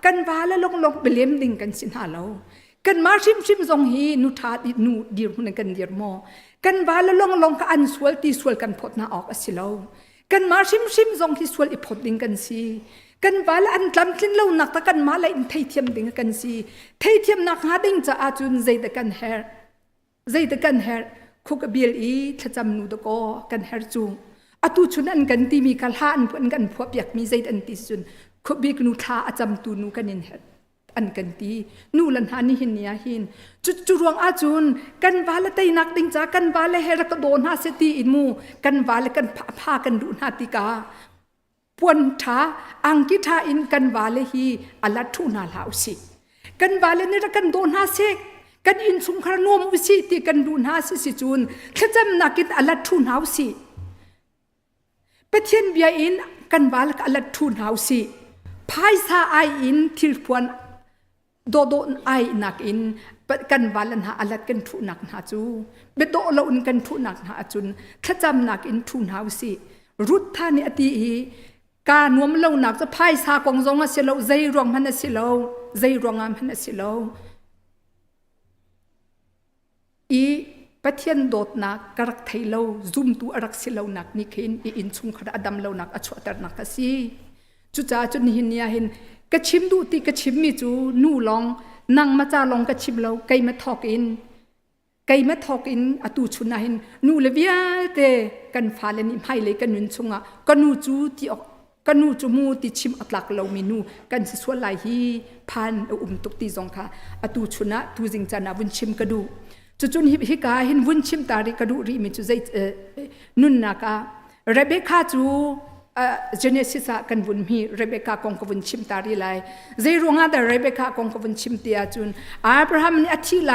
S8: กันวาและลงเบลียมดิ่งกันสินหาเรากันมาชิมสองฮีนูทาดินูดีร์หุ่นกันเดียร์มอกันวาและลงกันสวลตีสวลกันพดนาออกอสิเรากันมาชิมสองฮีสวลอีพดดิ่งกันสีกันวาและอันลำทิ้งเราหนักตะกันมาและอินไทเทียมดิ่งกันสีไทเทียมนักหาดิ่งจะอาจุนใจตะกันเฮร์คุกเบียลีทจำนูดก็กันเฮรจูอตูชุนอันกันตีมีกัลหานพวนกันพวบอยากมีใจอันติสุนคุบีกนูทาอาจำตูนูกันนินเฮดอันกันตีนูลันหานี่หินเนียหินจุรวงอาจุนกันวาละไตนักดิงจากกันวาละเฮรกโดนหาเสตีอินมูกันวาละกันพากันดูนาติกาปวนทาอังกิทาอินกันวาละฮีอัลลัทุนาลาอุสิกันวาละนี่ระกันโดนหาเสกกันอินสุงครานวมวิสิติกันดูนาสิจูนขจำนักินอัลลัทุนหาวสิเปเทียนเบียอินกันวาลกอัลลัทุนหาวสิพายซาไออินทิลพวนโดไอนักอินกันวาลันหาอัลลัดกันทุนักหาจูเบโดเราอุนกันทุนักหาจุนขจำนักอินทุนหาวสิรุดท่านี่อติการนวมเราหนักจะพายซากงจงอาศิโลใจรวงมันอาศิโลใจรวงมันอาศิโลอีปะเทียนโดดนักกรักไทยเราซุ่มตัวรักสิเรานักนี่เห็นอินชุงขระอดัมเรานักอชวตรนักสิจุจ้าจุนหินเนี่ยเห็นกระชิมดูตีกระชิมมีจูนู่ลองนั่งมาจ้าลองกระชิมเราไกมาทอกอินอตูชุนเห็นนู่เลวิอาเตกันฟ้าเลนิมให้เลยกันนุนชุงอ่ะกันนูจูตีออกกันนูจูมูตีชิมอัตลักเรามีนูกันสิสวลายฮีพันตุกตีจงค่ะอตูชุนะตูจิงจานาวุนชิมกระดูจุนฮิกาหินวุนชิมตาริกระดูรีมิจุใจนุนนักเรเบคาจูเจเนซิสกันวุนมีเรเบคากงกวุนชิมตาริไลใจรวงอาแต่เรเบคากงกวุนชิมเตียจุนอับราฮัมนี่อธิไล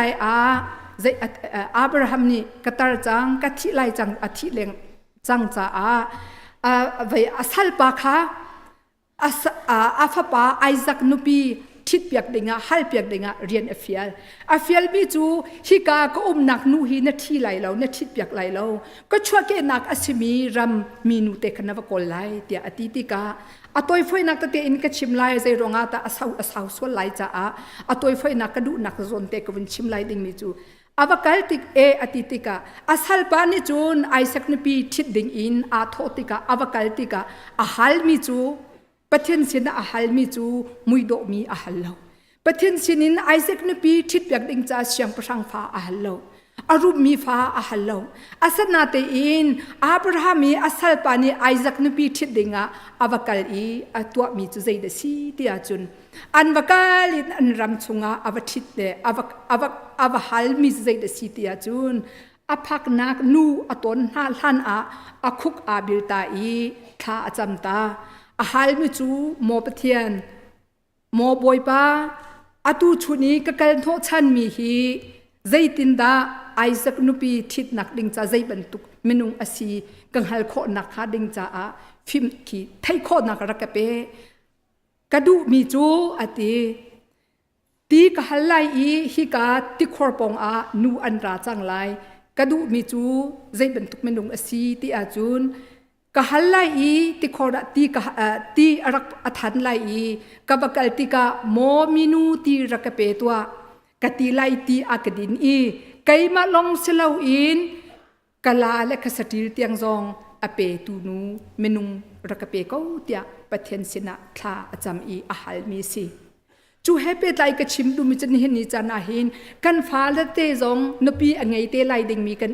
S8: อับราฮัมนี่กตาจังกทิไลจังอธิเลงจังจ้าไว้อาศัลปาค่ะอาฟปาไอซักนุปีทิดเปียกเด้งฮัลเปียกเด้งเรียนอฟิลมีจูฮิกาก็นักนูฮีนที่ไหลเรานทิดเปียกไหลเราก็ช่วยเกนักอสิมีรำมีนูเตคนาบกอลไลเตียอติติกาตัวไฟนักตะเตอินกชิมไลใจรองอาตาอาสาวส่วนไลจ้าตัวไฟนักกระดูนักโซนเตกวันชิมไลดิ่งมีจูอวกาลติกอติติกาอาศัลปานิจูนไอซักนปีทิดดิ่งอินโทติกาอวกาลติกาฮัลมีจูปะเทนสินฮัลมีจูมุยโดมีฮัลเลวปะเทนสินินไอซักนปีทิดเปียกดิ่งจ้าเสียงประชังฟ้าฮัลเลวอารูปมีฟ้าฮัลเลวอาศันาเตอินอับราฮัมมีอาศัลปานีไอซักนปีทิดดิ่งอวกาลตัวมีจูใจเดซีที่อาจุนอันวกาลินอันรำชงอวทิดเดอวฮัลมีจูใจเดซีที่อาจุนอภักนักนูอตนฮาลันอคุกอาบิลตาท่าจำตาฮัลมีจูโมปเทียนโมบอยปาตูชุนีกะกันโทชันมีฮีใจตินดาไอซักนุปีทิดนักดิงจ้าใจบรรทุกเมนุงอสีกังฮัลโคนักฮาดิงจ้าฟิมขีไทยโคนักรักเปกระดูมีจูอติตีกฮัลไลฮิกาติคอร์ปองนูอันราจังไลกระดูมีจูใจบรรทุกเมนุงอสีที่อาจุนกฮัลไลติคอร์ตีรักอัฐันไลกะบกัลติกาโมมินูตีรักเปตัวกติไลตีอากดินไกมาลงเสลาอินกลาและขสติเตียงซองอเปตูนูเมนุงรักเปก็เตียปะเทนสินะทาจำอาหารมีสิจูเฮเปไลกชิมดูมิจันเห็นนิจานาหินกันฟ้าละเตซองนปีอังไงเตไลดิงมีกัน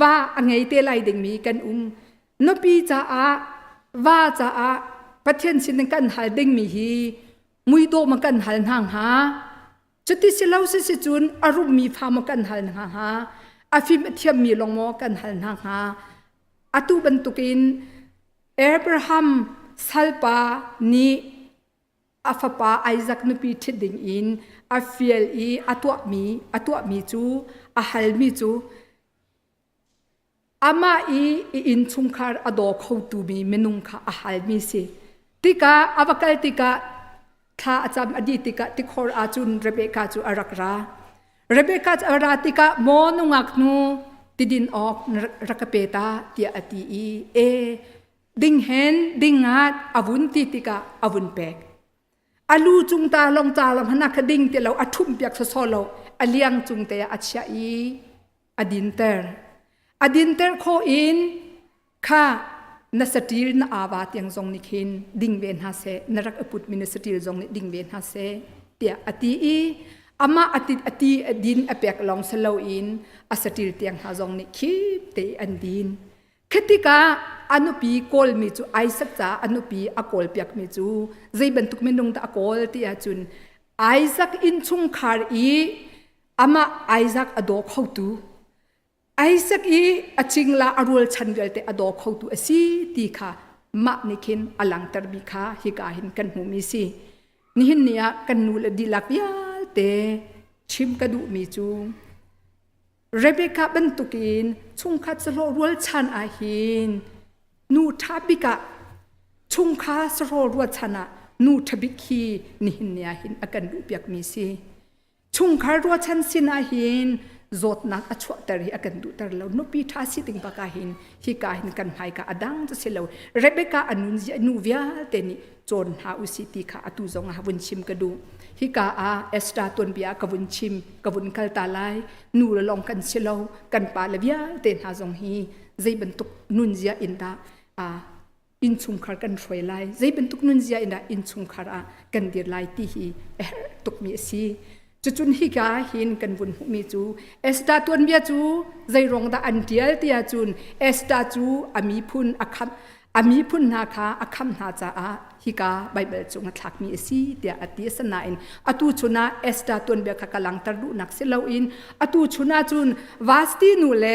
S8: ว่าอังไงเตไลดิงมีกันนปีจ้าว่าจ้าปะเทนสินกันหาดิงมีฮีมุยโตมันกันหันห่างหาจุดที่เล่าสิจุนอารมณ์มีฟาร์มกันหันหาอาฟิมเทียมมีลงมอกันหันหาอตูบันตุกินอับราฮัมซัลปานีอาฟปาไอซักนุปีทิดดิงอินอาฟิลอตัวมีจูอาฮัลมีจูอามาอินชุงคาร์อดอเขาตูมีเมนุงคาอาฮัลมีสิติกาอวกาลติกาท่าอาจารย์อดีติกาติคอร์อาจุนเรเบคาจูอารักราเรเบคาจูอาราติกาโมนุงักนูติดินออกรักเปตาเตียอติดิงเห็นดิงงัดอาวุนติกาอาวุนเปกอาลูจุงตาลงจาลำหนักดิ่งเตเราอัทุมเปียกโซโลอาเลียงจุงเตอัจฉริอดินเตอร์โคอินข้านัสติลนาอาวาตยังทรงนิคินดิ่งเวนฮาเซนรักอปุตมินสติลทรงดิ่งเวนฮาเซเตียอติอามาอติดินอเปกลองสโลอินอสติลเตียงฮาทรงนิคิเตอันดินคติกาอนุปีโกลมิจูไอซักจ้าอนุปีอโกลเปียกมิจูใจบรรทุกมินุงตะอโกลที่อาจุนไอซักอินชุงคาร์อามาไอซักอโดเข้าตูไอซักอจิงลาอรุลชันเวลเตอโดเข้าตูอสีตีค่ะมะนิคินอลังตรบิค่ะฮิกาหินกันหูมีสินี่หินเนียกันนูลดีลักยาเตชิมกระดูมีจูเรเบคาบันตุกินชุงคัดสโลรัวชันอาหินนูทับิกะชุงคาสโลรัวชันะนูทับิคีนี่หินเนียหินอากันดูเปียกมีสิชุงคารัวชันสินาหินโจทนักอชวตรีอากันดูตร์เรานุปีท้าสิติงปากาหินฮิกาหินกันไฮกาอดังจะเสลวเรเบคาอนุนนูเวียเตนิโจนหาอุสิติค่ะอตุจงหาวุนชิมกระดูฮิกาเอสตาตุนเบียกวุนชิมกวุนคัลตาไลนูละลองกันเสลวกันปาลเวียเตนหาจงฮีใจบรรทุกนุนเจียอินดาอินชุงคาร์กันช่วยไลใจบรรทุกนุนเจียอินดาอินชุงคาร์กันเดียร์ไลตีฮีตุกมีสีจุนฮิกาหินกันบุญมีจูเอสตาตุนเบียจูใจรงดาอันเดียลตียจุนเอสตาจูอามีพุนอามีพุนนาคาอาคัมนาจาฮิกาไบเบิลจงทักมีสีเดียอติสนาอินอตูชุนาเอสตาตุนเบียกกำลังตรุนักเซลาอินอตูชุนาจุนวาสตีนูเล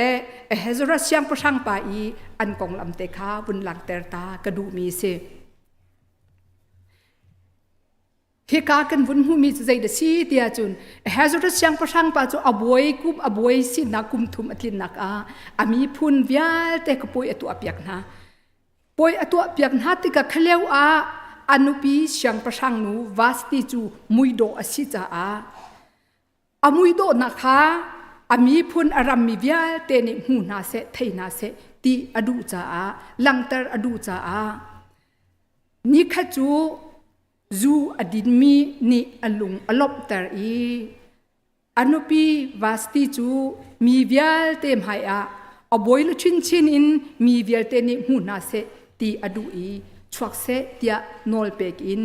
S8: เฮซรัสยังประชังปาอีอันกองลำเตคาบุญหลังเตรตากระดูมีเซ hi ka kan vun hu mi chu zai da si tia chun hazard siang pasang pa chu aboi si na kum thum atlin nak a ami phun vial te ka poi atu apyak na poi atu apyak na ti ka khleu a anupi siang pasang nu vasti chu muido asi cha a amuido na kha ami phun aram mi vial te ni hu na se thei na se ti adu cha a langtar adu cha a ni kha chu zu adin mi ni alung alop tar i anupi vasti chu mi vial te mai a aboi lu chin in mi vial te ni hu na se ti adu i chuak se tia nol pek in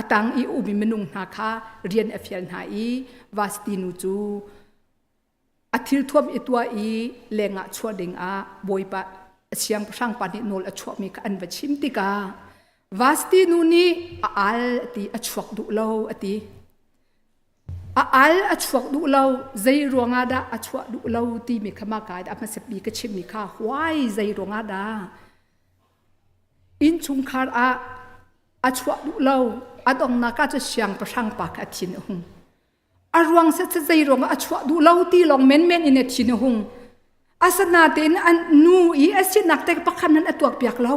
S8: atang i ubi menung na kha rian afial na i vasti nu chu athil thom itwa i lenga chhoding a boipa siang sang pani nol achhuak mi ka anwa chim tika vasti nu ni al ti achhuak du lo ati al achhuak du lo zai ronga da achhuak du lo ti mi khama ka da ma sepi ka chim mi kha hwai zai ronga da in chungkhar a achhuak du lo adong na ka chu siang pasang pa ka thin hung arwang se zai ronga achhuak du lo ti long men in a thin hung asana ten an nu i asinak te pakhan nan atuak piak lo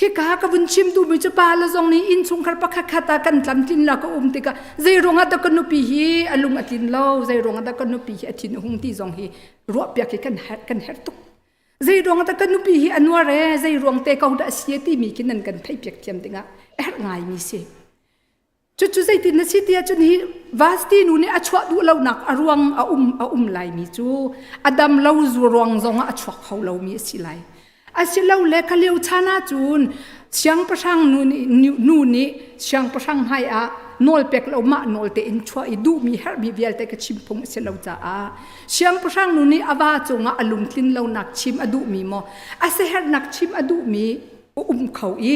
S8: hi ka ka bun chim tu mi chu pa la zong ni in chungkhar pakha khata kan tlam tin la ka tika zai ronga da kan pi hi alung atin lo zai ronga da kan pi hi athin hung ti zong hi ro piak ki kan her tuk zai ronga da kan pi hi anwa re zai rong te ka da sia ti mi kin nan kan phai piak thiam tinga ngai mi se chu zai tin na si tia chu ni vasti nu ne achwa du lo nak arwang a lai mi chu adam lo zu rong zong a achwa khau lo mi si lai asilo le khaleu chana chun siang pasang nu ni siang pasang hai a nol pek lo ma nol te in chwa I du mi her bi vial te ka chim phung se lo cha a siang pasang nu ni awa chunga alum tlin lo nak chim adu mi mo ase her nak chim adu mi khau I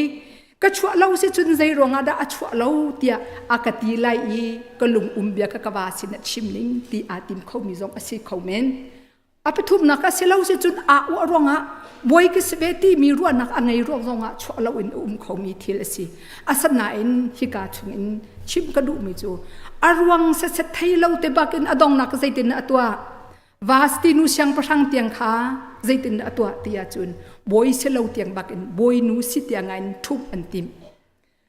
S8: ka chwa lo se chun zai ronga da achwa lo tia akati lai I ka lung bia ka kawa sin chim ling ti atim khau mi zong ase khau men apathum na ka se lo se chun a u ronga boy ke sebeti mi ru anak angai ro zonga cholo in khomi thil asi asana in hika chung in chim ka du mi chu arwang se se thailo te bakin adong nak zaitin atwa vasti nu siang pasang tiang kha zaitin atwa tia chun boy se lo tiang bakin boy nu si tiang in thup antim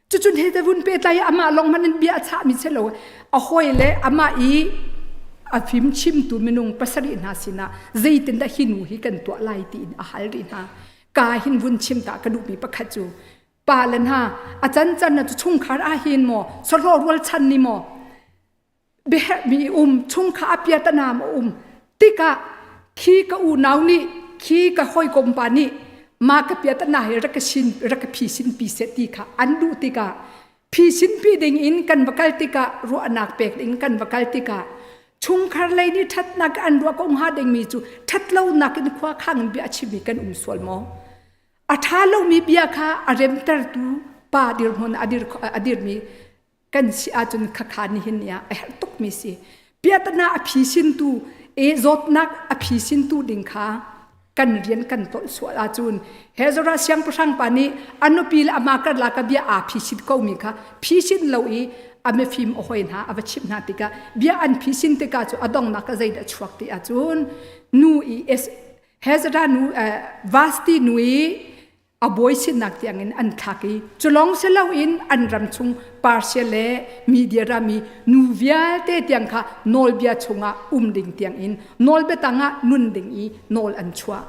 S8: chu chun he te vun pe tai ama long manin bia cha mi se lo a hoile ama I afim chim tu minung pasari na sina zaitin da hinu hi kan to lai ti a halri na ka hin vun chim ta ka du mi pakhat chu palan ha achan na chungkhar a hin mo solo rol chan ni mo be mi chungkha apia ta nam tika khi ka u naw ni khi ka hoi kompani ma ka pia ta na he rak phi sin pi se ti kha andu tika phi sin pi ding in kan bakal tika ru anak pek ding kan bakal tika chungkhar lai ni that nak an ro kong ha ding mi chu that lo nak in khwa khang bi achi mi kan sol mo atha lo mi bia kha arem tar tu pa dir hon adir mi kan si a chun kha kha ni hin ya her tuk mi si pia ta na a phi sin tu e zot nak a phi sin tu ding kha kan rian kan tol so a chun he zora siang pasang pani anupil ama kar la ka bia a phi sin ko mi kha phi sin lo I ame phim ohoin ha avachim na tika bia an phisin te ka chu adong na ka zaida chuak ti a chun nu I es hezra nu vasti nui a boy sin nak tiang in an thaki chulong se lo in an ram chung parcele media rami nu via te tiang kha nol bia chunga ding tiang in nol betanga nun ding I nol an chua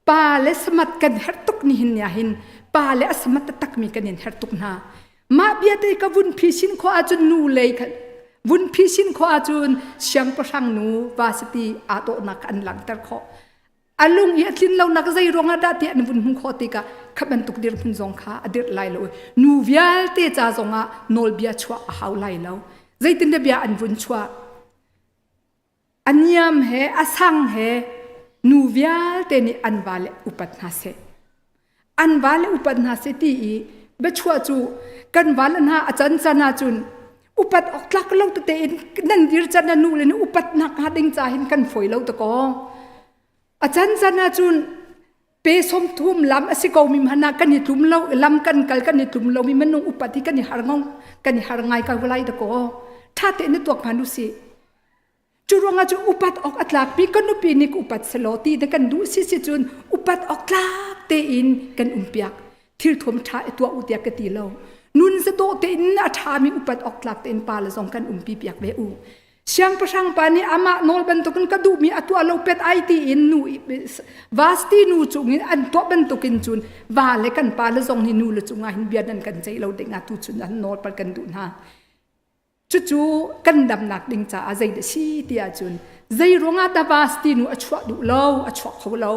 S8: pa le samat kan hertuk ni hin ya hin pa le asmat tak mi kan in hertuk na ma bia te ka vun phisin kho achun nu lei khan vun phisin kho achun siang pasang nu vasati ato nak an lang tar kho alung I atlin lo nak zai ronga da te an vun hung kho te ka khaban tuk dir phun zong kha adir lai lo nu vial te cha zonga nol bia chwa a haw lai lo zaitin de bia an vun chwa anyam he asang he nu vial te ni an vale upat na se ti I bechua chu kan walan ha achan chana chun upat oklak lo te nan dir chana nu le upat na ka ding cha hin kan foi lo to ko achan chana chun som thum lam asiko mi hana kan ni tum lo lam kan kal kan ni tum lo mi manung upati kan ni harngong kan ni harngai ka walai da ko tha te ni tok phanu si churonga chu upat ok atlak pi kan pi ni ku upat seloti de kan du si chun upat ok tlak te in kan umpiak thil thum tha e tua utia ka ti lo nun se to te in a tha mi upat ok tlak te in pa la zong kan umpi piak ve u siang pasang pani ama nol bentukin kadu mi atua lo pet IT in nu vasti nu chungin an to bentukin chun vale kan pa la zong ni nu la chunga hin biadan kan chei lo ding atu chun an nol par kan du na chu kan dam nak ding cha a zai de si tia chun zai ronga ta vasti nu achwa du lo achwa kho lo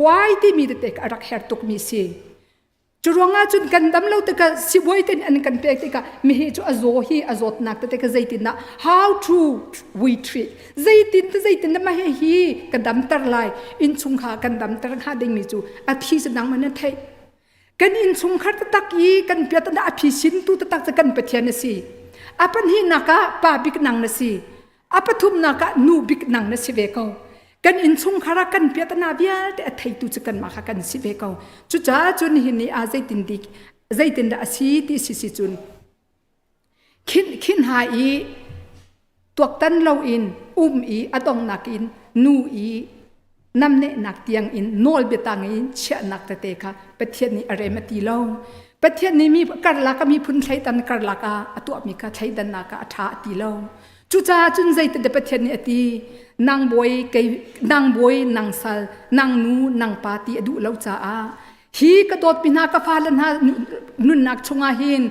S8: why ti mi de tek arak her tok mi si churonga chun kan dam lo te ka si boi ten an kan pek te ka mi he chu azo hi azot nak te ka zaitin na how to we treat zaitin na ma he hi kan dam tar lai in chung kha kan dam tar kha ding mi chu a thi se nang man thai kan in chung kha ta tak yi kan pya ta na a phi sin tu ta tak cha kan pathian na si apan hi naka pa bik nang na si apathum naka nu bik nang na si ve ko kan in chung khara kan piatana bia te thai tu chakan ma kha kan si ve ko chu cha chun hi ni a zaitin da asi ti si chun khin ha i tuak tan lo in i atong nak in nu i namne nak tiang in nol betang in cha nak te kha pathian ni are mati lo pathian ni mi karla ka mi phun thlai tan karla ka atu mi ka thlai dan na ka atha ti lo chu cha chun zait de pathian ni ati nang boi nang sal nang nu nang pati adu lo cha a hi ka dot pina ka falan ha nun nak chunga hin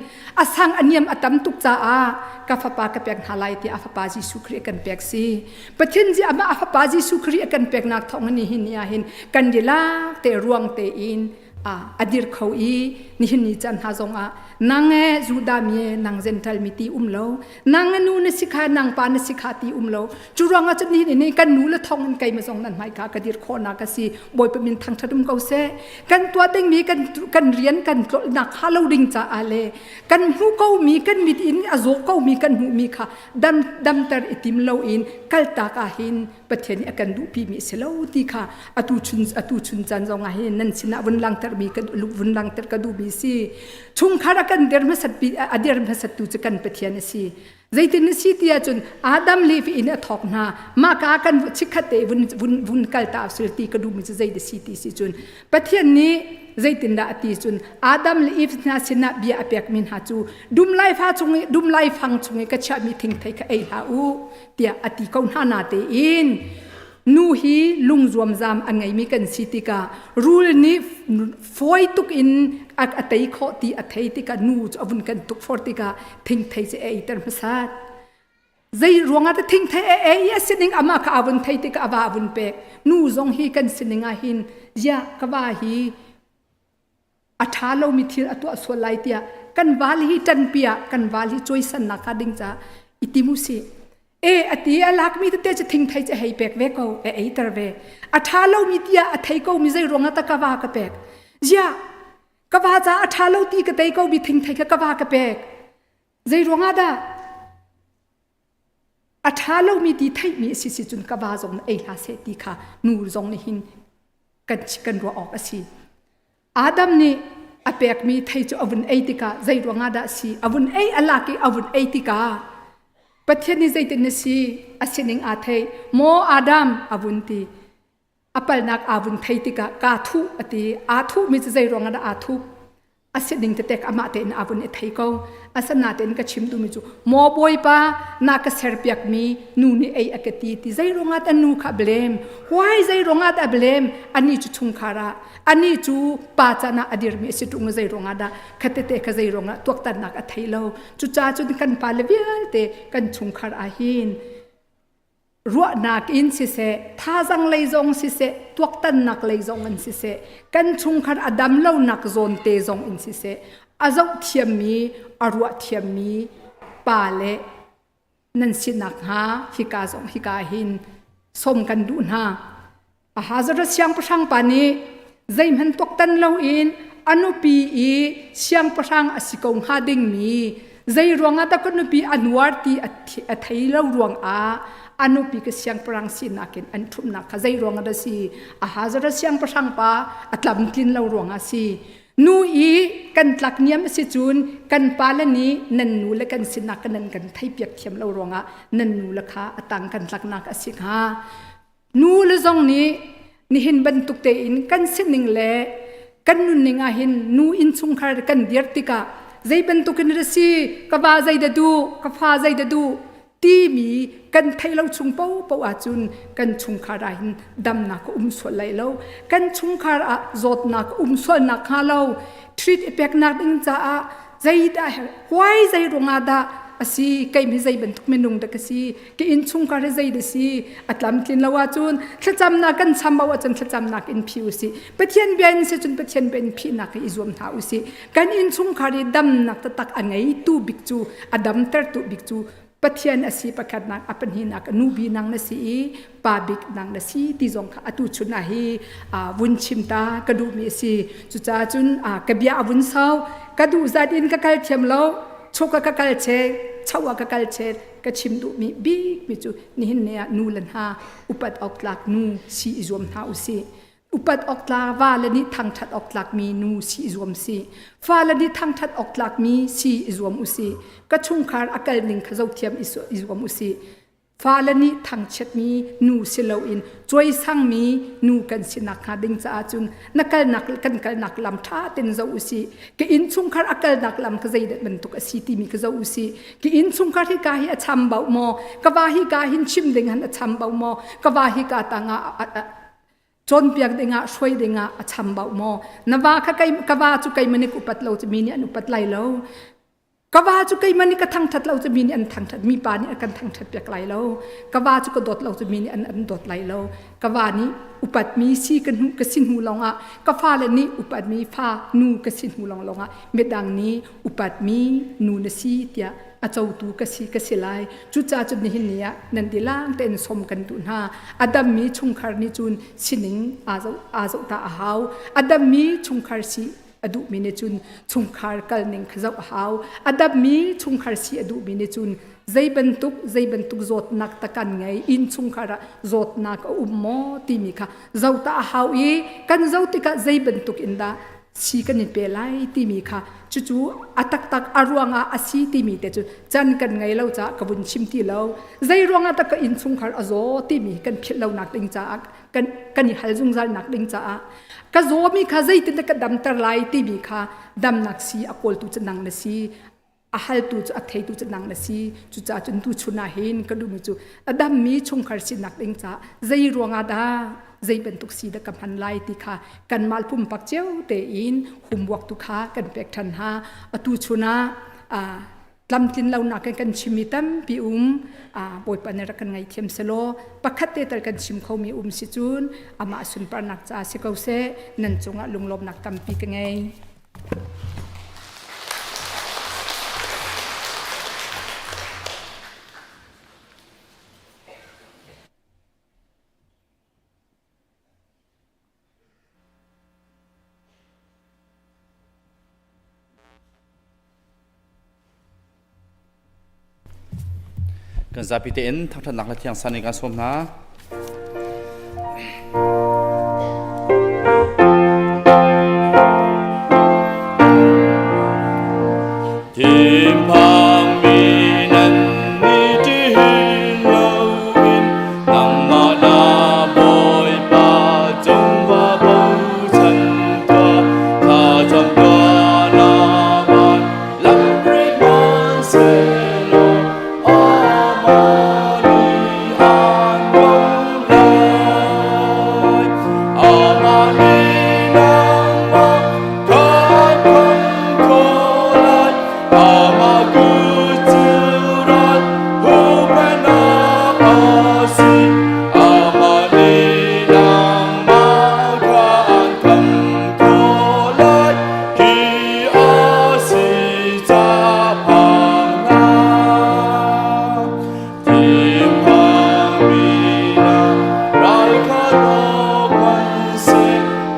S8: asang aniam atam tuk cha a ka fa pa ka pek halai ti afa pa ji sukri kan pek si pathian ji ama afa pa ji sukri kan pek nak thong ni hin ya hin kan dila te ruang te in adir khau i ni hin ni chan ha zonga nange juda mi nang gentle miti umlo nang nu na sikha nang pa na sikha ti umlo churanga chani ni kan nu la thong kai ma zong nan mai ka kadir khona ka si boi pa min thang thadum kau se kan tua teng mi kan rian kan na khalo ding cha ale kan hu kau mi kan mit in azo kau mi kan hu mi kha dam tar itim lo in kalta ka hin pathian akan du pi mi selo ti kha atu chun chan zonga hin nan sina bun lang tar mi kan lu bun lang tar ka du bi si chung khara kan der ma sat pi adir ma sat tu kan pathian si zaitin si tia chun adam live in a thok na ma ka kan chikhate bun kalta sul ti ka du mi zai de si ti si chun pathian ni zaitin da ati chun adam live na sina bia apek min ha chu dum lai phang chungi ka cha mi thing thai ka ei ha u tia ati kaun ha na te in nu hi lungzuam zam angai mi kan sitika rule ni foi tuk in atai kho ti athai ti ka nu avun kan tuk fortika thing thai se ei tar masat zai ruanga ta thing thai e sining ama ka avun thai ti ka aba avun pe nu zong hi kan sininga hin ya ka ba hi athalo mi thil atu so lai tia kan wal hi tan pia kan wal hi choisan na ka ding cha itimu si ati alak mi te che thing thai che hei pek ve ko ei tar ve athalo mi tia athai ko mi zai ronga ta ka wa ka pek ja ka wa cha athalo ti ka tei ko mi thing thai ka wa ka pek zai ronga da athalo mi ti thai mi si chun ka wa zong ei ha se ti kha nu zong ni hin kan ro ok asi adam ni apek mi thai chu avun ei ti ka zai ronga da si avun ei alaki avun ei ti ka pathian ni zaitin si asining athai mo adam avunti apal nak avun thai tika ka thu ati athu mi zai ronga da athu asining te tek ama te na avun e thai ko asana ten ka chim du mi chu mo boy pa na ka serpiak mi nu ni ei akati ti zai ronga ta nu kha blame why zai ronga ta blame ani chu chungkhara ani chu pa chana adir mi si tung zai ronga da khate te ka zai ronga tok tan nak a thai lo chu cha chu kan pa le bial te kan chungkhar a hin ruwa nak in si se tha jang lei zong si se tok tan nak lei zong an si se kan chungkhar adam lo nak zon te zong in si se azau thiam mi arwa thiam mi pa le nan sinak ha hika zong hika hin som kan du na a hazara siang pasang pani zaim han tok tan lo in anupi i siang pasang asikong hading mi zai ronga ta konupi anwar ti athai lo ruang anu pi ka siang parang sin nakin an thum na kha zai ronga da si a hazara siang pasang pa atlam tin lo ronga si nu i kan tlak niam si chun kan palani nan nu la kan sinak kan kan thai piak thiam lo ronga nan nu la kha atang kan tlak nak asik ha nu le zong ni hin ban tuk te in kan sining le kan nun ninga hin nu in chungkhar kan dirtika zai ban tukin rasi ka ba zai da du ka fa zai da du ti mi kan thailo chung pau a chun kan chungkhar a hin dam na ko sol lai lo kan chungkhar a zot na ko sol na kha lo treat epek na ding cha a zai da why zai ronga da asi kai mi zai ban tuk menung da kasi ki in chungkhar zai da si atlam tin lawa chun thacham na kan chamba wa chan thacham na in phiu si pathian bian se chun pathian ben phi na ka izom tha usi kan in chungkhar dam na ta tak angai tu bik chu adam ter tu bik chu pathian asi pakhat nak apan hi nak nu bi nang na si pabik nang na si ti zong kha atu chuna hi wun chim ta kadu mi si chu cha chun kabia wun sau kadu zadin ka kal thiam lo choka ka kal che chawa ka kal che ka chim du mi big mi chu ni hin ne nu lan ha upat ok lak nu si izom ha usi upat okla wa la ni thangthat oklak mi nu si izom si fa la ni thangthat oklak mi si izom usi ka chungkhar akal ning khazau thiam izom usi fa la ni thangchet mi nu silo in choi sang mi nu kan sinak kha ding cha chun nakal nak lam tha ten zo usi ke in chungkhar akal nak lam ka zai man tuk asi ti mi ka zo usi ke in chungkhar hi ka hi acham bau mo ka wa hi ka hin chim ding han acham bau mo ka wa hi ka tanga chon piak denga shoi denga acham bau mo nawa kha kai kawa chu kai mani ku pat lo chmi ni anu pat lai lo kawa chu kai mani ka thang that lo chmi ni an thang that mi pa ni kan thang that piak lai lo kawa chu ko dot lo chmi ni an dot lai lo kawa ni upat mi si kan hu ka sin hu longa ka fa le ni upat mi fa nu ka sin hu longa medang ni upat mi nu na si tia achau tu ka si lai chu cha chu ni hin nia nan dilang ten som kan tu na adam mi chungkhar ni chun sining azau ta hau adam mi chungkhar si adu mi ne chun chungkhar kal ning khazau hau adam mi chungkhar si adu mi ne chun zai bantuk zot nak takan ngai in chungkhara zot nak ummo ti mi kha zau ta hau i kan zau ti ka zai bantuk inda si kan ni pe lai ti mi kha chu atak aruanga asi ti mi te chu chan kan ngai lo cha kabun chim ti lo zai ruanga ta ka in chungkhar azo ti mi kan phil lo nak ding cha kan ni hal jung zal nak ding cha ka zo mi kha zai tin ka dam tar lai ti mi kha dam nak si akol tu chanang na si ahal tu chu athei tu chanang na si chu cha chun tu chuna hin ka du mi chu adam mi chungkhar si nak ding cha zai ruanga da zai bentuk si da kam han lai ti kha kan mal phum pak cheu te in humwak tu kha kan pek than ha atu chuna tlam tin lo na kan chimitam pi boy panera kan ngai thiam selo pakhat te tar kan chim khomi si chun ama sun par nak cha se kau se nan chunga lunglom nak tam pi ka ngai
S9: kan zapi te en thak thak nak la thiang san ka som na Chim hang mi nan ni ti lo in nang ma na boy pa jong wa bo chan ta tha cham ta na ban lam ri mon se lo Hãy subscribe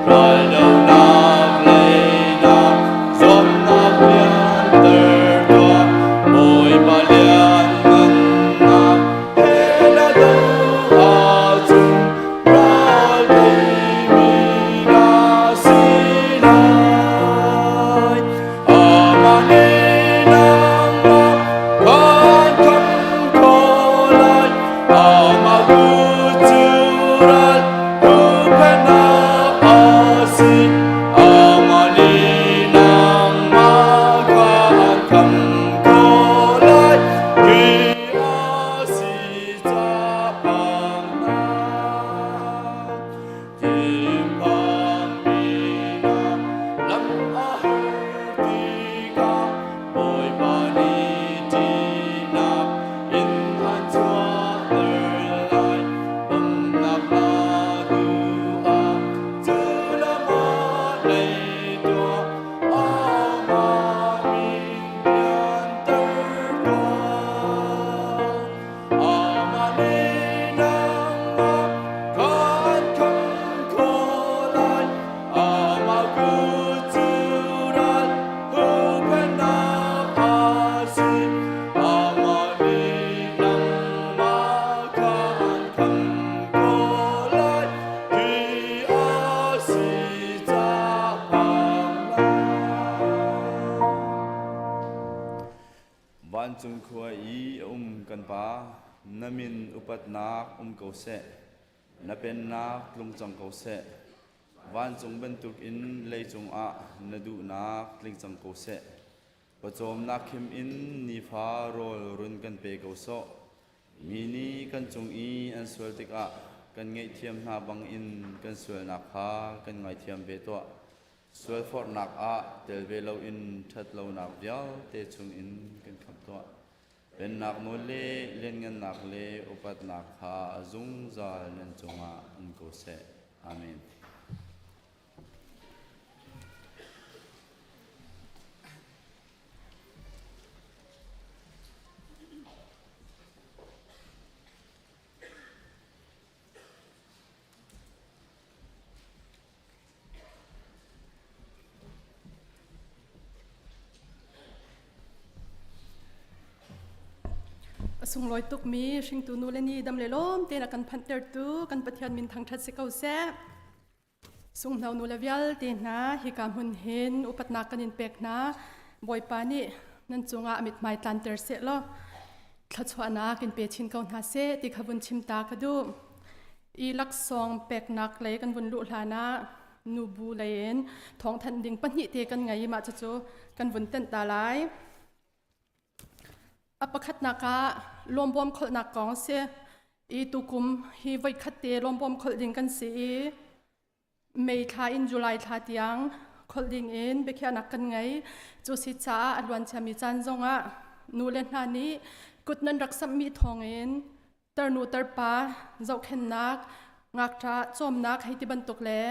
S9: cho kênh Ghiền Mì Gõ để không bỏ lỡ จุงขัวอีกันปานามินอุปัตนักเกาเสนาเป็นนักลุงจังเกาเสวันจุงเป็นตุกอินเลยจุงอานาดูนักลิงจังเกาเสปจอมนักขิมอินนิฟาโรลรุนกันเปเกาโซมีนี้กันจุงอีอันสวลติกะกันไงเทียมนาบังอินกันสวลนักพากันไงเทียมเบตัวสวลฟอร์นักอาเตลเวลอินทัดเลานักเดียวเตจุงอินกันขับตัวเป็นนักโนเลเล่นเงินนักเลอุปัตนักพาจุงจาเล่นจงอาอันโกเซอาเมน
S10: สุงลอยตุกมีชิงตูนูเลนีดำเลลมเตนักันพันเตอร์ตูกันปะเทียนมินทางทัดเสกเอาแซสุงเนานูเลวิลเตนะฮิกามหุนเห็นอุปัตนากันอินเป็กนะบอยปานี่นั่นจงอามิดไมตันเตอร์เสลอทัดชวนากินเปชินเกาหนาเสติขบุนชิมตากระดูอีลักซองเป็กนักเลยกันบุนลุลานะนูบูเลนท้องทันดิงปัญญิเตกันไงมาจะโจกันบุนเต้นตาลายอปคัดนักะลมบอมขลนักกองเสียอีตุกุมฮีไว้คัดเตลมบอมขลดิงกันสีเมย์ทาอินจุไลทาเตียงขลดิงอินเบคียนักกันไงจูสิจ้าอันวันจะมีจันจงะนูเลนนานี้กุดนันรักษามีทองอินเตอร์นูเตอร์ปาเจ้าเข็นนักงักจ้าจอมนักให้ที่บรรทุกเล่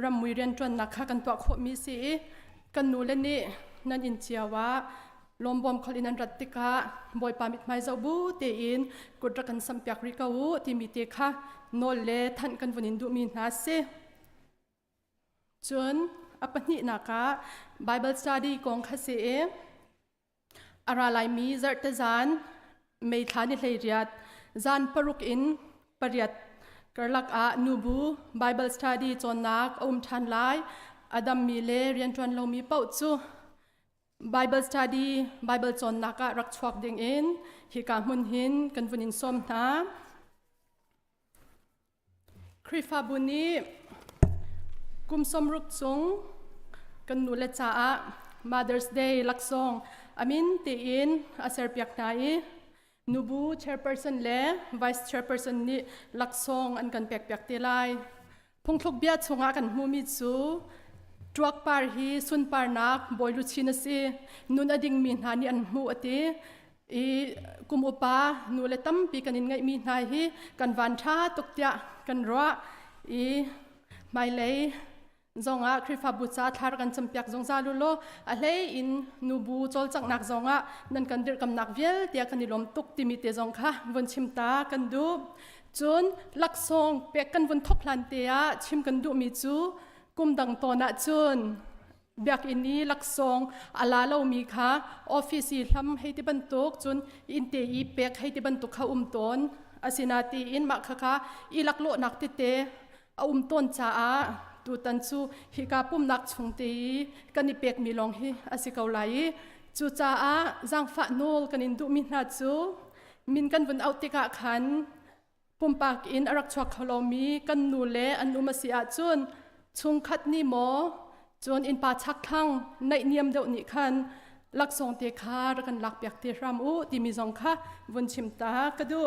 S10: รำมือเรียนจวนนักกันตัวขบมีสีกันนูเลนนี่นั่นอินเจียวว่าลมบอมคอลินันรัตติกะบอยปามิดไมเจ้าบูเตอินกุดรักันสัมเปียกริกาวูที่มีเตค่ะโนเลทันกันวันนินดูมีนาเซจนอปนินักะ Bible Study กองคาเซอาราไลมีจัตจานเมธานิเลเรียดจานปรุกอินปริยัดกรลักอานูบู Bible Study จนนักทันไลอดัมมีเลเรียนจวนเรามีเป้าจู Bible Study Bible จนนักรักชวกดิ่งอินฮิกามุนหินกันวันนินสมนาคริฟาบุนีกุมสมรุกจงกันนูเลจ้า Mother's Day ลักซองอามินตีอินอาเซอร์เปียกนายนูบู Chairperson และ Vice Chairperson นี่ลักซองอันกันเปียกเตลายพงทุกเบียดชงอากันมูมิจูจวกปาร์ฮีสุนปาร์นักบอยลุชินสีนุนอดิ่งมีนานี่อันมูอติอีกุมอุปานูเลตัมปีกันยังไงมีนาฮีกันวันชาตุกเตียกันรัวอีไม่เลยจงอาคริฟาบุษาทาร์กันจำเปียกจงซาลุโลอะไรอินนูบูจอลจักนักจงอานั่นกันเดือดกำนักเวลเตียกันนิลมตุกติมิเตจงค่ะวันชิมตากันดูจนลักซองเปียกกันวันทบลันเตียชิมกันดูมีจูกุมดังตอนะจุนเบียกอินนี้ลักซองอาลาเรามีค่ะออฟฟิศทำให้ที่บรรทุกจุนอินเตอีเปียกให้ที่บรรทุกเขาตนอาศินาตีอินมักค่ะอีลักโลนักติเตต้นจ้าตูตันซูฮิกาปุ่มนักชงตีกันนิเปียกมีลองฮิอาศิเกาไลจูจ้าจังฝาโนลกันอินดูมินาจูมินกันวันเอาติกะขันปุ่มปากอินอารักชวกเขาเรามีกันนูเลอันอุมาสิอาจุนชุงคัดนี่หมอจนอินปาชักทั้งในเนียมเดียวนี้คันลักซองเตคาร์กันลักเปียกเตรามอุที่มีจงค่ะวันชิมตากระดู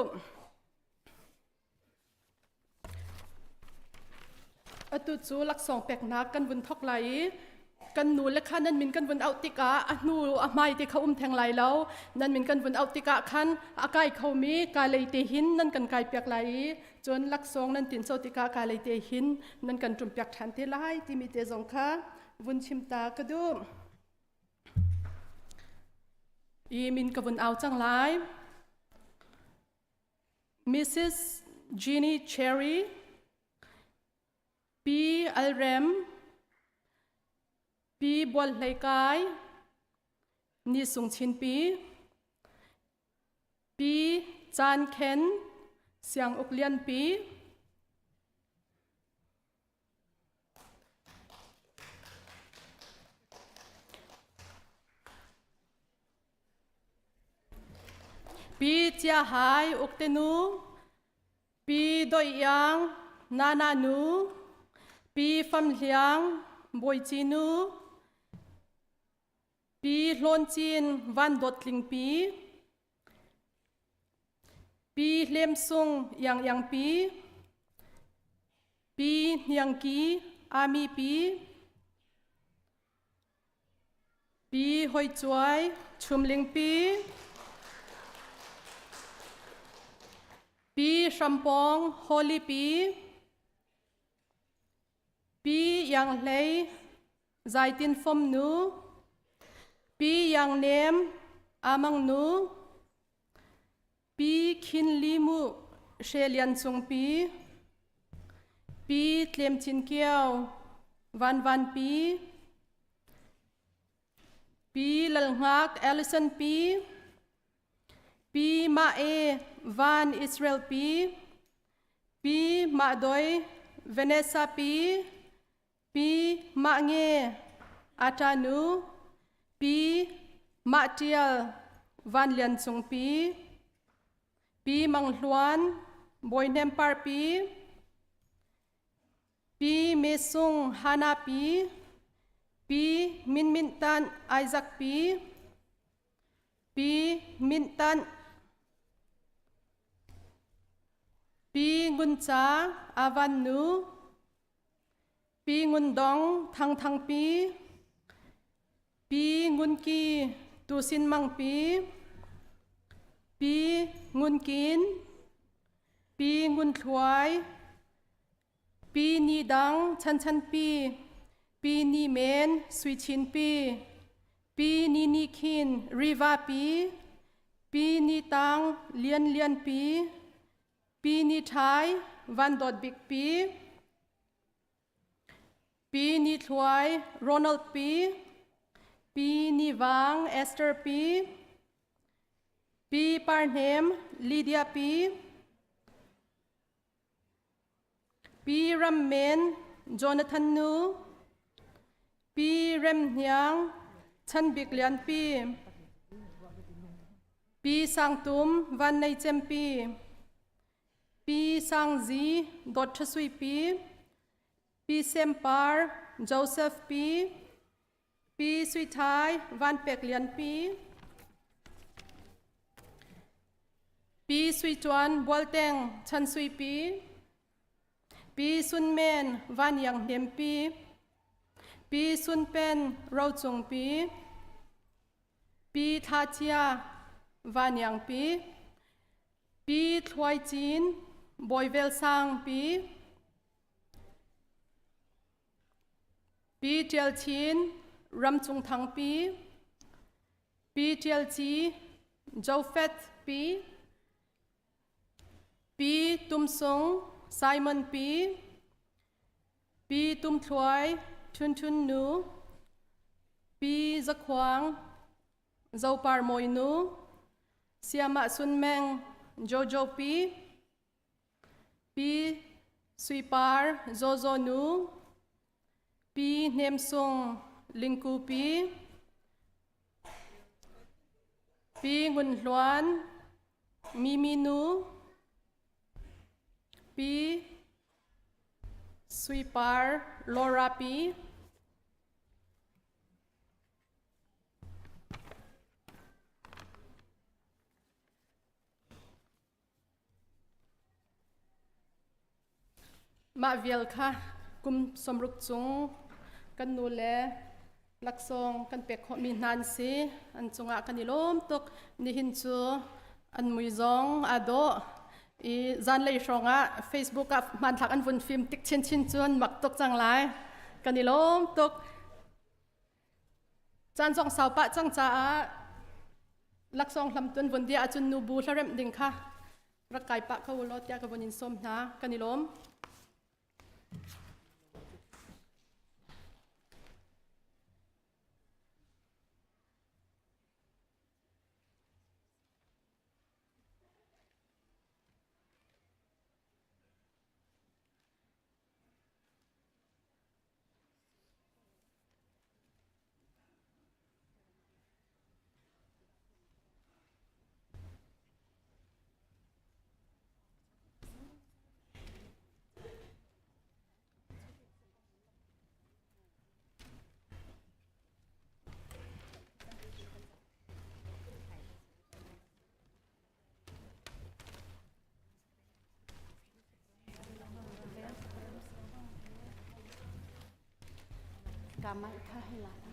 S10: อตุจูลักซองเปียกนักกันวันทอกไหลกันนูและคันนั้นมินกันวันเอาติกะนูไม่ที่เขาแทงไหลแล้วนั่นมินกันวันเอาติกะคันอากายเขามีกาเลยเตหินนั่นกันกายเปียกไหลจนลักซองนั้นตินโซติกากาเลยเตหินนั่นกันจุ่มเปียกทันเตไลที่มีเตจงค่ะวันชิมตากระดูอีมินกับวันเอาจังไล Mrs. Jeannie Cherry P. Alremปีบอลไหลกายนิสุงชินปีจานเข็นเสียงอุกเลียนปี ปีเจียหายอุกเตนูปีดอยยังนานานูปีฟัมเลียงบอยจีนูปีลอนจีนวันดดลิงปีปีเลมซุงยังปีปียังกีอามีปีหอยจวยชุมลิงปีชัมปองโฮลีปียังเลยใจตินฟอมนูปียังเนมอามังนูปีคินลิมูเชลียนซุงปีเตลียมชินเกียววันปีลลงักเอลิสันปีมาเอวันอิสราเอลปีมาดอยเวเนซาปีมาเงอาตานูปีมาเทียลวันเลียนซุงปีมังลวนบอยเนมปาร์ปีเมซุงฮานาปีมินตันไอซักปีมินตันปีงุนจาอาวันนูปีงุนดองทังปีงุนกีตูสินมังปีงุนกินปีงุนถวยปีนีดังชันปีนีเมนสวิชินปีนีคินริวาปีนีตังเลียนปีนีไทยวันดอดบิกปีนีถวยโรนัลปีนีวังเอสเตอร์ปีปาร์เนมลีเดียปีรัมเมนโจนาธานนูปีเรมเฮียงชันบิกเลียนปีสังตุมวันในเจมปีสังจีดอทชสุยปีเซมปาร์โจเซฟปีสุยไทยวันเปกเลียนปีสุยจวนบัวเตงชันสุยปีซุนเมนวันยังเฮมปีซุนเป็นเราจงปีทาเทียวันยังปีถวยจีนบอยเวลซังปีเทียลชินรำจงทังปีเทียลจีโจเฟตปีตุมซงไซมอนปีตุมถวยทุนนูปีจักขวางเจ้าปาร์มอยนูเสียมาซุนแมงโจปีสุยปาร์โจนูปีเนมซงลิงกูปีงุนหลวนมีนูปีสุยปาร์ลอรามาเวลค่ะกุมสมรุกจงกันนูเลลักซองกันเป็กมีนานซีอันจงอากันนิลมตกนิหินจูอันมุยจงอโดอีจันเลยชงอ่ะ Facebook กับมันทักอันวุ่นฟิล์มติ๊กชินจวนมักตกจังไรกันนิลมตกจันจงสาวปะจังจ้าลักซองลำต้นวุ่นเดียจุนนูบูทะเรมดิ่งค่ะรักไก่ปะเขาลอดยากับวุ่นส้มนะกันนิลม
S6: กามาท่าให้หลาน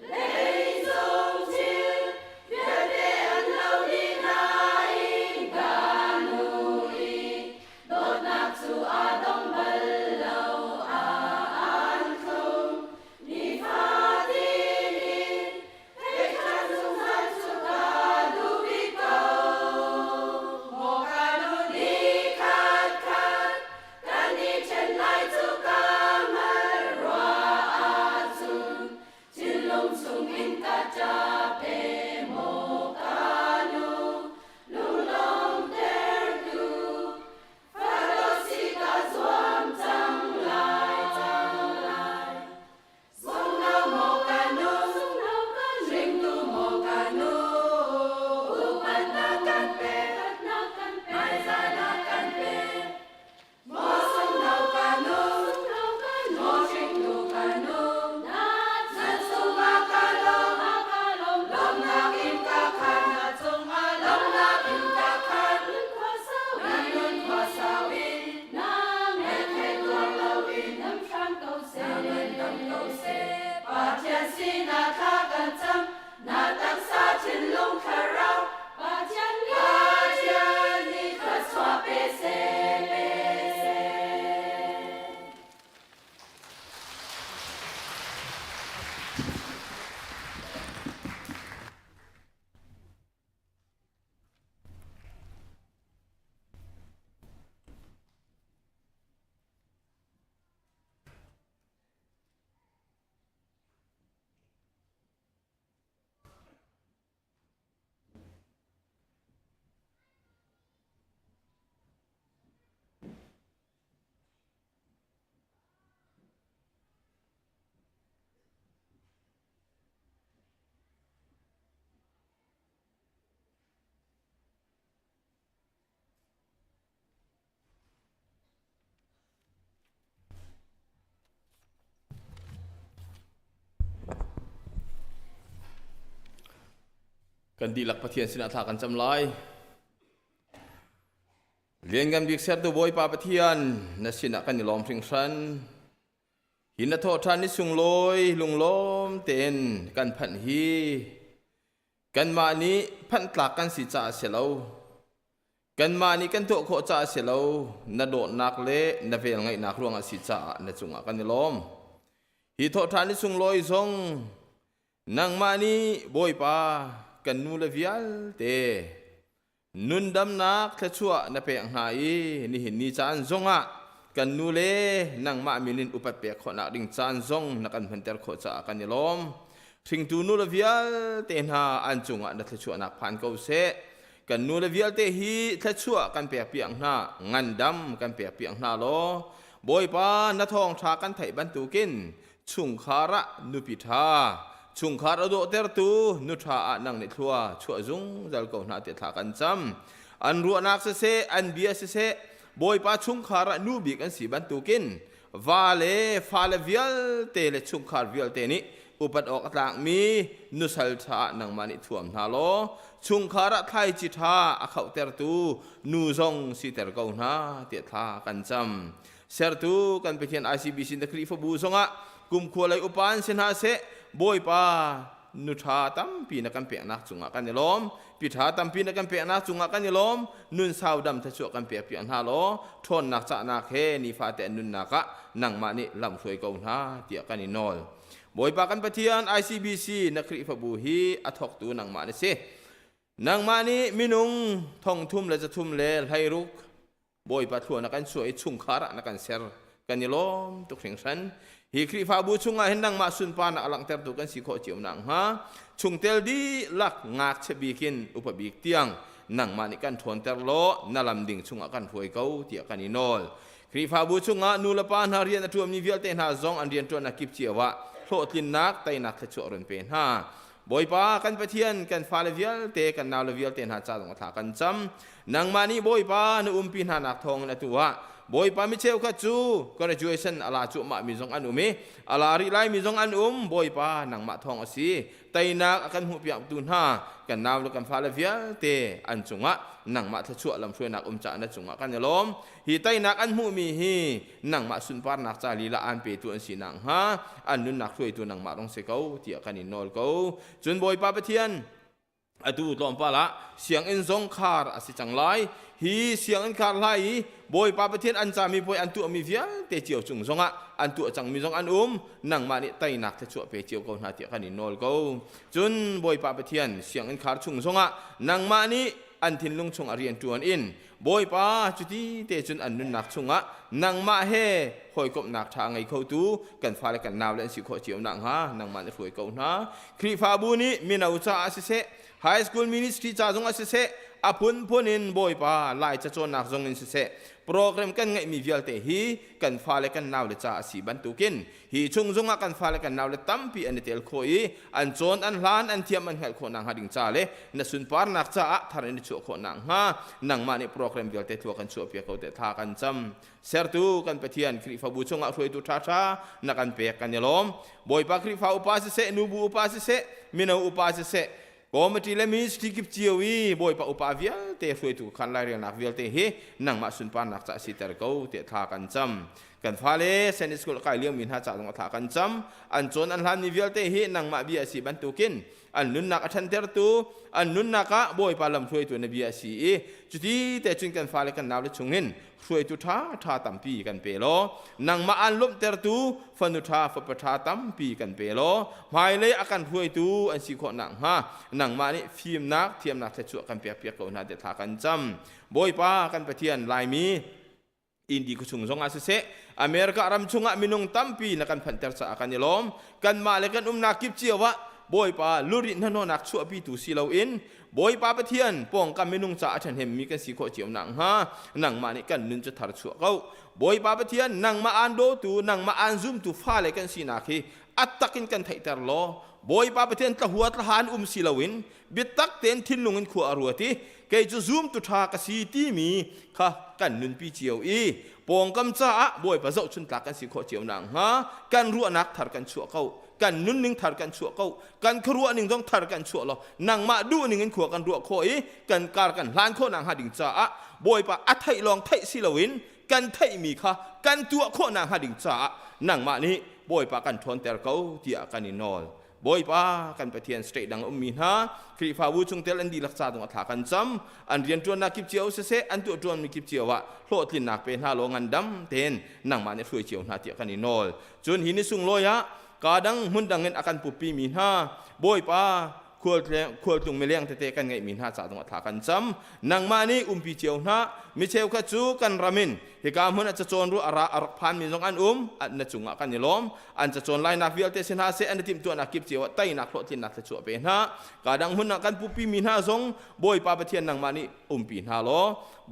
S3: Lay si na tha kan cham na tak sa chin lung kharau ba tian ni kha swa pe se
S9: kan di lak pathian sin atha kan cham lai lian gan bik ser tu boy pa pathian na sin kan ni lom thring san hin na tho than ni sung loi lung lom ten kan phan hi kan ma ni phan tlak kan si cha se lo kan ma ni kan to kho cha se lo na do nak le na vel ngai nak ruang a si cha na chunga kan ni lom hi tho than ni sung loi zong nang ma ni boy pa kan nu le vial te nun dam nak thla chua na pe ngai ni hin ni chan zonga kan nu le nang ma minin upat pe kho na ding chan zong na kan phanter kho cha kan ni lom thing tu nu le vial te na an chunga na thla chua nak phan ko se kan nu le vial te hi thla chua kan pe piang na ngan dam kan pe piang na lo boy pa na thong tha kan thai ban tu kin chung khara nu pi tha chung khar ado ter tu nu tha a nang ni thua chua zung zal ko na te tha kan cham an ru nak se an bia se boy pa chung khar nu bi kan si ban tu kin vale fale vial te le chung khar vial te ni upat ok atlang mi nu sal tha nang mani thuam na lo chung khar thai chi tha a khau ter tu nu zong si ter ko na te tha kan cham ser tu kan pe thian ICBC na kri fo bu zonga kum khulai upan sin ha se boy pa nu tha tam pi na kan pe nak chunga kan ni lom pi tha tam pi na kan pe nak chunga kan ni lom nun sau dam tha chu kan pe pi an ha lo thon nak cha nak he ni fa te nun na ka nang ma ni lam soi ko na tia kan ni nol boy pa kan pathian ICBC na kri fa bu hi athok tu nang ma ni se nang ma ni minung thong thum le cha thum le hai ruk boy pa thua na kan soi chung khara na kan ser kan ni lom tu khring san hi kri fa bu chunga hen nang ma sun pa na alang ter tu kan si kho chiu nang ha chung tel di lak ngak che bi kin upabik tiang nang ma ni kan thon ter lo na lam ding chunga kan huai kau tia kan inol kri fa bu chunga nu la pa na rian atuam ni vial te na zong an rian to na kip chiawa tho tlin nak tai nak the chu ron pen ha boy pa kan pathian kan fa le vial te kan naw le vial te na cha dong tha kan cham nang ma ni boy pa na pin ha nak thong na tuwa boy pa mi cheu kha chu graduation ala chu ma mi zong an umi ala ri lai mi zong an boy pa nang ma thong asi taina akan hu piak tun ha kan naw lo kan fa la vial te an chunga nang ma tha chu lam throi nak cha na chunga kan lom hi taina an hu mi hi nang ma sun par nak cha li la an pe tu an si nang ha an nun nak throi tu nang ma rong se kau tia kan ni nol kau chun boy pa pathian atu tlom pa la siang in zong khar asi changlai hi siang in khar lai boy pa pathian an cha mi poi an tu mi vial te chiu chung zonga an tu chang mi zong an nang ma ni tai nak te chu pe chiu ko na ti kan ni nol ko chun boy pa pathian siang in khar chung zonga nang ma ni an thin lung chung arian tuan in boy pa chuti te chun an nun nak chunga nang ma he hoi kop nak tha ngai kho tu kan fa le kan naw le si kho chiu nang ha nang ma ni hloi ko na kri fa bu ni minau cha ase high school ministry cha zong ase apun punin boy pa lai cha chon nak zong in se program kan ngai mi vial te hi kan fa le kan naw le cha si ban tu kin hi chung zonga kan fa le kan naw le tampi an tel khoi an chon an hlan an thiam an hel kho nang ha ding cha le na sun par nak cha thar ni chu kho nang ha nang ma ni program vial te thua kan chu pe ko te tha kan cham ser tu kan pathian kri fa bu chunga throi tu tha tha na kan pe kan yalom boy pa kri fa upas se nu bu upas se mino upas se Komiti le mis tikip chiawi boy pa upa vial te hloi tu khan lai riang nak vial te he nang ma sun pan nak cha si ter ko te tha kan cham
S11: กันฟ้าเล่เซนิสกุลกายเลี้ยงมินหาจ่าตรงถากันจำอันจนอันหลานนิเวลเตหินังมาบีอาศีบันตุกินอันนุนนักอันเตอร์ตูอันนุนนักบ่อยปาลำช่วยตัวนบีอาศีจุดที่แต่จุนกันฟ้าเล่กันนาวเลชงหินช่วยตุท่าตัมปีกันเปโลนังมาอันลมเตอร์ตูฟันุท่าฟัปท่าตัมปีกันเปโลหมายเลยอาการช่วยตูอันสิขอนังฮะนังมานี่ฟิล์มนักเทียมนักเทชัวกันเปียกๆกันนาเดถากันจำบ่อยปากันไปเทียนลายมีอินดีกุชงซงอาเซอเมริการำชงมินงตัมปีนักันพันเตอร์สากันยลมกันมาเลกันนักกิบเจียวะบ่อยปาลุรินนนักชัวปีตูซีเลวินบ่อยปาปะเทียนป้องกันมินงจ่าฉันเห็นมีกันสีโคเจียวนังฮะนังมานี่กันนึนจะทาร์ชัวเขาบ่อยปาปะเทียนนังมาอันโดตูนังมาอันซุมตูฟ้าเลกันสีนักฮีอัตตักินกันไทยเตอร์โลบ่อยปาปะเทียนตะหัวตะหานซีเลวินบิดตักเต็นทินลุงอินขัวอรัวตีเกยจะซุมตุทากสีตีมีค่ะกันนึนปีเจียวอีปองกำจ้าบ่อยปะเจ้าชุนตากันสิโคเจียวนังฮะกันรัวนักทาร์กันชัวเขากันนุ่นนิ่งทาร์กันชัวเขากันครัวนิ่งต้องทาร์กันชัวเรานังมาดูนิ่งขัวกันรัวโคอีกันการกันล้านโคนังหาดิ่งจ้าบ่อยปะอัทไทลองไทยสิลวินกันไทยมีค่ะกันตัวโคนังหาดิ่งจ้านังมานี้บ่อยปะกันทนเตอร์เขาที่อากันนินอลบ่อยปะกันไปเทียนสเตดังมีฮะครีฟาวูชงเตลันดีลักษาตรงอัฐากันจำอันเรียนจวนนักกิบเจียวเสอันตัวจวนมีกิบเจียวะโลดลินนักเป็นฮาโลงันดำเทนนังมาเนี่ยช่วยเจียวนาเตียกันนินอลจนหินิสุงลอยะกาดังมุนดังเงินอาการปุบปีมีฮะบ่อยปะควรตรงเมลียงเตะกันไงมีฮะจ่าตรงอัฐากันจำนังมานี่ปีเจียวนะมิเชลกัจูกันรามินเหตุการณ์มันอาจจะโจรรู้อารักพันมีสองอันอันนั้นจุงอากันยล้อมอันจะโจรไล่นักวิลเตสินฮาเซอันทีมตัวนักกิบเจียวไตนักโลทินนักเตชัวเป็นฮะกาดังมันนักกันปุบปีมีฮะทรงบ่อยปะประเทียนนังมานี่ปีฮะล้อ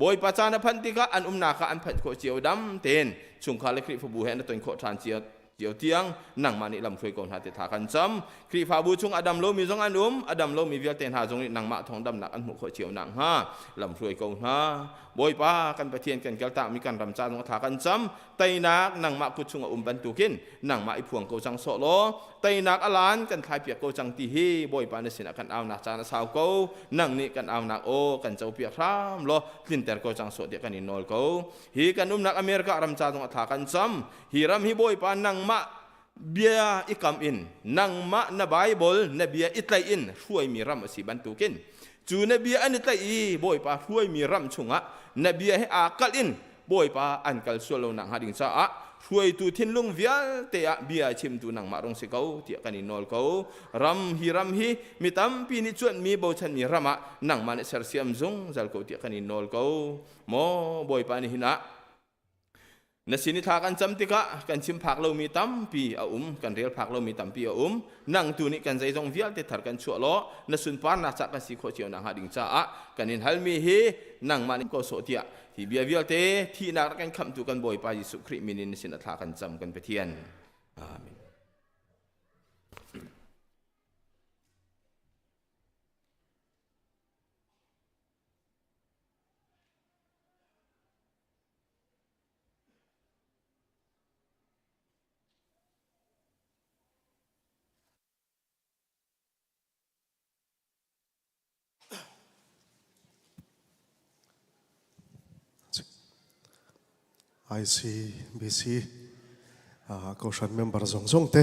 S11: บ่อยปะจานพันติกะอันนาคาอันพันโคเจียวดำเตนชุงคาเลคริฟบูเฮนตัวโคทานเจียวเจียวเตียงนังมานี่ลำช่วยกองหาเตถากันจำครีฟาบูชงอดัมโลมีสองอันอดัมโลมีวิลเตนหาจงนี่นังมาทองดำหนักอันหัวโคเจียวนังฮะลำช่วยกองหาบ่อยป้ากันประเทียนกันเกลตามีการรำจานของถากันจำไตนักนังมากุชงบันตุกินนังมาไอพวงโกจังโซโลไตนักอลานกันทายเปียกโกจังตีฮีบ่อยป้าในสินะกันเอาหนักจานสาวโกนังนี่กันเอาหนักโอกันเจ้าเปียกรามโลลินเตอร์โกจังโซเดียกันนินอลโกฮีกันนักอเมริการำจานของถากันจำฮีรำฮีบ่อยป้านังมาเบียอิกามอินนังมะนไบเบิลนเบียอิตไลอินช่วยมีรำสิบันตุกินจูนเบียอันอิตไลอีบ่อยปาช่วยมีรำชงะนเบียให้อากัลอินบ่อยปาอันกัลส่วนเราหนังหาดิ่งซาอะช่วยตูทินลุงเวียเตะเบียชิมตูนังมารงสิเขาเตียกันอินอลเขารำฮีมีตั้มปีนิจวนมีบ่ชันมีรำะนังมันเสร์เซียมซงจัลเขาเตียกันอินอลเขาโมบ่อยปานี่หินะนัสินิทากันจำติกะกันชิมผักเรามีตั้มปีกันเรียลผักเรามีตั้มปีนั่งตูนี่กันใจจงเวียลเตถากันชัวล้อนัสุนปานนักจักกันสิโคเจียวนังหาดิ่งจ้ากันอินฮัลมีเฮนังมันก็โสเตียที่เบียเวียลเตที่นักกันคำตูกันบ่อยไปยิสุคริมินินสินิทากันจำกันไปเทียนอาเมน
S12: IC BC ก็ฉันเมมเบอร์ซงเต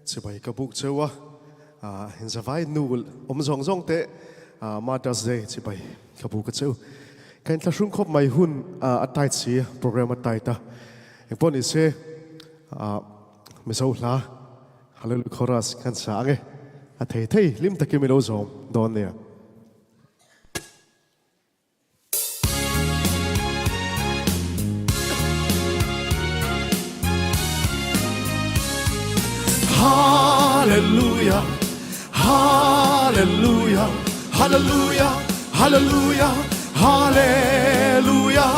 S12: สิไปกระบุกเจ้าวะเห็นสบายนูลซงเตมาดัสเดย์สิไปกระบุกเจ้าการทัชุนคบไม่หุ่นอัตไตสีโปรแกรมอัตไตตาเอ็งปนิเซ่ไม่สู้ละฮัลโหลคอรัสกันสางอัตเทยลิมตะกิมิโลซอมโดนเนี่ยHallelujah, Hallelujah, Hallelujah, Hallelujah, Hallelujah,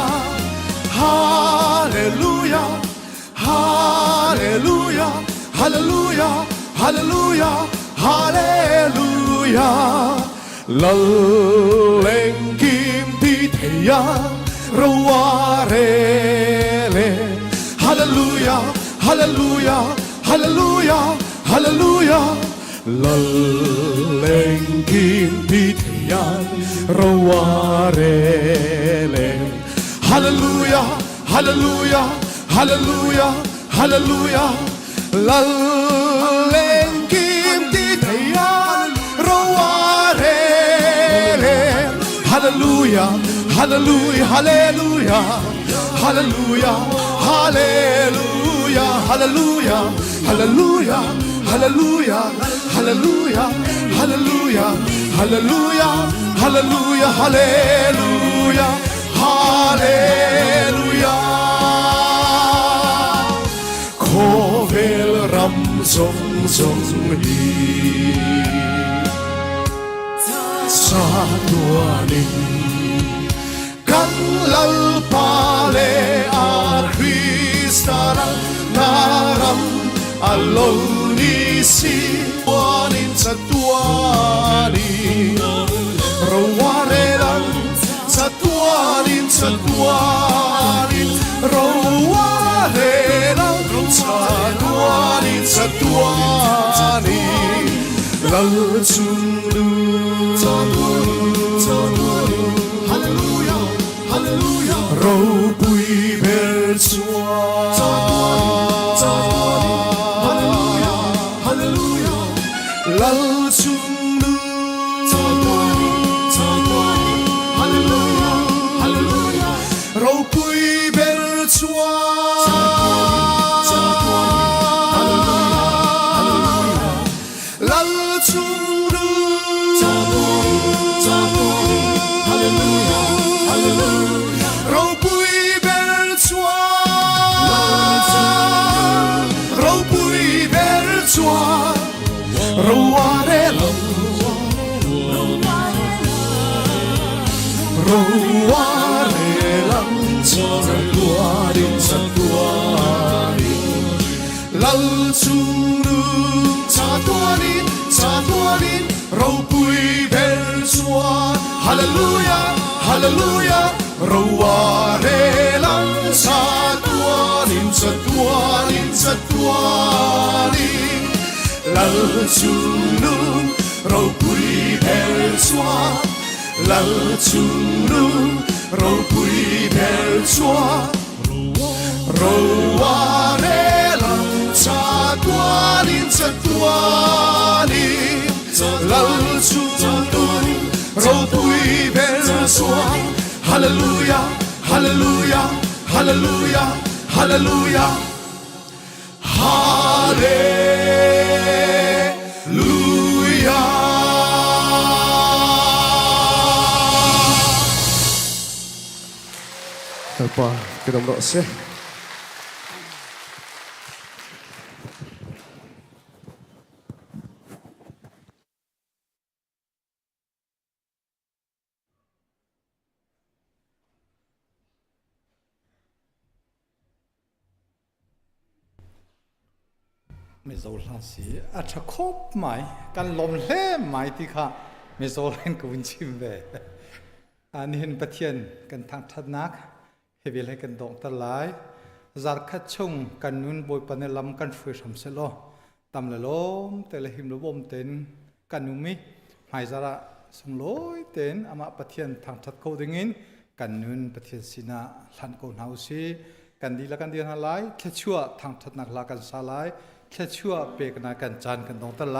S12: Hallelujah, Hallelujah, Hallelujah, Hallelujah, Hallelujah. Laleng kim ti theya raware. Hallelujah, Hallelujah, Hallelujah. Hallelujah, laleng kim pityan rawarele. Hallelujah, Hallelujah, hallelujah hallelujah lal lên kim ti thaya raware le hallelujah hallelujah hallelujah hallelujah hallelujah hallelujah hallelujah hallelujah hallelujah hallelujah hallelujah hallelujah hallelujah hallelujah khovel ram zong zong hi sa tua ning kan lal pale a Kristara naram aloni si wanin sa tuani raware lang sa tuanin raware lang sa tuanin lal chulu hallelujah hallelujah raw bui ber chua hallelujah hallelujah lal chulu hallelujah hallelujah raw bui ber chua lal chulu hallelujah hallelujah raw bui ber chua raw bui ber chua raware lang raware lang sa tuanin lal chulu sa tuanin raw bui ber chua hallelujah hallelujah raware lang sa tuanin lal chulu raw bui ber chua lal chulu raw bui ber chua raware lang sa tuanin lal chulu raw bui ber chua hallelujah hallelujah hallelujah hallelujah hallelujah apa kita berdoa
S7: ไม่โซลาสีอาจจะครบไหมกันลมเล่ไหมที่ค่ะไม่โซลเห็นกับวินชิมเวอันนี้เห็นประเทียนกันทางทัดนักเฮเวลให้กันดองตะไลจาร์คัดชงกันนุนบอยปันลำกันฟื้นสำเสลตำละลมแต่ละหิมละบมเต็นกันนุมิหายจาระสงลอยเต็นอามาประเทียนทางทัดเขาดึงินกันนุนประเทียนสินะทันโกนเฮาซีกันดีละกันเดียนหาไลแค่ชั่วทางทัดนักลากันซาไลแค่ชั่วเปกนากันจานกันตรงตะไล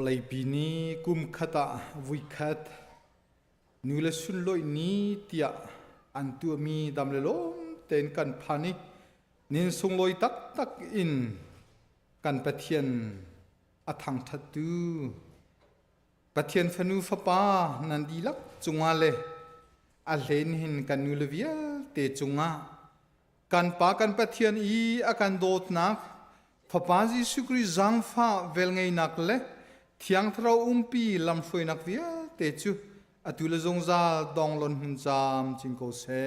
S7: volei bini kum khata vui khat nule sun loi ni tia antu mi damle lom ten kan phani nin sung loi tak tak in kan pathian athang thatu pathian phanu phapa nan dilak chunga le a len hin kan Olivia te chunga kan pa kan pathian I akan dot nak phapa Jesu Christ jang pha vel ngei nak le thiang thrau umpi lam foi nak via te chu atula zongza donglon hun jam chingko se